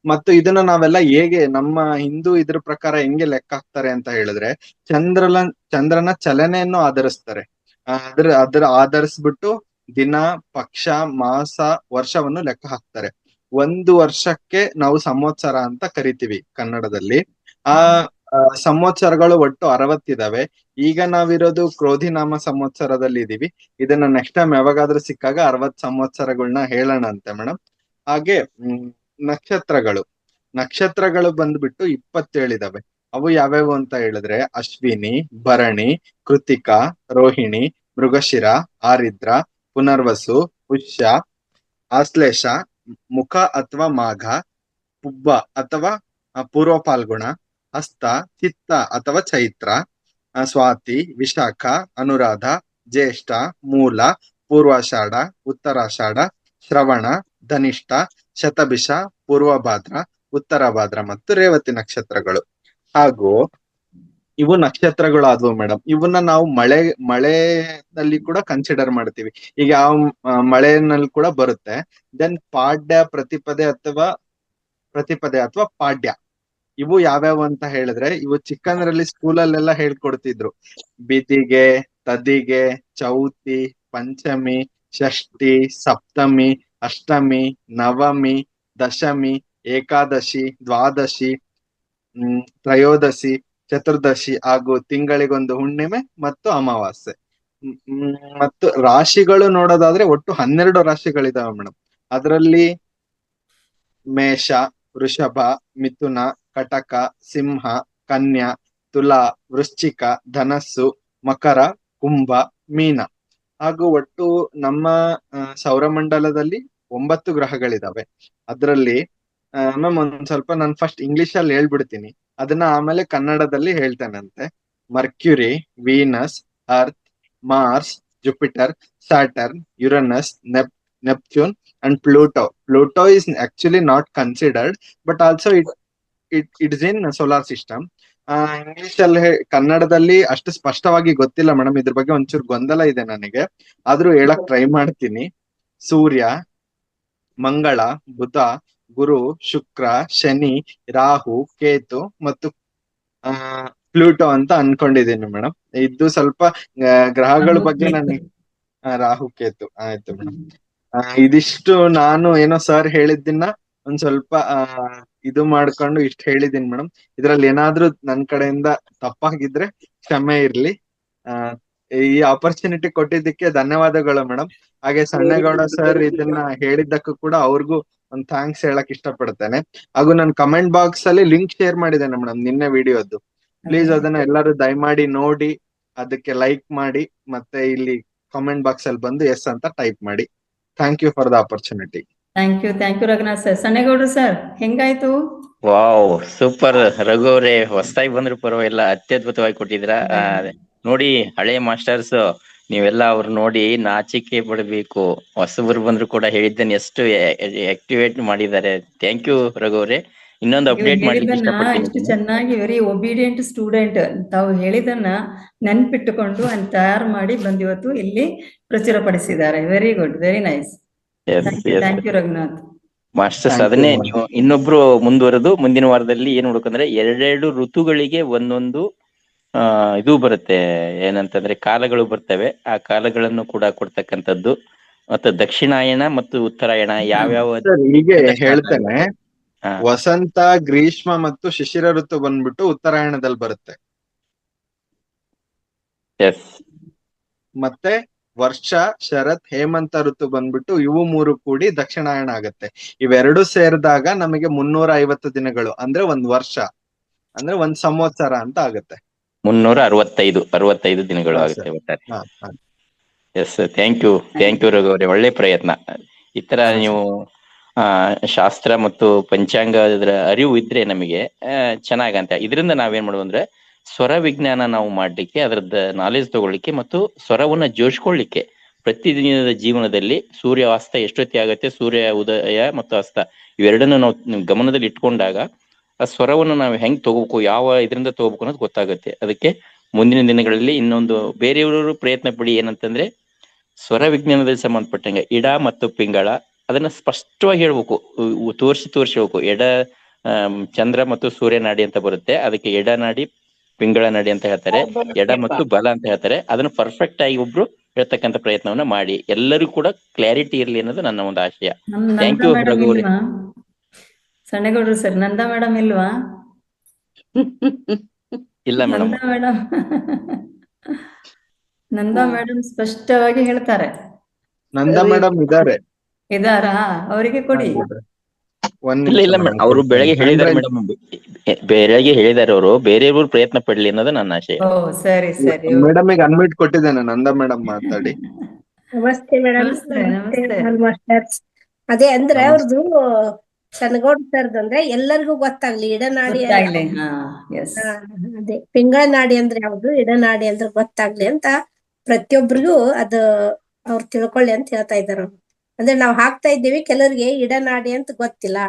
ಮತ್ತು ಇದನ್ನ ನಾವೆಲ್ಲ ಹೇಗೆ ನಮ್ಮ ಹಿಂದೂ ಇದ್ರ ಪ್ರಕಾರ ಹೆಂಗೆ ಲೆಕ್ಕ ಹಾಕ್ತಾರೆ ಅಂತ ಹೇಳಿದ್ರೆ, ಚಂದ್ರನ ಚಲನೆಯನ್ನು ಆಧರಿಸ್ತಾರೆ. ಅದರ ಆಧರಿಸ್ಬಿಟ್ಟು ದಿನ, ಪಕ್ಷ, ಮಾಸ, ವರ್ಷವನ್ನು ಲೆಕ್ಕ ಹಾಕ್ತಾರೆ. ಒಂದು ವರ್ಷಕ್ಕೆ ನಾವು ಸಂವತ್ಸರ ಅಂತ ಕರಿತೀವಿ ಕನ್ನಡದಲ್ಲಿ. ಆ ಸಂವತ್ಸರಗಳು ಒಟ್ಟು 60 ಇದಾವೆ. ಈಗ ನಾವಿರೋದು ಕ್ರೋಧಿನಾಮ ಸಂವತ್ಸರದಲ್ಲಿ ಇದೀವಿ. ಇದನ್ನ ನೆಕ್ಸ್ಟ್ ಟೈಮ್ ಯಾವಾಗಾದ್ರೂ ಸಿಕ್ಕಾಗ 60 ಸಂವತ್ಸರಗಳನ್ನ ಹೇಳೋಣ ಅಂತೆ ಮೇಡಮ್. ಹಾಗೆ ನಕ್ಷತ್ರಗಳು ಬಂದ್ಬಿಟ್ಟು 27 ಇದಾವೆ. ಅವು ಯಾವ್ಯಾವು ಅಂತ ಹೇಳಿದ್ರೆ ಅಶ್ವಿನಿ, ಭರಣಿ, ಕೃತಿಕಾ, ರೋಹಿಣಿ, ಮೃಗಶಿರ, ಆರಿದ್ರ, ಪುನರ್ವಸು, ಪುಷ್ಯ, ಆಶ್ಲೇಷ, ಮುಖ ಅಥವಾ ಮಾಘ, ಪುಬ್ಬ ಅಥವಾ ಪೂರ್ವ ಪಾಲ್ಗುಣ, ಹಸ್ತ, ಚಿತ್ತ ಅಥವಾ ಚೈತ್ರ, ಸ್ವಾತಿ, ವಿಶಾಖ, ಅನುರಾಧ, ಜ್ಯೇಷ್ಠ, ಮೂಲ, ಪೂರ್ವಾಷಾಢ, ಉತ್ತರಾಷಾಢ, ಶ್ರವಣ, ಧನಿಷ್ಠ, ಶತಭಿಷ, ಪೂರ್ವಭಾದ್ರ, ಉತ್ತರ ಭಾದ್ರ ಮತ್ತು ರೇವತಿ ನಕ್ಷತ್ರಗಳು. ಹಾಗೂ ಇವು ನಕ್ಷತ್ರಗಳು ಆದ್ವು ಮೇಡಮ್. ಇವನ್ನ ನಾವು ಮಳೆನಲ್ಲಿ ಕೂಡ ಕನ್ಸಿಡರ್ ಮಾಡ್ತೀವಿ. ಈಗ ಮಳೆನಲ್ಲಿ ಕೂಡ ಬರುತ್ತೆ. ದೆನ್ ಪಾಡ್ಯ, ಪ್ರತಿಪದೆ ಅಥವಾ ಪಾಡ್ಯ, ಇವು ಯಾವ್ಯಾವ ಅಂತ ಹೇಳಿದ್ರೆ, ಇವು ಚಿಕ್ಕಂದ್ರಲ್ಲಿ ಸ್ಕೂಲಲ್ಲೆಲ್ಲ ಹೇಳ್ಕೊಡ್ತಿದ್ರು. ಬಿದಿಗೆ, ತದಿಗೆ, ಚೌತಿ, ಪಂಚಮಿ, ಷಷ್ಠಿ, ಸಪ್ತಮಿ, ಅಷ್ಟಮಿ, ನವಮಿ, ದಶಮಿ, ಏಕಾದಶಿ, ದ್ವಾದಶಿ, ತ್ರಯೋದಶಿ, ಚತುರ್ದಶಿ ಹಾಗೂ ತಿಂಗಳಿಗೊಂದು ಹುಣ್ಣಿಮೆ ಮತ್ತು ಅಮಾವಾಸ್ಯೆ. ಮತ್ತು ರಾಶಿಗಳು ನೋಡೋದಾದ್ರೆ ಒಟ್ಟು 12 ರಾಶಿಗಳಿದಾವೆ ಮೇಡಮ್. ಅದರಲ್ಲಿ ಮೇಷ, ವೃಷಭ, ಮಿಥುನ, ಕಟಕ, ಸಿಂಹ, ಕನ್ಯಾ, ತುಲಾ, ವೃಶ್ಚಿಕ, ಧನಸ್ಸು, ಮಕರ, ಕುಂಭ, ಮೀನ. ಹಾಗೂ ಒಟ್ಟು ನಮ್ಮ ಸೌರಮಂಡಲದಲ್ಲಿ 9 ಗ್ರಹಗಳಿದಾವೆ. ಅದರಲ್ಲಿ ಮ್ಯಾಮ್ ಒಂದ್ ಸ್ವಲ್ಪ ನಾನು ಫಸ್ಟ್ ಇಂಗ್ಲಿಷ್ ಅಲ್ಲಿ ಹೇಳ್ಬಿಡ್ತೀನಿ, ಅದನ್ನ ಆಮೇಲೆ ಕನ್ನಡದಲ್ಲಿ ಹೇಳ್ತೇನಂತೆ. Mercury, Venus, Earth, Mars, Jupiter, Saturn, Uranus, Neptune and Pluto. Pluto is actually not considered, but also it is in solar system. English ಅಲ್ಲಿ ಕನ್ನಡದಲ್ಲಿ ಅಷ್ಟು ಸ್ಪಷ್ಟವಾಗಿ ಗೊತ್ತಿಲ್ಲ ಮೇಡಮ್. ಇದ್ರ ಬಗ್ಗೆ ಒಂಚೂರು ಗೊಂದಲ ಇದೆ ನನಗೆ, ಆದ್ರೂ ಹೇಳಕ್ ಟ್ರೈ ಮಾಡ್ತೀನಿ. ಸೂರ್ಯ, ಮಂಗಳ, ಬುಧ, ಗುರು, ಶುಕ್ರ, ಶನಿ, ರಾಹು, ಕೇತು ಮತ್ತು ಪ್ಲೂಟೋ ಅಂತ ಅನ್ಕೊಂಡಿದ್ದೀನಿ ಮೇಡಮ್. ಇದು ಸ್ವಲ್ಪ ಗ್ರಹಗಳ ಬಗ್ಗೆ ನನಗೆ ರಾಹು, ಕೇತು ಆಯ್ತು ಮೇಡಮ್. ಇದಿಷ್ಟು ನಾನು ಏನೋ ಸರ್ ಹೇಳಿದ್ದನ್ನ ಒಂದ್ ಸ್ವಲ್ಪ ಇದು ಮಾಡ್ಕೊಂಡು ಇಷ್ಟ ಹೇಳಿದೀನಿ ಮೇಡಮ್. ಇದ್ರಲ್ಲಿ ಏನಾದ್ರೂ ನನ್ ಕಡೆಯಿಂದ ತಪ್ಪಾಗಿದ್ರೆ ಕ್ಷಮೆ ಇರ್ಲಿ. ಈ ಆಪರ್ಚುನಿಟಿ ಕೊಟ್ಟಿದ್ದಕ್ಕೆ ಧನ್ಯವಾದಗಳು ಮೇಡಮ್. ಹಾಗೆ ಸಣ್ಣಗೌಡ ಸರ್ ಇದನ್ನ ಹೇಳಿದ್ದಕ್ಕೂ ಕೂಡ ಅವ್ರಿಗೂ ಒಂದ್ ಥ್ಯಾಂಕ್ಸ್ ಹೇಳಕ್ ಇಷ್ಟಪಡ್ತೇನೆ. ಹಾಗೂ ನಾನು ಕಮೆಂಟ್ ಬಾಕ್ಸ್ ಅಲ್ಲಿ ಲಿಂಕ್ ಶೇರ್ ಮಾಡಿದ್ದೇನೆ ಮೇಡಮ್ ನಿನ್ನೆ ವಿಡಿಯೋದ್ದು. ಪ್ಲೀಸ್ ಅದನ್ನ ಎಲ್ಲರೂ ದಯಮಾಡಿ ನೋಡಿ, ಅದಕ್ಕೆ ಲೈಕ್ ಮಾಡಿ, ಮತ್ತೆ ಇಲ್ಲಿ ಕಮೆಂಟ್ ಬಾಕ್ಸ್ ಅಲ್ಲಿ ಬಂದು ಎಸ್ ಅಂತ ಟೈಪ್ ಮಾಡಿ. Thank you for the opportunity. Thank you Raghunath sir. ಸಣ್ಣಗೌಡ್ರು ಸರ್ ಹೆಂಗಾಯ್ತು? ವಾವ್, ಸೂಪರ್ ರಘು ಅವರೇ, ಹೊಸದಾಗಿ ಬಂದ್ರು ಪರವಾಗಿಲ್ಲ, ಅತ್ಯದ್ಭುತವಾಗಿ ಕೊಟ್ಟಿದ್ದೀರಾ. ನೋಡಿ, ಹಳೆ ಮಾಸ್ಟರ್ಸ್ ನೀವೆಲ್ಲ ಅವ್ರು ನೋಡಿ ನಾಚಿಕೆ ಪಡಬೇಕು. ಹೊಸಬರು ಬಂದ್ರು ಕೂಡ ಹೇಳಿದ್ದನ್ನು ಎಷ್ಟು ಆಕ್ಟಿವೇಟ್ ಮಾಡಿದ್ದಾರೆ. ಥ್ಯಾಂಕ್ ಯು ರಘು ಅವರೇ. ಇನ್ನೊಂದು ಅಪ್ಡೇಟ್ ಮಾಡ್ಲಿಕ್ಕೆ ಇಷ್ಟು ಇಷ್ಟಪಡ್ತೀನಿ. ಚೆನ್ನಾಗಿ ವೆರಿ ಒಬಿಡಿಯಂಟ್ ಸ್ಟೂಡೆಂಟ್. ತಾವು ಹೇಳಿದನ್ನ ನೆನ್ಪಿಟ್ಟುಕೊಂಡು ತಯಾರು ಮಾಡಿ ಬಂದಿವತ್ತು ಇಲ್ಲಿ ಪ್ರಚುರಪಡಿಸಿದ್ದಾರೆ. Very good, very nice. Thank you Raghunath masters. ಅದನ್ನೇ ನೀವು ಇನ್ನೊಬ್ರು ಮುಂದುವರೆದು ಮುಂದಿನ ವಾರದಲ್ಲಿ ಏನ್ ಹುಡುಕಂದ್ರೆ 2 ಋತುಗಳಿಗೆ ಒಂದೊಂದು ಇದು ಬರುತ್ತೆ, ಏನಂತಂದ್ರೆ ಕಾಲಗಳು ಬರ್ತವೆ. ಆ ಕಾಲಗಳನ್ನು ಕೂಡ ಕೊಡ್ತಕ್ಕಂಥದ್ದು. ಮತ್ತು ದಕ್ಷಿಣಾಯಣ ಮತ್ತು ಉತ್ತರಾಯಣ ಯಾವ್ಯಾವ ಹೀಗೆ ಹೇಳ್ತೇನೆ. ವಸಂತ, ಗ್ರೀಷ್ಮ ಮತ್ತು ಶಿಶಿರ ಋತು ಬಂದ್ಬಿಟ್ಟು ಉತ್ತರಾಯಣದಲ್ಲಿ ಬರುತ್ತೆ. ಮತ್ತೆ ವರ್ಷ, ಶರತ್, ಹೇಮಂತ ಋತು ಬಂದ್ಬಿಟ್ಟು ಇವು 3 ಕೂಡಿ ದಕ್ಷಿಣಾಯಣ ಆಗತ್ತೆ. ಇವೆರಡು ಸೇರಿದಾಗ ನಮಗೆ 350 ದಿನಗಳು, ಅಂದ್ರೆ ಒಂದ್ ವರ್ಷ, ಅಂದ್ರೆ ಒಂದ್ ಸಂವತ್ಸರ ಅಂತ ಆಗತ್ತೆ. 365 ದಿನಗಳು ಆಗುತ್ತೆ ಒಟ್ಟಾರೆ. ಎಸ್, ಥ್ಯಾಂಕ್ ಯು ರಘು ಅವರೇ, ಒಳ್ಳೆ ಪ್ರಯತ್ನ. ಈ ತರ ನೀವು ಶಾಸ್ತ್ರ ಮತ್ತು ಪಂಚಾಂಗದ ಅರಿವು ಇದ್ರೆ ನಮಗೆ ಚೆನ್ನಾಗಂತ. ಇದರಿಂದ ನಾವೇನ್ ಮಾಡುವ ಅಂದ್ರೆ ಸ್ವರ ವಿಜ್ಞಾನ ನಾವು ಮಾಡ್ಲಿಕ್ಕೆ, ಅದ್ರದ್ದು ನಾಲೆಜ್ ತಗೊಳ್ಳಿಕ್ಕೆ ಮತ್ತು ಸ್ವರವನ್ನ ಜೋಡಿಸ್ಕೊಳ್ಳಿಕ್ಕೆ ಪ್ರತಿದಿನದ ಜೀವನದಲ್ಲಿ ಸೂರ್ಯ ಅಸ್ತ ಎಷ್ಟೊತ್ತಿ ಆಗುತ್ತೆ, ಸೂರ್ಯ ಉದಯ ಮತ್ತು ಅಸ್ತ ಇವೆರಡನ್ನು ನಾವು ಗಮನದಲ್ಲಿ ಇಟ್ಕೊಂಡಾಗ ಆ ಸ್ವರವನ್ನು ನಾವು ಹೆಂಗ್ ತಗೋಬೇಕು, ಯಾವ ಇದರಿಂದ ತಗೋಬೇಕು ಅನ್ನೋದು ಗೊತ್ತಾಗುತ್ತೆ. ಅದಕ್ಕೆ ಮುಂದಿನ ದಿನಗಳಲ್ಲಿ ಇನ್ನೊಂದು ಬೇರೆಯವರು ಪ್ರಯತ್ನ ಪಡಿ. ಏನಂತಂದ್ರೆ ಸ್ವರ ವಿಜ್ಞಾನದಲ್ಲಿ ಸಂಬಂಧಪಟ್ಟಂಗೆ ಇಡ ಮತ್ತು ಪಿಂಗಳ ಅದನ್ನ ಸ್ಪಷ್ಟವಾಗಿ ಹೇಳ್ಬೇಕು, ತೋರಿಸಿ ಹೇಳ್ಬೇಕು. ಚಂದ್ರ ಮತ್ತು ಸೂರ್ಯ ನಾಡಿ ಅಂತ ಬರುತ್ತೆ, ಅದಕ್ಕೆ ಎಡ ನಾಡಿ ಪಿಂಗಳ ನಾಡಿ ಅಂತ ಹೇಳ್ತಾರೆ, ಎಡ ಮತ್ತು ಬಲ ಅಂತ ಹೇಳ್ತಾರೆ. ಅದನ್ನ ಪರ್ಫೆಕ್ಟ್ ಆಗಿ ಒಬ್ರು ಹೇಳ್ತಕ್ಕಂಥ ಪ್ರಯತ್ನವನ್ನ ಮಾಡಿ, ಎಲ್ಲರಿಗೂ ಕೂಡ ಕ್ಲಾರಿಟಿ ಇರ್ಲಿ ಅನ್ನೋದು ನನ್ನ ಒಂದು ಆಶಯ. ಥ್ಯಾಂಕ್ ಯು ರಘುವರಿ. ಸಣ್ಣಗೌಡ್ರು ಸರ್, ನಂದಾ ಮೇಡಮ್ ಇಲ್ವಾ? ಇಲ್ಲ ಮೇಡಮ್. ನಂದಾ ಮೇಡಮ್ ಸ್ಪಷ್ಟವಾಗಿ ಹೇಳ್ತಾರೆ. ನಂದಾ ಮೇಡಮ್ ಇದಾರಾ? ಅವರಿಗೆ ಕೊಡಿ. ಇಲ್ಲ ಮೇಡಮ್, ಅವರು ಬೆಳಗ್ಗೆ ಹೇಳಿದಾರೆ ಮೇಡಮ್, ಬೆಳಗ್ಗೆ ಹೇಳಿದಾರೆ ಅವರು. ಬೇರೆಯವರು ಪ್ರಯತ್ನ ಪಡ್ಲಿ ಅನ್ನೋದು ನನ್ನ ಆಶಯ. ಓ ಸರಿ ಸರಿ. ಮೇಡಮ್ ಈಗ ಅನ್ಮಿಟ್ ಕೊಟ್ಟಿದ್ದೇನೆ, ನಂದಾ ಮೇಡಮ್ ಮಾತಾಡಿ. ನಮಸ್ತೆ ಮೇಡಮ್. ಮಾಸ್ಟರ್ಸ್. ಅದೇ ಅಂದ್ರೆ ಅವ್ರದ್ದು ಸನಗೌಡ ಸರ್ದು ಅಂದ್ರೆ ಎಲ್ಲರಿಗೂ ಗೊತ್ತಾಗ್ಲಿ ಇಡನಾಡಿ, ಅದೇ ಪಿಂಗಳ ನಾಡಿ ಅಂದ್ರೆ ಯಾವ್ದು, ಇಡನಾಡಿ ಅಂದ್ರೆ ಗೊತ್ತಾಗ್ಲಿ ಅಂತ ಪ್ರತಿಯೊಬ್ಬರಿಗೂ ಅದು ಅವ್ರು ತಿಳ್ಕೊಳ್ಳಿ ಅಂತ ಹೇಳ್ತಾ ಇದಾರ. ಅಂದ್ರೆ ನಾವ್ ಹಾಕ್ತಾ ಇದ್ದೀವಿ, ಕೆಲವರಿಗೆ ಇಡನಾಡಿ ಅಂತ ಗೊತ್ತಿಲ್ಲ,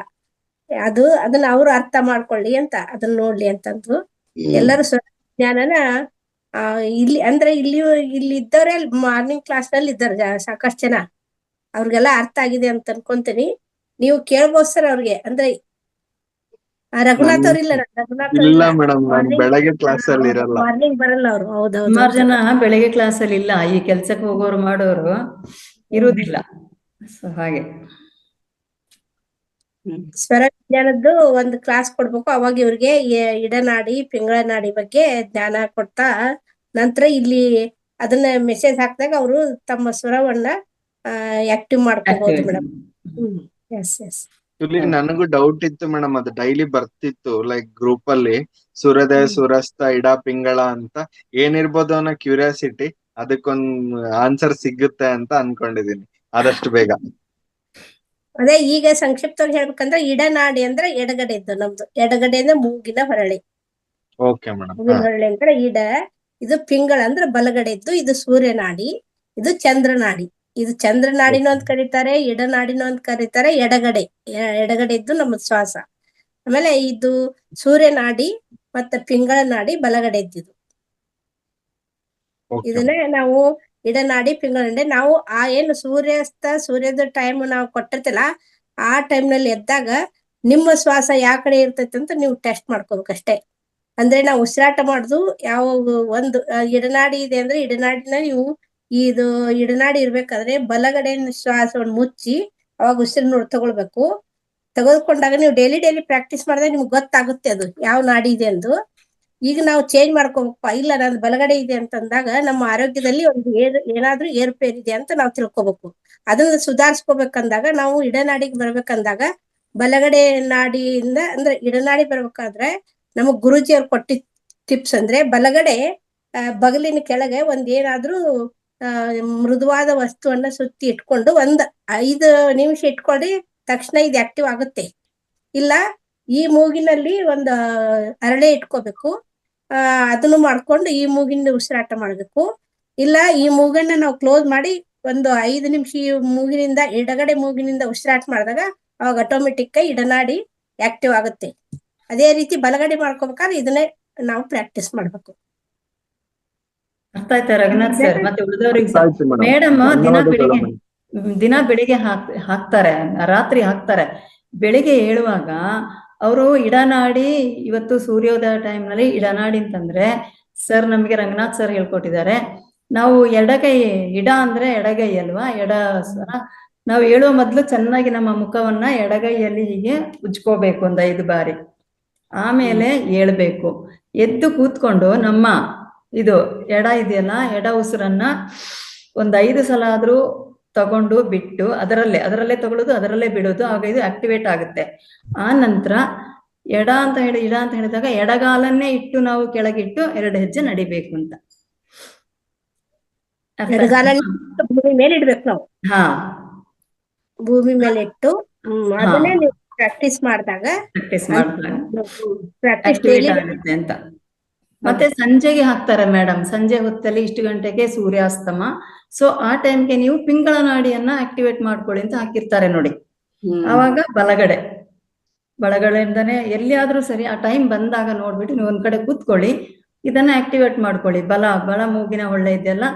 ಅದನ್ನ ಅವ್ರು ಅರ್ಥ ಮಾಡ್ಕೊಳ್ಳಿ ಅಂತ, ಅದನ್ನ ನೋಡ್ಲಿ ಅಂತಂದು ಎಲ್ಲರೂ ಜ್ಞಾನನ ಇಲ್ಲಿ ಅಂದ್ರೆ ಇಲ್ಲಿ ಇದ್ದವ್ರೆ ಮಾರ್ನಿಂಗ್ ಕ್ಲಾಸ್ ನಲ್ಲಿ ಇದ್ದಾರೆ ಸಾಕಷ್ಟು ಜನ, ಅವ್ರಿಗೆಲ್ಲ ಅರ್ಥ ಆಗಿದೆ ಅಂತ ಅನ್ಕೊಂತೀನಿ. ನೀವು ಕೇಳ್ಬೋದು ಸರ್ ಅವ್ರಿಗೆ. ಅಂದ್ರೆ ರಘುನಾಥ್ ಅವ್ರಿಲ್ಲ, ಬೆಳಗ್ಗೆ ಕ್ಲಾಸ್ ಅಲ್ಲಿ ಇರಲ್ಲ, ಮಾರ್ನಿಂಗ್ ಬರಲ್ಲ ಅವ್ರು. ಹೌದೌದು, ಸುಮಾರು ಜನ ಬೆಳಗ್ಗೆ ಕ್ಲಾಸ್ ಅಲ್ಲಿ ಇಲ್ಲ, ಈ ಕೆಲ್ಸಕ್ಕೆ ಹೋಗೋರು ಮಾಡೋರು ಇರುವುದಿಲ್ಲ. ಹಾಗೆ ಸ್ವರ ವಿಜ್ಞಾನದ್ದು ಒಂದು ಕ್ಲಾಸ್ ಕೊಡ್ಬೇಕು, ಅವಾಗ ಇವ್ರಿಗೆ ಇಡನಾಡಿ ಪಿಂಗಳ ನಾಡಿ ಬಗ್ಗೆ ಜ್ಞಾನ ಕೊಡ್ತಾ ನಂತರ ಇಲ್ಲಿ ಅದನ್ನ ಮೆಸೇಜ್ ಹಾಕಿದಾಗ ಅವರು ತಮ್ಮ ಸ್ವರವನ್ನ ಆಕ್ಟಿವ್ ಮಾಡ್ಕೋಬಹುದು ಮೇಡಮ್. Yes yes. ನನಗೂ ಡೌಟ್ ಇತ್ತು ಮೇಡಮ್, ಅದು ಡೈಲಿ ಬರ್ತಿತ್ತು ಲೈಕ್ ಗ್ರೂಪ್ ಅಲ್ಲಿ ಸೂರ್ಯೋದಯ ಸೂರ್ಯಾಸ್ತ ಇಡ ಪಿಂಗಳ ಅಂತ ಏನಿರ್ಬೋದು ಅನ್ನೋ ಕ್ಯೂರಿಯಾಸಿಟಿ. ಅದಕ್ಕೊಂದು ಆನ್ಸರ್ ಸಿಗುತ್ತೆ ಅಂತ ಅನ್ಕೊಂಡಿದೀನಿ ಆದಷ್ಟು ಬೇಗ. ಅದೇ ಈಗ ಸಂಕ್ಷಿಪ್ತವಾಗಿ ಹೇಳ್ಬೇಕಂದ್ರೆ ಇಡನಾಡಿ ಅಂದ್ರೆ ಎಡಗಡೆದ್ದು, ನಮ್ದು ಎಡಗಡೆಯಿಂದ ಮೂಗಿನ ಹೊರಳಿ. Okay madam. ಮೂಗಿನ ಹೊರಳಿ ಅಂದ್ರೆ ಇಡ, ಇದು ಪಿಂಗಳ ಅಂದ್ರೆ ಬಲಗಡೆದ್ದು, ಇದು ಸೂರ್ಯನಾಡಿ, ಇದು ಚಂದ್ರನಾಡಿ. ಇದು ಚಂದ್ರನಾಡಿನೂ ಅಂತ ಕರೀತಾರೆ, ಇಡನಾಡಿನೂ ಅಂತ ಕರೀತಾರೆ. ಎಡಗಡೆ ಇದ್ದು ನಮ್ಮದು ಶ್ವಾಸ. ಆಮೇಲೆ ಇದು ಸೂರ್ಯನಾಡಿ ಮತ್ತೆ ಪಿಂಗಳ ನಾಡಿ ಬಲಗಡೆ ಇದ್ದಿದ್ದು. ಇದನ್ನೇ ನಾವು ಇಡನಾಡಿ ಪಿಂಗಳ ನಾಡಿ. ನಾವು ಆ ಏನು ಸೂರ್ಯದ ಟೈಮ್ ನಾವು ಕೊಟ್ಟಿರ್ತಿಲ್ಲ, ಆ ಟೈಮ್ ನಲ್ಲಿ ಎದ್ದಾಗ ನಿಮ್ಮ ಶ್ವಾಸ ಯಾವ ಕಡೆ ಇರ್ತೈತಿ ಅಂತ ನೀವು ಟೆಸ್ಟ್ ಮಾಡ್ಕೋಬೇಕಷ್ಟೇ. ಅಂದ್ರೆ ನಾವು ಉಸಿರಾಟ ಮಾಡುದು ಯಾವ ಒಂದು ಇಡನಾಡಿ ಇದೆ ಅಂದ್ರೆ ಇಡನಾಡಿನ ನೀವು ಇದು ಇಡನಾಡಿ ಇರ್ಬೇಕಾದ್ರೆ ಬಲಗಡೆ ಶ್ವಾಸವನ್ನು ಮುಚ್ಚಿ ಅವಾಗ ಉಸಿರು ತಗೊಳ್ಬೇಕು. ತೆಗೆದುಕೊಂಡಾಗ ನೀವು ಡೈಲಿ ಪ್ರಾಕ್ಟೀಸ್ ಮಾಡಿದ್ರೆ ನಿಮ್ಗೆ ಗೊತ್ತಾಗುತ್ತೆ ಅದು ಯಾವ ನಾಡಿ ಇದೆ ಎಂದು. ಈಗ ನಾವು ಚೇಂಜ್ ಮಾಡ್ಕೋಬೇಕಪ್ಪ, ಇಲ್ಲ ನಂದು ಬಲಗಡೆ ಇದೆ ಅಂತಂದಾಗ ನಮ್ಮ ಆರೋಗ್ಯದಲ್ಲಿ ಒಂದು ಏನಾದ್ರೂ ಏರುಪೇರಿದೆ ಅಂತ ನಾವು ತಿಳ್ಕೊಬೇಕು. ಅದನ್ನ ಸುಧಾರಿಸ್ಕೋಬೇಕಂದಾಗ ನಾವು ಇಡನಾಡಿಗೆ ಬರ್ಬೇಕಂದಾಗ ಬಲಗಡೆ ನಾಡಿಯಿಂದ ಅಂದ್ರೆ ಇಡನಾಡಿ ಬರ್ಬೇಕಾದ್ರೆ ನಮಗ್ ಗುರುಜಿ ಅವ್ರು ಕೊಟ್ಟಿದ್ ಟಿಪ್ಸ್ ಅಂದ್ರೆ ಬಲಗಡೆ ಬಗಲಿನ ಕೆಳಗೆ ಒಂದ್ ಏನಾದ್ರೂ ಮೃದುವಾದ ವಸ್ತುವನ್ನ ಸುತ್ತಿ ಇಟ್ಕೊಂಡು 5 ನಿಮಿಷ ಇಟ್ಕೊಳ್ಳಿ, ತಕ್ಷಣ ಇದು ಆಕ್ಟಿವ್ ಆಗುತ್ತೆ. ಇಲ್ಲ ಈ ಮೂಗಿನಲ್ಲಿ ಒಂದು ಅರಳೆ ಇಟ್ಕೋಬೇಕು, ಅದನ್ನು ಮಾಡ್ಕೊಂಡು ಈ ಮೂಗಿನ ಉಸಿರಾಟ ಮಾಡ್ಬೇಕು. ಇಲ್ಲ ಈ ಮೂಗನ್ನ ನಾವು ಕ್ಲೋಸ್ ಮಾಡಿ ಒಂದು 5 ನಿಮಿಷ ಈ ಮೂಗಿನಿಂದ ಎಡಗಡೆ ಮೂಗಿನಿಂದ ಉಸಿರಾಟ ಮಾಡಿದಾಗ ಅವಾಗ ಆಟೋಮೆಟಿಕ್ ಆಗಿ ಇಡನಾಡಿ ಆಕ್ಟಿವ್ ಆಗುತ್ತೆ. ಅದೇ ರೀತಿ ಬಲಗಡೆ ಮಾಡ್ಕೋಬೇಕಾದ್ರೆ ಇದನ್ನೇ ನಾವು ಪ್ರಾಕ್ಟೀಸ್ ಮಾಡ್ಬೇಕು. ಅರ್ಥ ಆಯ್ತಾ ರಘುನಾಥ್ ಸರ್? ಮತ್ತೆ ಉಳಿದವ್ರಿಗೆ ಮೇಡಮ್ ದಿನ ಬೆಳಿಗ್ಗೆ ಹಾಕ್ತಾರೆ, ರಾತ್ರಿ ಹಾಕ್ತಾರೆ. ಬೆಳಿಗ್ಗೆ ಹೇಳುವಾಗ ಅವರು ಇಡನಾಡಿ ಇವತ್ತು ಸೂರ್ಯೋದಯ ಟೈಮ್ ನಲ್ಲಿ ಇಡನಾಡಿ ಅಂತಂದ್ರೆ ಸರ್ ನಮ್ಗೆ ರಂಗನಾಥ್ ಸರ್ ಹೇಳ್ಕೊಟ್ಟಿದ್ದಾರೆ. ನಾವು ಎಡಗೈ ಇಡ ಅಂದ್ರೆ ಎಡಗೈ ಅಲ್ವಾ, ಎಡ ಸ್ವರ. ನಾವು ಹೇಳುವ ಮೊದ್ಲು ಚೆನ್ನಾಗಿ ನಮ್ಮ ಮುಖವನ್ನ ಎಡಗೈಯಲ್ಲಿ ಹೀಗೆ ಉಜ್ಕೋಬೇಕು 5 ಬಾರಿ. ಆಮೇಲೆ ಹೇಳ್ಬೇಕು. ಎದ್ದು ಕೂತ್ಕೊಂಡು ನಮ್ಮ ಇದು ಎಡ ಇದೆಯಲ್ಲ, ಎಡ ಉಸಿರನ್ನ 5 ಸಲ ಆದ್ರೂ ತಗೊಂಡು ಬಿಟ್ಟು ಅದರಲ್ಲೇ ತಗೊಳ್ಳೋದು, ಅದರಲ್ಲೇ ಬಿಡೋದು. ಆಗ ಇದು ಆಕ್ಟಿವೇಟ್ ಆಗುತ್ತೆ. ಆ ನಂತರ ಇಡ ಅಂತ ಹೇಳಿದಾಗ ಎಡಗಾಲನ್ನೇ ಇಟ್ಟು ನಾವು ಕೆಳಗಿಟ್ಟು 2 ಹೆಜ್ಜೆ ನಡಿಬೇಕು ಅಂತ. ಭೂಮಿ ಮೇಲೆ ಇಡ್ಬೇಕು ನಾವು. ಭೂಮಿ ಮೇಲೆ ಇಟ್ಟು ಅದನ್ನೇ ನೀವು ಪ್ರಾಕ್ಟೀಸ್ ಮಾಡಿದಾಗ ಪ್ರಾಕ್ಟೀಸ್ ಡೈಲಿ ಅಂತ. ಮತ್ತೆ ಸಂಜೆಗೆ ಹಾಕ್ತಾರೆ ಮೇಡಮ್, ಸಂಜೆ ಹೊತ್ತಲ್ಲಿ ಇಷ್ಟು ಗಂಟೆಗೆ ಸೂರ್ಯಾಸ್ತಮ, ಸೊ ಆ ಟೈಮ್ಗೆ ನೀವು ಪಿಂಗಳ ನಾಡಿಯನ್ನ ಆಕ್ಟಿವೇಟ್ ಮಾಡ್ಕೊಳ್ಳಿ ಅಂತ ಹಾಕಿರ್ತಾರೆ ನೋಡಿ. ಆವಾಗ ಬಲಗಡೆಯಿಂದನೇ ಎಲ್ಲಿಯಾದ್ರೂ ಸರಿ ಆ ಟೈಮ್ ಬಂದಾಗ ನೋಡ್ಬಿಟ್ಟು ನೀವು ಒಂದ್ ಕಡೆ ಕೂತ್ಕೊಳ್ಳಿ, ಇದನ್ನ ಆಕ್ಟಿವೇಟ್ ಮಾಡ್ಕೊಳ್ಳಿ. ಬಲ ಮೂಗಿನ ಹೊಳ್ಳೆ ಇದೆಯಲ್ಲ,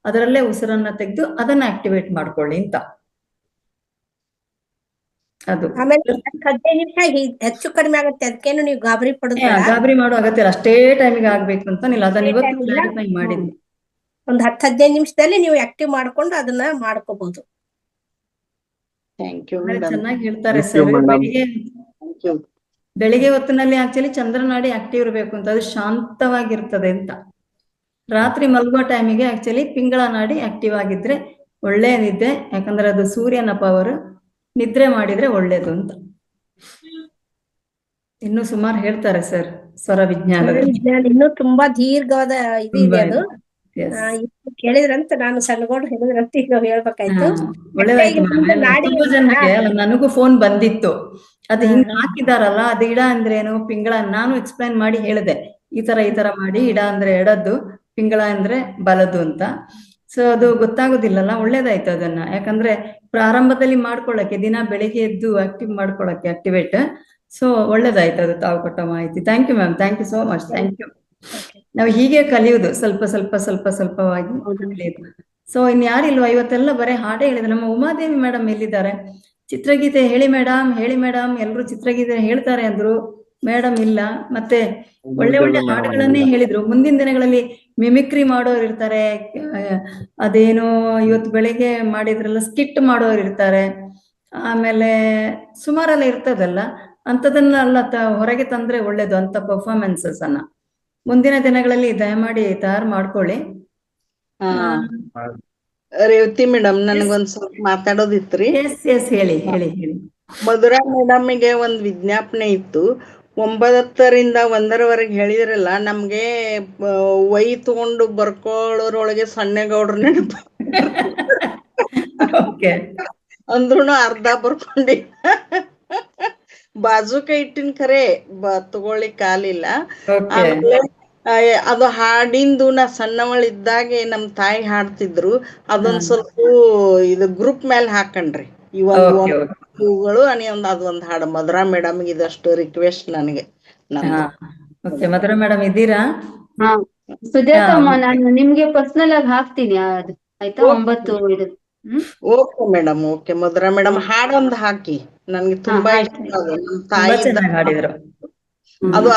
ಅದರಲ್ಲೇ ಉಸಿರನ್ನ ತೆಗೆದು ಅದನ್ನ ಆಕ್ಟಿವೇಟ್ ಮಾಡ್ಕೊಳ್ಳಿ ಅಂತ. ಅದು ಆಮೇಲೆ 15 ನಿಮಿಷ ಹೆಚ್ಚು ಕಡಿಮೆ ಆಗುತ್ತೆ, ಅದಕ್ಕೇನು ನೀವು ಗಾಬರಿ ಪಡೋದಿಲ್ಲ. ಗಾಬರಿ ಮಾಡೋ ಅಗತ್ಯ ಇಲ್ಲ, ಅಷ್ಟೇ ಟೈಮಿಗೆ ಆಗ್ಬೇಕು ಅಂತ ಇಲ್ಲ. ಅದನ್ನ ಇವತ್ತು ಕ್ಲಾರಿಫೈ ಮಾಡಿದ್ವಿ. ಒಂದ್ 10-15 ನಿಮಿಷದಲ್ಲಿ ನೀವು ಆಕ್ಟಿವ್ ಮಾಡ್ಕೊಂಡು ಅದನ್ನ ಮಾಡ್ಕೋಬಹುದು. ಚೆನ್ನಾಗಿ ಹೇಳ್ತಾರೆ ಸರ್. ಬೆಳಿಗ್ಗೆ ಹೊತ್ತಿನಲ್ಲಿ ಆಕ್ಚುಲಿ ಚಂದ್ರನಾಡಿ ಆಕ್ಟಿವ್ ಇರಬೇಕು ಅಂತ, ಅದು ಶಾಂತವಾಗಿರ್ತದೆ ಅಂತ. ರಾತ್ರಿ ಮಲಗುವ ಟೈಮಿಗೆ ಆಕ್ಚುಲಿ ಪಿಂಗಳ ನಾಡಿ ಆಕ್ಟಿವ್ ಆಗಿದ್ರೆ ಒಳ್ಳೆ ನಿದ್ದೆ, ಯಾಕಂದ್ರೆ ಅದು ಸೂರ್ಯನ ಪವರ್. ನಿದ್ರೆ ಮಾಡಿದ್ರೆ ಒಳ್ಳೇದು ಅಂತ ಇನ್ನು ಸುಮಾರು ಹೇಳ್ತಾರೆ ಸರ್. ಸ್ವರ ವಿಜ್ಞಾನ ಇನ್ನೂ ತುಂಬಾ ದೀರ್ಘವಾದ ಇದು ಇದೆ ಅದು. ಕೇಳಿದ್ರಂತ ನಾನು ಸಣ್ಣಗೋಡು ಹೇಳಿದ್ರಂತ ಈಗ ಹೇಳ್ಬೇಕಾಯ್ತು. ಒಳ್ಳೇದಾಯ್ತು. ತುಂಬಾ ಜನಕ್ಕೆ ನನಗೂ ಫೋನ್ ಬಂದಿತ್ತು, ಅದು ಹಿಂಗ್ ಹಾಕಿದಾರಲ್ಲ, ಅದು ಇಡ ಅಂದ್ರೆ ಏನು, ಪಿಂಗಳ. ನಾನು ಎಕ್ಸ್ಪ್ಲೈನ್ ಮಾಡಿ ಹೇಳಿದೆ, ಈ ತರ ಮಾಡಿ, ಇಡ ಅಂದ್ರೆ ಎಡದ್ದು, ಪಿಂಗಳ ಅಂದ್ರೆ ಬಲದ್ದು ಅಂತ. ಸೊ ಅದು ಗೊತ್ತಾಗೋದಿಲ್ಲಲ್ಲ, ಒಳ್ಳೇದಾಯ್ತು ಅದನ್ನ. ಯಾಕಂದ್ರೆ ಪ್ರಾರಂಭದಲ್ಲಿ ಮಾಡ್ಕೊಳಕ್ಕೆ, ದಿನ ಬೆಳಿಗ್ಗೆ ಎದ್ದು ಆಕ್ಟಿವ್ ಮಾಡ್ಕೊಳಕ್ಕೆ ಆಕ್ಟಿವೇಟ್. ಸೊ ಒಳ್ಳೇದಾಯ್ತು ಅದು ತಾವು ಕೊಟ್ಟ ಮಾಹಿತಿ. Thank you ma'am, thank you so much. Thank you. ನಾವು ಹೀಗೆ ಕಲಿಯುವುದು, ಸ್ವಲ್ಪವಾಗಿ ಕಲಿಯುದು. ಸೊ ಇನ್ ಯಾರಿಲ್ವಾ ಇವತ್ತೆಲ್ಲ ಬರೀ ಹಾಡೇ ಹೇಳಿದ್ರು. ನಮ್ಮ ಉಮಾದೇವಿ ಮೇಡಮ್ ಎಲ್ಲಿದ್ದಾರೆ? ಚಿತ್ರಗೀತೆ ಹೇಳಿ ಮೇಡಮ್, ಎಲ್ರು ಚಿತ್ರಗೀತೆ ಹೇಳ್ತಾರೆ ಅಂದ್ರು, ಮೇಡಮ್ ಇಲ್ಲ. ಮತ್ತೆ ಒಳ್ಳೆ ಹಾಡುಗಳನ್ನೇ ಹೇಳಿದ್ರು. ಮುಂದಿನ ದಿನಗಳಲ್ಲಿ ಮಿಮಿಕ್ರಿ ಮಾಡೋರು ಇರ್ತಾರೆ, ಅದೇನೋ ಇವತ್ತು ಬೆಳಿಗ್ಗೆ ಮಾಡಿದ್ರಲ್ಲ ಸ್ಕಿಟ್ ಮಾಡೋರು ಇರ್ತಾರೆ, ಆಮೇಲೆ ಸುಮಾರೆಲ್ಲ ಇರ್ತದಲ್ಲ, ಅಂತದನ್ನೆಲ್ಲ ಹೊರಗೆ ತಂದ್ರೆ ಒಳ್ಳೇದು ಅಂತ ಪರ್ಫಾರ್ಮೆನ್ಸಸ್ ಅನ್ನ. ಮುಂದಿನ ದಿನಗಳಲ್ಲಿ ದಯಮಾಡಿ ತಯಾರು ಮಾಡ್ಕೊಳ್ಳಿ. ರೇವತಿ ಮೇಡಮ್, ನನಗೊಂದ್ ಸ್ವಲ್ಪ ಮಾತಾಡೋದಿತ್ರಿ. ಎಸ್ ಹೇಳಿ. ಮಧುರಾ ಮೇಡಮ್ಗೆ ಒಂದ್ ವಿಜ್ಞಾಪನೆ ಇತ್ತು. 9ರಿಂದ 1ರವರೆಗೆ ಹೇಳಿದ್ರಲ್ಲ, ನಮ್ಗೆ ಒಯ್ ತಗೊಂಡು ಬರ್ಕೊಳ್ಳೋರೊಳಗೆ ಸಣ್ಣಗೌಡ್ರ ನೆನಪು ಅಂದ್ರೂ ಅರ್ಧ ಬರ್ಕೊಂಡಿ. ಬಾಜುಕ ಇಟ್ಟಿನ ಖರೆ ತಗೊಳ್ಳಿಕ್ ಕಾಲಿಲ್ಲ. ಆಮೇಲೆ ಅದು ಹಾಡಿಂದು ನಾ ಸಣ್ಣವಳಿದ್ದಾಗೆ ನಮ್ ತಾಯಿ ಹಾಡ್ತಿದ್ರು, ಅದೊಂದ್ ಸ್ವಲ್ಪ ಇದು ಗ್ರೂಪ್ ಮೇಲೆ ಹಾಕಣ್ರಿ. ಇವುಗಳು ಅದೊಂದ್ ಹಾಡು ಮಧುರಾ ಮೇಡಮ್, ಇದಷ್ಟು ರಿಕ್ವೆಸ್ಟ್ ನನಗೆ. ಮಧುರಾ ಮೇಡಮ್ ಇದ್ದೀರಾ? ಸುಜಾತಮ್ಮ, ನಾನು ನಿಮ್ಗೆ ಪರ್ಸನಲ್ ಆಗಿ ಹಾಕ್ತೀನಿ ಅದು, ಆಯ್ತಾ? 9 okay madam, okay. Madhura madam ಹಾಡೊಂದ್ ಹಾಕಿ, ನನ್ಗೆ ತುಂಬಾ ಇಷ್ಟ. ನಮ್ ತಾಯಿ ಅದು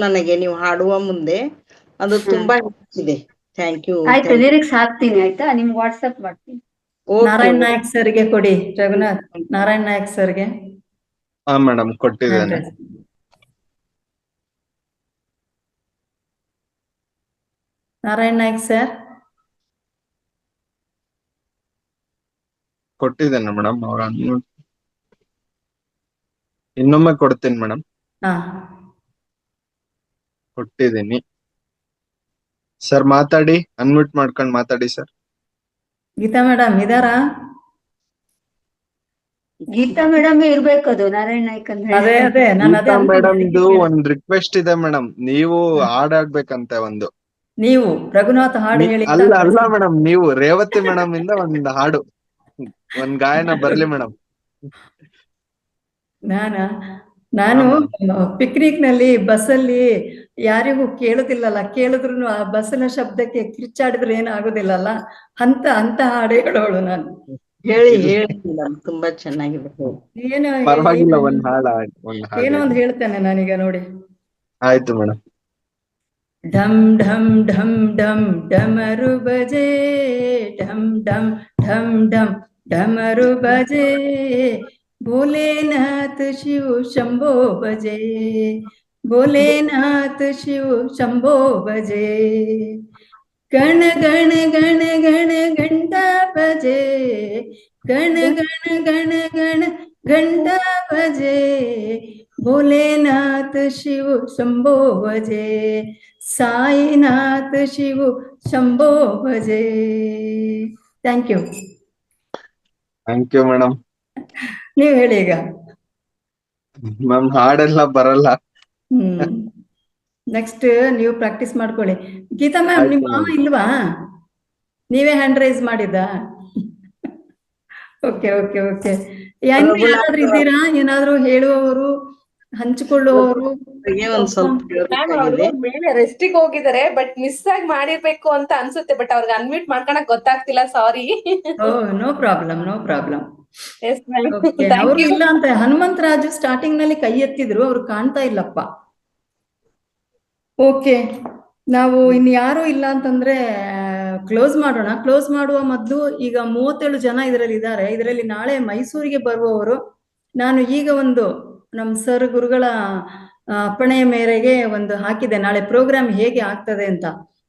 ನನಗೆ ನೀವು ಹಾಡುವ ಮುಂದೆ ಅದು ತುಂಬಾ ಇದೆ. Thank you. ಆಯ್ತು, ಲಿರಿಕ್ಸ್ ಹಾಕ್ತೀನಿ, ಆಯ್ತಾ? ನಿಮ್ಗೆ ವಾಟ್ಸ್ಆಪ್ ಮಾಡ್ತೀನಿ. ನಾರಾಯಣ್ ನಾಯಕ್ ಸರ್ಗೆ ಕೊಡಿ. ರಘುನಾಥ್, ನಾರಾಯಣ್ ನಾಯಕ್ ಸರ್ಗೆ. ಹಾ ಮೇಡಮ್, ಕೊಟ್ಟಿದ್ದೇನೆ. ನಾರಾಯಣ್ ನಾಯಕ್ ಸರ್ ಕೊಟ್ಟಿದ್ದೇನೆ ಮೇಡಮ್. ಅವ್ರ ಇನ್ನೊಮ್ಮೆ ಕೊಡ್ತೀನಿ ಮೇಡಮ್. ಕೊಟ್ಟಿದ್ದೀನಿ ಸರ್. ಮಾತಾಡಿ, ಅನ್ಮ್ಯೂಟ್ ಮಾಡ್ಕೊಂಡು ಮಾತಾಡಿ ಸರ್. ಗೀತಾ ಮೇಡಮ್ ಇದಾರಾ? ಗೀತಾ ಮೇಡಮ್ ಇರ್ಬೇಕದು, ನಾರಾಯಣ್ ನಾಯ್ಕ್ ಅಂದ್ರೆ. ಮೇಡಮ್ದು ಒಂದ್ ರಿಕ್ವೆಸ್ಟ್ ಇದೆ ಮೇಡಮ್, ನೀವು ಹಾಡಾಡ್ಬೇಕಂತೆ ಒಂದು. ನೀವು ರಘುನಾಥ್ ಹಾಡು ಹೇಳಿ. ಅಲ್ಲ ಮೇಡಮ್, ನೀವು ರೇವತಿ ಮೇಡಮ್ ಇಂದ ಒಂದ್ ಹಾಡು, ಒಂದ್ ಗಾಯನ ಬರ್ಲಿ ಮೇಡಮ್. ನಾನು ಪಿಕ್ನಿಕ್ ನಲ್ಲಿ ಬಸ್ಸಲ್ಲಿ ಯಾರಿಗೂ ಕೇಳುದಿಲ್ಲಲ್ಲ, ಕೇಳಿದ್ರು ಆ ಬಸ್ಸಿನ ಶಬ್ದಕ್ಕೆ ಕಿರ್ಚಾಡಿದ್ರೆ ಏನಾಗುದಿಲ್ಲಲ್ಲ, ಅಂತ ಹಾಡು ಹೇಳೋಳು ನಾನು. ಹೇಳಿ ತುಂಬಾ ಚೆನ್ನಾಗಿದೆ. ಪರವಾಗಿಲ್ಲ, ಏನೋ ಒಂದು ಹೇಳ್ತೇನೆ ನಾನೀಗ ನೋಡಿ. ಆಯ್ತು ಮೇಡಮ್. ಢಮ್ ಢಮ್ ಢಮ್ ಢಮ್ ಢಮರು ಬಜೆ, ಢಮ್ ಢಮ್ ಢಮ್ ಢಮ್ ಢಮರು ಬಜೆ, ಭೋಲೆನಾಥ ಶಿವ ಶಂಭೋ ಭಜೆ, ಭೋಲೆನಾಥ ಶಿವ ಶಂಭೋ ಭಜೆ, ಗಣ ಗಣ ಗಣ ಗಣ ಗಂಡ ಭಜೆ, ಗಣ ಗಣ ಗಣ ಗಣ ಗಂಡ ಭಜೆ, ಭೋಲೆನಾಥ ಶಿವ ಶಂಭೋ ಭಜೆ, ಸಾಯಿನಾಥ ಶಿವ ಶಂಭೋ ಭಜೆ. Thank you. Thank you madam. ನೀವ್ ಹೇಳಿ ಈಗ. ಮ್ಯಾಮ್ ಹಾಡೆಲ್ಲ ಬರಲ್ಲ. ನೆಕ್ಸ್ಟ್ ನೀವು ಪ್ರಾಕ್ಟೀಸ್ ಮಾಡ್ಕೊಳ್ಳಿ. ಗೀತಾ ಮ್ಯಾಮ್, ನಿಮ್ಮ ಆಯ್ತು ಮಾವ ಇಲ್ವಾ? ನೀವೇ ಹ್ಯಾಂಡ್ ರೈಸ್ ಮಾಡಿದ? Okay okay okay. ಯಾರಾದ್ರೂ ಇದ್ದೀರಾ? ಏನಾದ್ರೂ ಹೇಳುವವರು, ಹಂಚಿಕೊಳ್ಳುವವರು? ಒಂದ್ ಸ್ವಲ್ಪ ಮ್ಯಾಮ್ ಅವರು ಮೇಲೆ ರೆಸ್ಟಿಗೆ ಹೋಗಿದ್ದಾರೆ, ಬಟ್ ಮಿಸ್ ಆಗಿ ಮಾಡಿರ್ಬೇಕು ಅಂತ ಅನ್ಸುತ್ತೆ, ಬಟ್ ಅವ್ರಿಗೆ ಅನ್ಮ್ಯೂಟ್ ಮಾಡ್ಕೊಳಕ್ ಗೊತ್ತಾಗ್ತಿಲ್ಲ, sorry. Oh, no problem, no problem. Yes ma'am, okay, thank ಅವ್ರು ಯು. ಇಲ್ಲ ಅಂತ ಹನುಮಂತರಾಜು ಸ್ಟಾರ್ಟಿಂಗ್ ನಲ್ಲಿ ಕೈ ಎತ್ತಿದ್ರು, ಅವ್ರು ಕಾಣ್ತಾ ಇಲ್ಲಪ್ಪ. ಓಕೆ, ನಾವು ಇನ್ ಯಾರು ಇಲ್ಲ ಅಂತಂದ್ರೆ ಕ್ಲೋಸ್ ಮಾಡೋಣ. ಕ್ಲೋಸ್ ಮಾಡುವ ಮೊದಲು ಈಗ 37 ಜನ ಇದರಲ್ಲಿ ಇದ್ದಾರೆ. ಇದರಲ್ಲಿ ನಾಳೆ ಮೈಸೂರಿಗೆ ಬರುವವರು, ನಾನು ಈಗ ಒಂದು ನಮ್ಮ ಸರ್ ಗುರುಗಳ ಅಪ್ಪಣೆಯ ಮೇರೆಗೆ ಒಂದು ಹಾಕಿದೆ, ನಾಳೆ ಪ್ರೋಗ್ರಾಮ್ ಹೇಗೆ ಆಗ್ತದೆ ಅಂತ.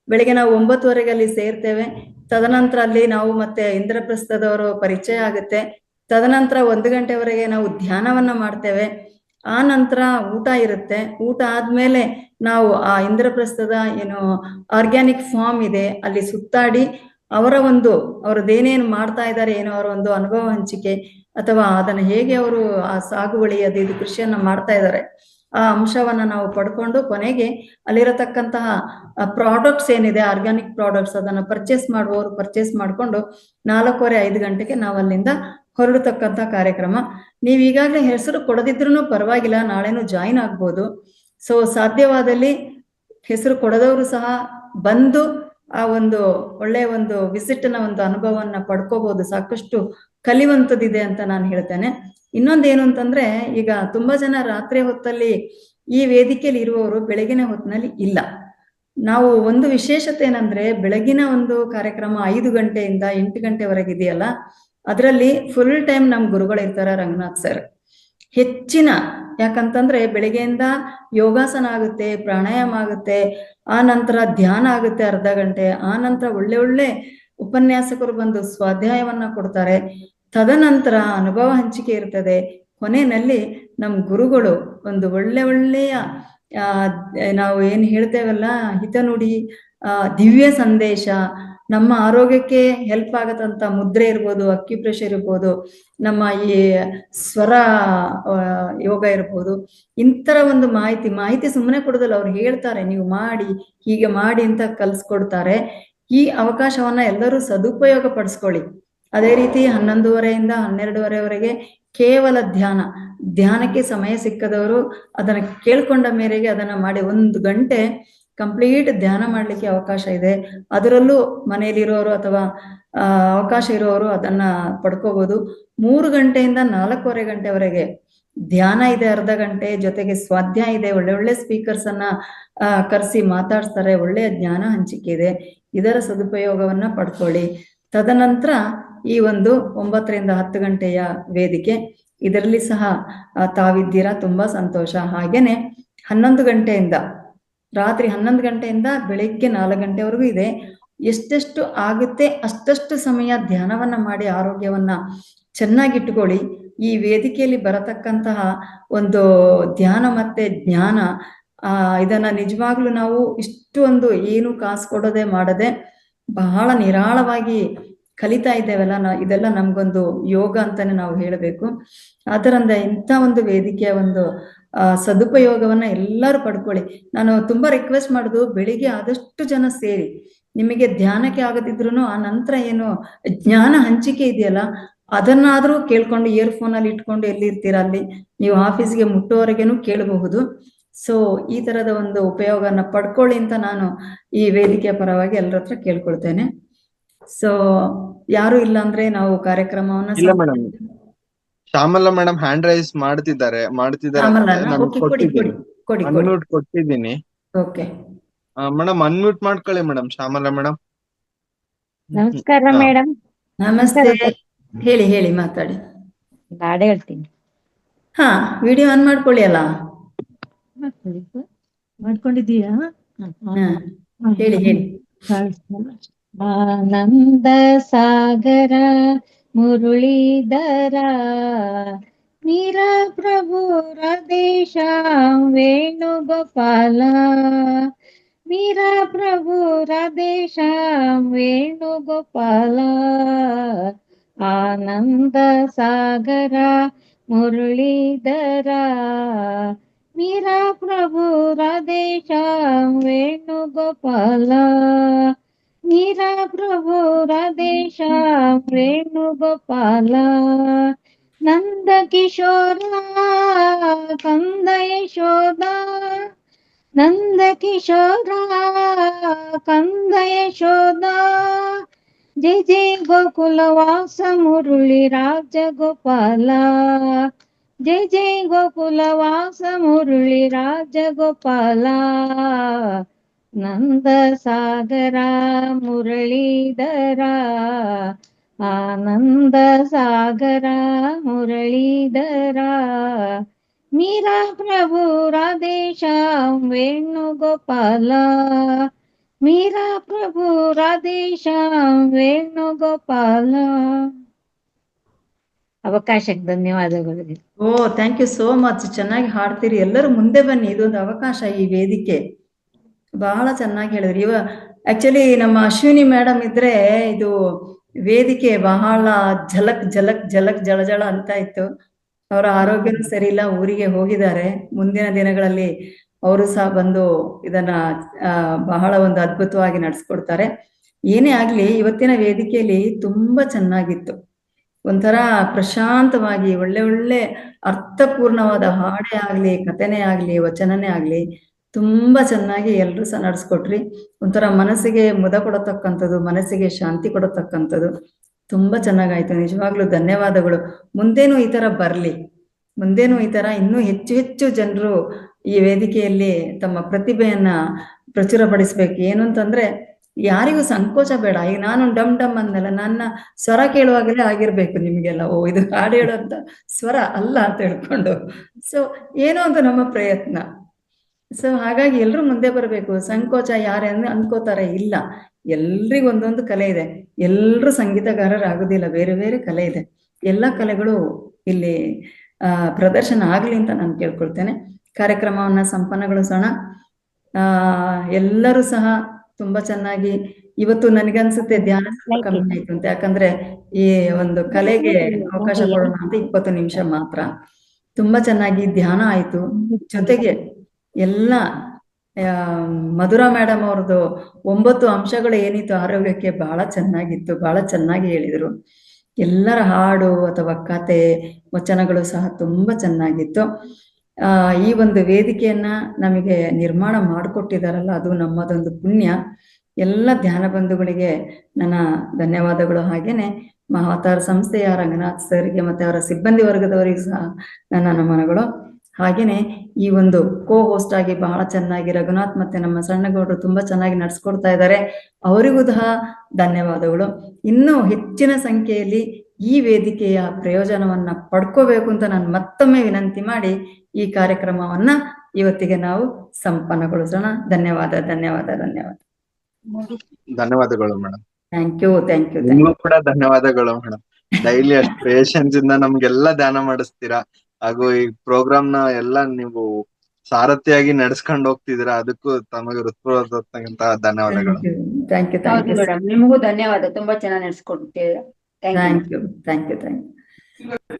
ಬೆಳಿಗ್ಗೆ ನಾವು 9:30ಗೆ ಅಲ್ಲಿ ಸೇರ್ತೇವೆ. ತದನಂತರ ಅಲ್ಲಿ ನಾವು ಮತ್ತೆ ಇಂದ್ರಪ್ರಸ್ಥದವರು ಪರಿಚಯ ಆಗುತ್ತೆ. ತದನಂತರ 1 ಗಂಟೆವರೆಗೆ ನಾವು ಧ್ಯಾನವನ್ನ ಮಾಡ್ತೇವೆ. ಆ ನಂತರ ಊಟ ಇರುತ್ತೆ. ಊಟ ಆದ್ಮೇಲೆ ನಾವು ಆ ಇಂದ್ರಪ್ರಸ್ಥದ ಏನು ಆರ್ಗ್ಯಾನಿಕ್ ಫಾರ್ಮ್ ಇದೆ ಅಲ್ಲಿ ಸುತ್ತಾಡಿ ಅವ್ರದ್ದೇನೇನು ಮಾಡ್ತಾ ಇದ್ದಾರೆ, ಏನೋ ಅವರ ಒಂದು ಅನುಭವ ಹಂಚಿಕೆ, ಅಥವಾ ಅದನ್ನು ಹೇಗೆ ಅವರು ಆ ಸಾಗುವಳಿ ಇದು ಕೃಷಿಯನ್ನ ಮಾಡ್ತಾ ಇದ್ದಾರೆ, ಆ ಅಂಶವನ್ನ ನಾವು ಪಡ್ಕೊಂಡು ಕೊನೆಗೆ ಅಲ್ಲಿರತಕ್ಕಂತಹ ಪ್ರಾಡಕ್ಟ್ಸ್ ಏನಿದೆ, ಆರ್ಗ್ಯಾನಿಕ್ ಪ್ರಾಡಕ್ಟ್ಸ್, ಅದನ್ನ ಪರ್ಚೇಸ್ ಮಾಡುವವರು ಪರ್ಚೇಸ್ ಮಾಡ್ಕೊಂಡು 4:30-5 ಗಂಟೆಗೆ ನಾವು ಅಲ್ಲಿಂದ ಹೊರಡತಕ್ಕಂಥ ಕಾರ್ಯಕ್ರಮ. ನೀವು ಈಗಾಗಲೇ ಹೆಸರು ಕೊಡದಿದ್ರೂ ಪರವಾಗಿಲ್ಲ, ನಾಳೆನೂ ಜಾಯಿನ್ ಆಗ್ಬೋದು. ಸೊ ಸಾಧ್ಯವಾದಲ್ಲಿ ಹೆಸರು ಕೊಡದವರು ಸಹ ಬಂದು ಆ ಒಂದು ಒಳ್ಳೆಯ ಒಂದು ವಿಸಿಟ್ನ ಒಂದು ಅನುಭವವನ್ನ ಪಡ್ಕೋಬಹುದು. ಸಾಕಷ್ಟು ಕಲಿಯುವಂಥದ್ದಿದೆ ಅಂತ ನಾನು ಹೇಳ್ತೇನೆ. ಇನ್ನೊಂದೇನು ಅಂತಂದ್ರೆ, ಈಗ ತುಂಬಾ ಜನ ರಾತ್ರಿ ಹೊತ್ತಲ್ಲಿ ಈ ವೇದಿಕೆಯಲ್ಲಿ ಇರುವವರು ಬೆಳಗಿನ ಹೊತ್ತಿನಲ್ಲಿ ಇಲ್ಲ. ನಾವು ಒಂದು ವಿಶೇಷತೆ ಏನಂದ್ರೆ, ಬೆಳಗಿನ ಒಂದು ಕಾರ್ಯಕ್ರಮ 5 ಗಂಟೆಯಿಂದ 8 ಗಂಟೆವರೆಗೆ ಇದೆಯಲ್ಲ, ಅದರಲ್ಲಿ ಫುಲ್ ಟೈಮ್ ನಮ್ ಗುರುಗಳು ಇರ್ತಾರೆ, ರಂಗನಾಥ್ ಸರ್. ಹೆಚ್ಚಿನ, ಯಾಕಂತಂದ್ರೆ ಬೆಳಿಗ್ಗೆಯಿಂದ ಯೋಗಾಸನ ಆಗುತ್ತೆ, ಪ್ರಾಣಾಯಾಮ ಆಗುತ್ತೆ, ಆ ನಂತರ ಧ್ಯಾನ ಆಗುತ್ತೆ ಅರ್ಧ ಗಂಟೆ, ಆ ನಂತರ ಒಳ್ಳೆ ಉಪನ್ಯಾಸಕರು ಬಂದು ಸ್ವಾಧ್ಯಾಯವನ್ನ ಕೊಡ್ತಾರೆ. ತದನಂತರ ಅನುಭವ ಹಂಚಿಕೆ ಇರ್ತದೆ. ಕೊನೆಯಲ್ಲಿ ನಮ್ ಗುರುಗಳು ಒಂದು ಒಳ್ಳೆಯ ನಾವು ಏನ್ ಹೇಳ್ತೇವಲ್ಲ, ಹಿತನುಡಿ, ದಿವ್ಯ ಸಂದೇಶ, ನಮ್ಮ ಆರೋಗ್ಯಕ್ಕೆ ಹೆಲ್ಪ್ ಆಗತ್ತಂತ ಮುದ್ರೆ ಇರ್ಬೋದು, ಅಕ್ಯುಪ್ರೆಷರ್ ಇರ್ಬೋದು, ನಮ್ಮ ಈ ಸ್ವರ ಯೋಗ ಇರ್ಬೋದು, ಇಂತರ ಒಂದು ಮಾಹಿತಿ ಸುಮ್ಮನೆ ಕೊಡೋದಲ್ಲ, ಅವ್ರು ಹೇಳ್ತಾರೆ ನೀವು ಮಾಡಿ, ಹೀಗೆ ಮಾಡಿ ಅಂತ ಕಲ್ಸ್ಕೊಡ್ತಾರೆ. ಈ ಅವಕಾಶವನ್ನ ಎಲ್ಲರೂ ಸದುಪಯೋಗ ಪಡಿಸ್ಕೊಳ್ಳಿ. ಅದೇ ರೀತಿ 11:30ಯಿಂದ 12:30ವರೆಗೆ ಕೇವಲ ಧ್ಯಾನಕ್ಕೆ ಸಮಯ ಸಿಕ್ಕದವರು ಅದನ್ನ ಕೇಳ್ಕೊಂಡ ಮೇರೆಗೆ ಅದನ್ನ ಮಾಡಿ 1 ಗಂಟೆ ಕಂಪ್ಲೀಟ್ ಧ್ಯಾನ ಮಾಡ್ಲಿಕ್ಕೆ ಅವಕಾಶ ಇದೆ. ಅದರಲ್ಲೂ ಮನೆಯಲ್ಲಿರೋರು ಅಥವಾ ಅವಕಾಶ ಇರೋರು ಅದನ್ನ ಪಡ್ಕೋಬಹುದು. 3 ಗಂಟೆಯಿಂದ 4:15 ಗಂಟೆವರೆಗೆ ಧ್ಯಾನ ಇದೆ, ಅರ್ಧ ಗಂಟೆ, ಜೊತೆಗೆ ಸ್ವಾಧ್ಯಾಯ ಇದೆ. ಒಳ್ಳೆ ಸ್ಪೀಕರ್ಸ್ ಅನ್ನ ಕರೆಸಿ ಮಾತಾಡ್ತಾರೆ, ಒಳ್ಳೆಯ ಜ್ಞಾನ ಹಂಚಿಕೆ ಇದೆ. ಇದರ ಸದುಪಯೋಗವನ್ನ ಪಡ್ಕೊಳ್ಳಿ. ತದನಂತರ ಈ ಒಂದು 9ರಿಂದ 10 ಗಂಟೆಯ ವೇದಿಕೆ, ಇದರಲ್ಲಿ ಸಹ ತಾವಿದ್ದೀರಾ, ತುಂಬಾ ಸಂತೋಷ. ಹಾಗೇನೆ 11 ಗಂಟೆಯಿಂದ ರಾತ್ರಿ 11 ಗಂಟೆಯಿಂದ ಬೆಳಿಗ್ಗೆ 4 ಗಂಟೆವರೆಗೂ ಇದೆ. ಎಷ್ಟೆಷ್ಟು ಆಗುತ್ತೆ ಅಷ್ಟಷ್ಟು ಸಮಯ ಧ್ಯಾನವನ್ನ ಮಾಡಿ ಆರೋಗ್ಯವನ್ನ ಚೆನ್ನಾಗಿಟ್ಟುಕೊಳ್ಳಿ. ಈ ವೇದಿಕೆಯಲ್ಲಿ ಬರತಕ್ಕಂತಹ ಒಂದು ಧ್ಯಾನ ಮತ್ತೆ ಜ್ಞಾನ, ಇದನ್ನ ನಿಜವಾಗ್ಲೂ ನಾವು ಇಷ್ಟು ಒಂದು ಏನು ಕಾಸು ಕೊಡದೆ ಮಾಡದೆ ಬಹಳ ನಿರಾಳವಾಗಿ ಕಲಿತಾ ಇದ್ದೇವಲ್ಲ, ಇದೆಲ್ಲ ನಮ್ಗೊಂದು ಯೋಗ ಅಂತಾನೆ ನಾವು ಹೇಳಬೇಕು. ಅದರಿಂದ ಇಂಥ ಒಂದು ವೇದಿಕೆಯ ಒಂದು ಸದುಪಯೋಗವನ್ನ ಎಲ್ಲರೂ ಪಡ್ಕೊಳ್ಳಿ. ನಾನು ತುಂಬಾ ರಿಕ್ವೆಸ್ಟ್ ಮಾಡುದು, ಬೆಳಿಗ್ಗೆ ಆದಷ್ಟು ಜನ ಸೇರಿ, ನಿಮಗೆ ಧ್ಯಾನಕ್ಕೆ ಆಗದಿದ್ರು ಆ ನಂತರ ಏನು ಜ್ಞಾನ ಹಂಚಿಕೆ ಇದೆಯಲ್ಲ ಅದನ್ನಾದ್ರೂ ಕೇಳ್ಕೊಂಡು, ಇಯರ್ಫೋನ್ ಅಲ್ಲಿ ಇಟ್ಕೊಂಡು ಎಲ್ಲಿರ್ತೀರಾ ಅಲ್ಲಿ ನೀವು ಆಫೀಸ್ಗೆ ಮುಟ್ಟುವವರೆಗೇನು ಕೇಳಬಹುದು. ಸೊ ಈ ತರದ ಒಂದು ಉಪಯೋಗನ ಪಡ್ಕೊಳ್ಳಿ ಅಂತ ನಾನು ಈ ವೇದಿಕೆಯ ಪರವಾಗಿ ಎಲ್ಲರ ಹತ್ರ ಕೇಳ್ಕೊಳ್ತೇನೆ. ಸೊ ಯಾರು ಇಲ್ಲ ಅಂದ್ರೆ ನಾವು ಕಾರ್ಯಕ್ರಮವನ್ನ ಇಲ್ಲ ಮೇಡಮ್, ಶ್ಯಾಮಲ ಮೇಡಮ್ ಹ್ಯಾಂಡ್ ರೈಸ್ ಮಾಡ್ತಿದ್ದಾರೆ ನಾನು ಕೊಟ್ಟಿದ್ದೀನಿ, ಅನ್ಮ್ಯೂಟ್ ಕೊಟ್ಟಿದ್ದೀನಿ. ಓಕೆ ಮೇಡಮ್, ಅನ್ಮ್ಯೂಟ್ ಮಾಡ್ಕೊಳ್ಳಿ ಮೇಡಮ್. ಶ್ಯಾಮಲ ಮೇಡಮ್ ನಮಸ್ಕಾರ ಮೇಡಮ್. ನಮಸ್ತೆ, ಹೇಳಿ ಮಾತಾಡಿ. ಗಾಡಿ ಹೇಳ್ತೀನಿ. ಹಾ, ವಿಡಿಯೋ ಆನ್ ಮಾಡ್ಕೊಳ್ಳಿ ಅಲ್ಲ. ಮಾಡ್ಕೊಂಡಿದ್ದೀಯಾ? ಹೇಳಿ. ಆನಂದ ಸಾಗರ ಮುರಳೀಧರ ನೀರ ಪ್ರಭು ರಾಧೇಶ ವೇಣುಗೋಪಾಲ, ಮೀರ ಪ್ರಭು ರಾಧೇಶ ವೇಣುಗೋಪಾಲ, ಆನಂದ ಸಾಗರ ಮುರಳೀಧರ ಮೀರಾ ಪ್ರಭು ರಾಧೇಶ್ಯಾಮ್ ವೇಣುಗೋಪಾಲ ಮೀರಾ ಪ್ರಭು ರಾಧೇಶ್ಯಾಮ್ ವೇಣುಗೋಪಾಲ ನಂದ ಕಿಶೋರ ಕಂದ ಯಶೋದ ನಂದ ಕಿಶೋರ ಕಂದ ಯಶೋದ ಜಯ ಜಯ ಗೋಕುಲ ವಾಸ ಮುರಳಿ ರಾಜಗೋಪಾಲ ಜಯ ಜಯ ಗೋಕುಲ ವಾಸ ಮುರಳಿ ರಾಜಗೋಪಾಲ ನಂದ ಸಾಗರ ಮುರಳೀಧರ ಆನಂದ ಸಾಗರ ಮುರಳೀಧರ ಮೀರಾ ಪ್ರಭು ರಾಧೇಶ್ಯಾಮ್ ವೇಣುಗೋಪಾಲ ಮೀರಾ ಪ್ರಭು ರಾಧೇಶ್ಯಾಮ್ ವೇಣುಗೋಪಾಲ. ಅವಕಾಶಕ್ಕೆ ಧನ್ಯವಾದಗಳು. ಓ ಥ್ಯಾಂಕ್ ಯು ಸೋ ಮಚ್. ಚೆನ್ನಾಗಿ ಹಾಡ್ತೀರಿ. ಎಲ್ಲರೂ ಮುಂದೆ ಬನ್ನಿ, ಇದೊಂದು ಅವಕಾಶ, ಈ ವೇದಿಕೆ ಬಹಳ ಚೆನ್ನಾಗಿ ಹೇಳಿದ್ರಿ. ಆಕ್ಚುಲಿ ನಮ್ಮ ಅಶ್ವಿನಿ ಮೇಡಮ್ ಇದ್ರೆ ಇದು ವೇದಿಕೆ ಬಹಳ ಝಲಕ್ ಝಲಕ್ ಝಲಕ್ ಜಳಜಳ ಅಂತ ಇತ್ತು. ಅವರ ಆರೋಗ್ಯನೂ ಸರಿ ಇಲ್ಲ, ಊರಿಗೆ ಹೋಗಿದ್ದಾರೆ. ಮುಂದಿನ ದಿನಗಳಲ್ಲಿ ಅವರು ಸಹ ಬಂದು ಇದನ್ನ ಬಹಳ ಒಂದು ಅದ್ಭುತವಾಗಿ ನಡೆಸ್ಕೊಡ್ತಾರೆ. ಏನೇ ಆಗ್ಲಿ, ಇವತ್ತಿನ ವೇದಿಕೆಯಲ್ಲಿ ತುಂಬಾ ಚೆನ್ನಾಗಿತ್ತು. ಒಂಥರ ಪ್ರಶಾಂತವಾಗಿ ಒಳ್ಳೆ ಒಳ್ಳೆ ಅರ್ಥಪೂರ್ಣವಾದ ಹಾಡೇ ಆಗ್ಲಿ, ಕಥೆನೇ ಆಗ್ಲಿ, ವಚನನೇ ಆಗ್ಲಿ ತುಂಬಾ ಚೆನ್ನಾಗಿ ಎಲ್ರು ಸಹ ನಡೆಸ್ಕೊಟ್ರಿ. ಒಂಥರ ಮನಸ್ಸಿಗೆ ಮುದ ಕೊಡತಕ್ಕಂಥದ್ದು, ಮನಸ್ಸಿಗೆ ಶಾಂತಿ ಕೊಡತಕ್ಕಂಥದ್ದು ತುಂಬಾ ಚೆನ್ನಾಗಾಯ್ತು. ನಿಜವಾಗ್ಲೂ ಧನ್ಯವಾದಗಳು. ಮುಂದೇನು ಈ ತರ ಬರ್ಲಿ, ಮುಂದೇನು ಈ ತರ ಇನ್ನೂ ಹೆಚ್ಚು ಹೆಚ್ಚು ಜನರು ಈ ವೇದಿಕೆಯಲ್ಲಿ ತಮ್ಮ ಪ್ರತಿಭೆಯನ್ನ ಪ್ರಚುರಪಡಿಸ್ಬೇಕು. ಏನು ಅಂತಂದ್ರೆ ಯಾರಿಗೂ ಸಂಕೋಚ ಬೇಡ. ಈಗ ನಾನು ಡಮ್ ಡಮ್ ಅಂದಲ್ಲ, ನನ್ನ ಸ್ವರ ಕೇಳುವಾಗಲೇ ಆಗಿರ್ಬೇಕು ನಿಮ್ಗೆಲ್ಲ, ಓ ಇದು ಹಾಡು ಹೇಳೋಂತ ಸ್ವರ ಅಲ್ಲ ಅಂತ ಹೇಳ್ಕೊಂಡು. ಸೊ ಏನೋ ಒಂದು ನಮ್ಮ ಪ್ರಯತ್ನ. ಸೊ ಹಾಗಾಗಿ ಎಲ್ರು ಮುಂದೆ ಬರಬೇಕು. ಸಂಕೋಚ ಯಾರೇ ಅನ್ಕೋತಾರೆ, ಇಲ್ಲ, ಎಲ್ರಿಗೂ ಒಂದೊಂದು ಕಲೆ ಇದೆ. ಎಲ್ರು ಸಂಗೀತಗಾರರಾಗುದಿಲ್ಲ, ಬೇರೆ ಬೇರೆ ಕಲೆ ಇದೆ. ಎಲ್ಲ ಕಲೆಗಳು ಇಲ್ಲಿ ಪ್ರದರ್ಶನ ಆಗ್ಲಿ ಅಂತ ನಾನು ಕೇಳ್ಕೊಳ್ತೇನೆ. ಕಾರ್ಯಕ್ರಮವನ್ನ ಸಂಪನ್ನಗೊಳಿಸೋಣ. ಎಲ್ಲರೂ ಸಹ ತುಂಬಾ ಚೆನ್ನಾಗಿ, ಇವತ್ತು ನನಗನ್ಸುತ್ತೆ ಧ್ಯಾನ ಸ್ವಲ್ಪ ಕಮ್ಮಿ ಆಯ್ತು ಅಂತ, ಯಾಕಂದ್ರೆ ಈ ಒಂದು ಕಲೆಗೆ ಅವಕಾಶ ಕೊಡೋಣ ಅಂತ 20 ನಿಮಿಷ ಮಾತ್ರ. ತುಂಬಾ ಚೆನ್ನಾಗಿ ಧ್ಯಾನ ಆಯ್ತು. ಜೊತೆಗೆ ಎಲ್ಲ ಮಧುರಾ ಮೇಡಮ್ ಅವ್ರದ್ದು 9 ಅಂಶಗಳು ಏನಿತ್ತು ಆರೋಗ್ಯಕ್ಕೆ ಬಹಳ ಚೆನ್ನಾಗಿತ್ತು, ಬಹಳ ಚೆನ್ನಾಗಿ ಹೇಳಿದ್ರು. ಎಲ್ಲರ ಹಾಡು ಅಥವಾ ಕತೆ ವಚನಗಳು ಸಹ ತುಂಬಾ ಚೆನ್ನಾಗಿತ್ತು. ಈ ಒಂದು ವೇದಿಕೆಯನ್ನ ನಮಗೆ ನಿರ್ಮಾಣ ಮಾಡಿಕೊಟ್ಟಿದಾರಲ್ಲ, ಅದು ನಮ್ಮದೊಂದು ಪುಣ್ಯ. ಎಲ್ಲ ಧ್ಯಾನ ಬಂಧುಗಳಿಗೆ ನನ್ನ ಧನ್ಯವಾದಗಳು. ಹಾಗೇನೆ ಮಹಾವತಾರ ಸಂಸ್ಥೆಯ ರಂಗನಾಥ್ ಸರ್ಗೆ ಮತ್ತೆ ಅವರ ಸಿಬ್ಬಂದಿ ವರ್ಗದವರಿಗೂ ಸಹ ನನ್ನ ನಮನಗಳು. ಹಾಗೇನೆ ಈ ಒಂದು ಕೋ ಹೋಸ್ಟ್ ಆಗಿ ಬಹಳ ಚೆನ್ನಾಗಿ ರಘುನಾಥ್ ಮತ್ತೆ ನಮ್ಮ ಸಣ್ಣಗೌಡರು ತುಂಬಾ ಚೆನ್ನಾಗಿ ನಡ್ಸ್ಕೊಡ್ತಾ ಇದ್ದಾರೆ, ಅವರಿಗೂ ಸಹ ಧನ್ಯವಾದಗಳು. ಇನ್ನೂ ಹೆಚ್ಚಿನ ಸಂಖ್ಯೆಯಲ್ಲಿ ಈ ವೇದಿಕೆಯ ಪ್ರಯೋಜನವನ್ನ ಪಡ್ಕೋಬೇಕು ಅಂತ ನಾನು ಮತ್ತೊಮ್ಮೆ ವಿನಂತಿ ಮಾಡಿ ಈ ಕಾರ್ಯಕ್ರಮವನ್ನ ಇವತ್ತಿಗೆ ನಾವು ಸಂಪನ್ನಗೊಳಿಸೋಣ. ಧನ್ಯವಾದ ಧನ್ಯವಾದ ಧನ್ಯವಾದ. ಧನ್ಯವಾದಗಳು madam. Thank you thank you. ನಿಮಗೂ ಕೂಡ ಧನ್ಯವಾದಗಳು ಮೇಡಮ್. ಡೈಲಿ ಅಷ್ಟು ಪೇಷನ್ಸ್ ಇಂದ ನಮ್ಗೆಲ್ಲ ಧ್ಯಾನ ಮಾಡಿಸ್ತೀರಾ, ಹಾಗೂ ಈ ಪ್ರೋಗ್ರಾಮ್ ನ ಎಲ್ಲ ನೀವು ಸಾರಥಿಯಾಗಿ ನಡೆಸ್ಕೊಂಡು ಹೋಗ್ತಿದ್ದೀರಾ. ಅದಕ್ಕೂ ತಮಗೆ ಹೃತ್ಪೂರ್ವಕವಾದಂತಹ ಧನ್ಯವಾದಗಳು. ಥ್ಯಾಂಕ್ ಯು ಹೌದು ಮೇಡಮ್, ನಿಮಗೂ ಧನ್ಯವಾದ. ತುಂಬಾ ಚೆನ್ನಾಗಿ ನಡೆಸ್ಕೊಡ್ತೀರಾ. Thank you thank you thank you.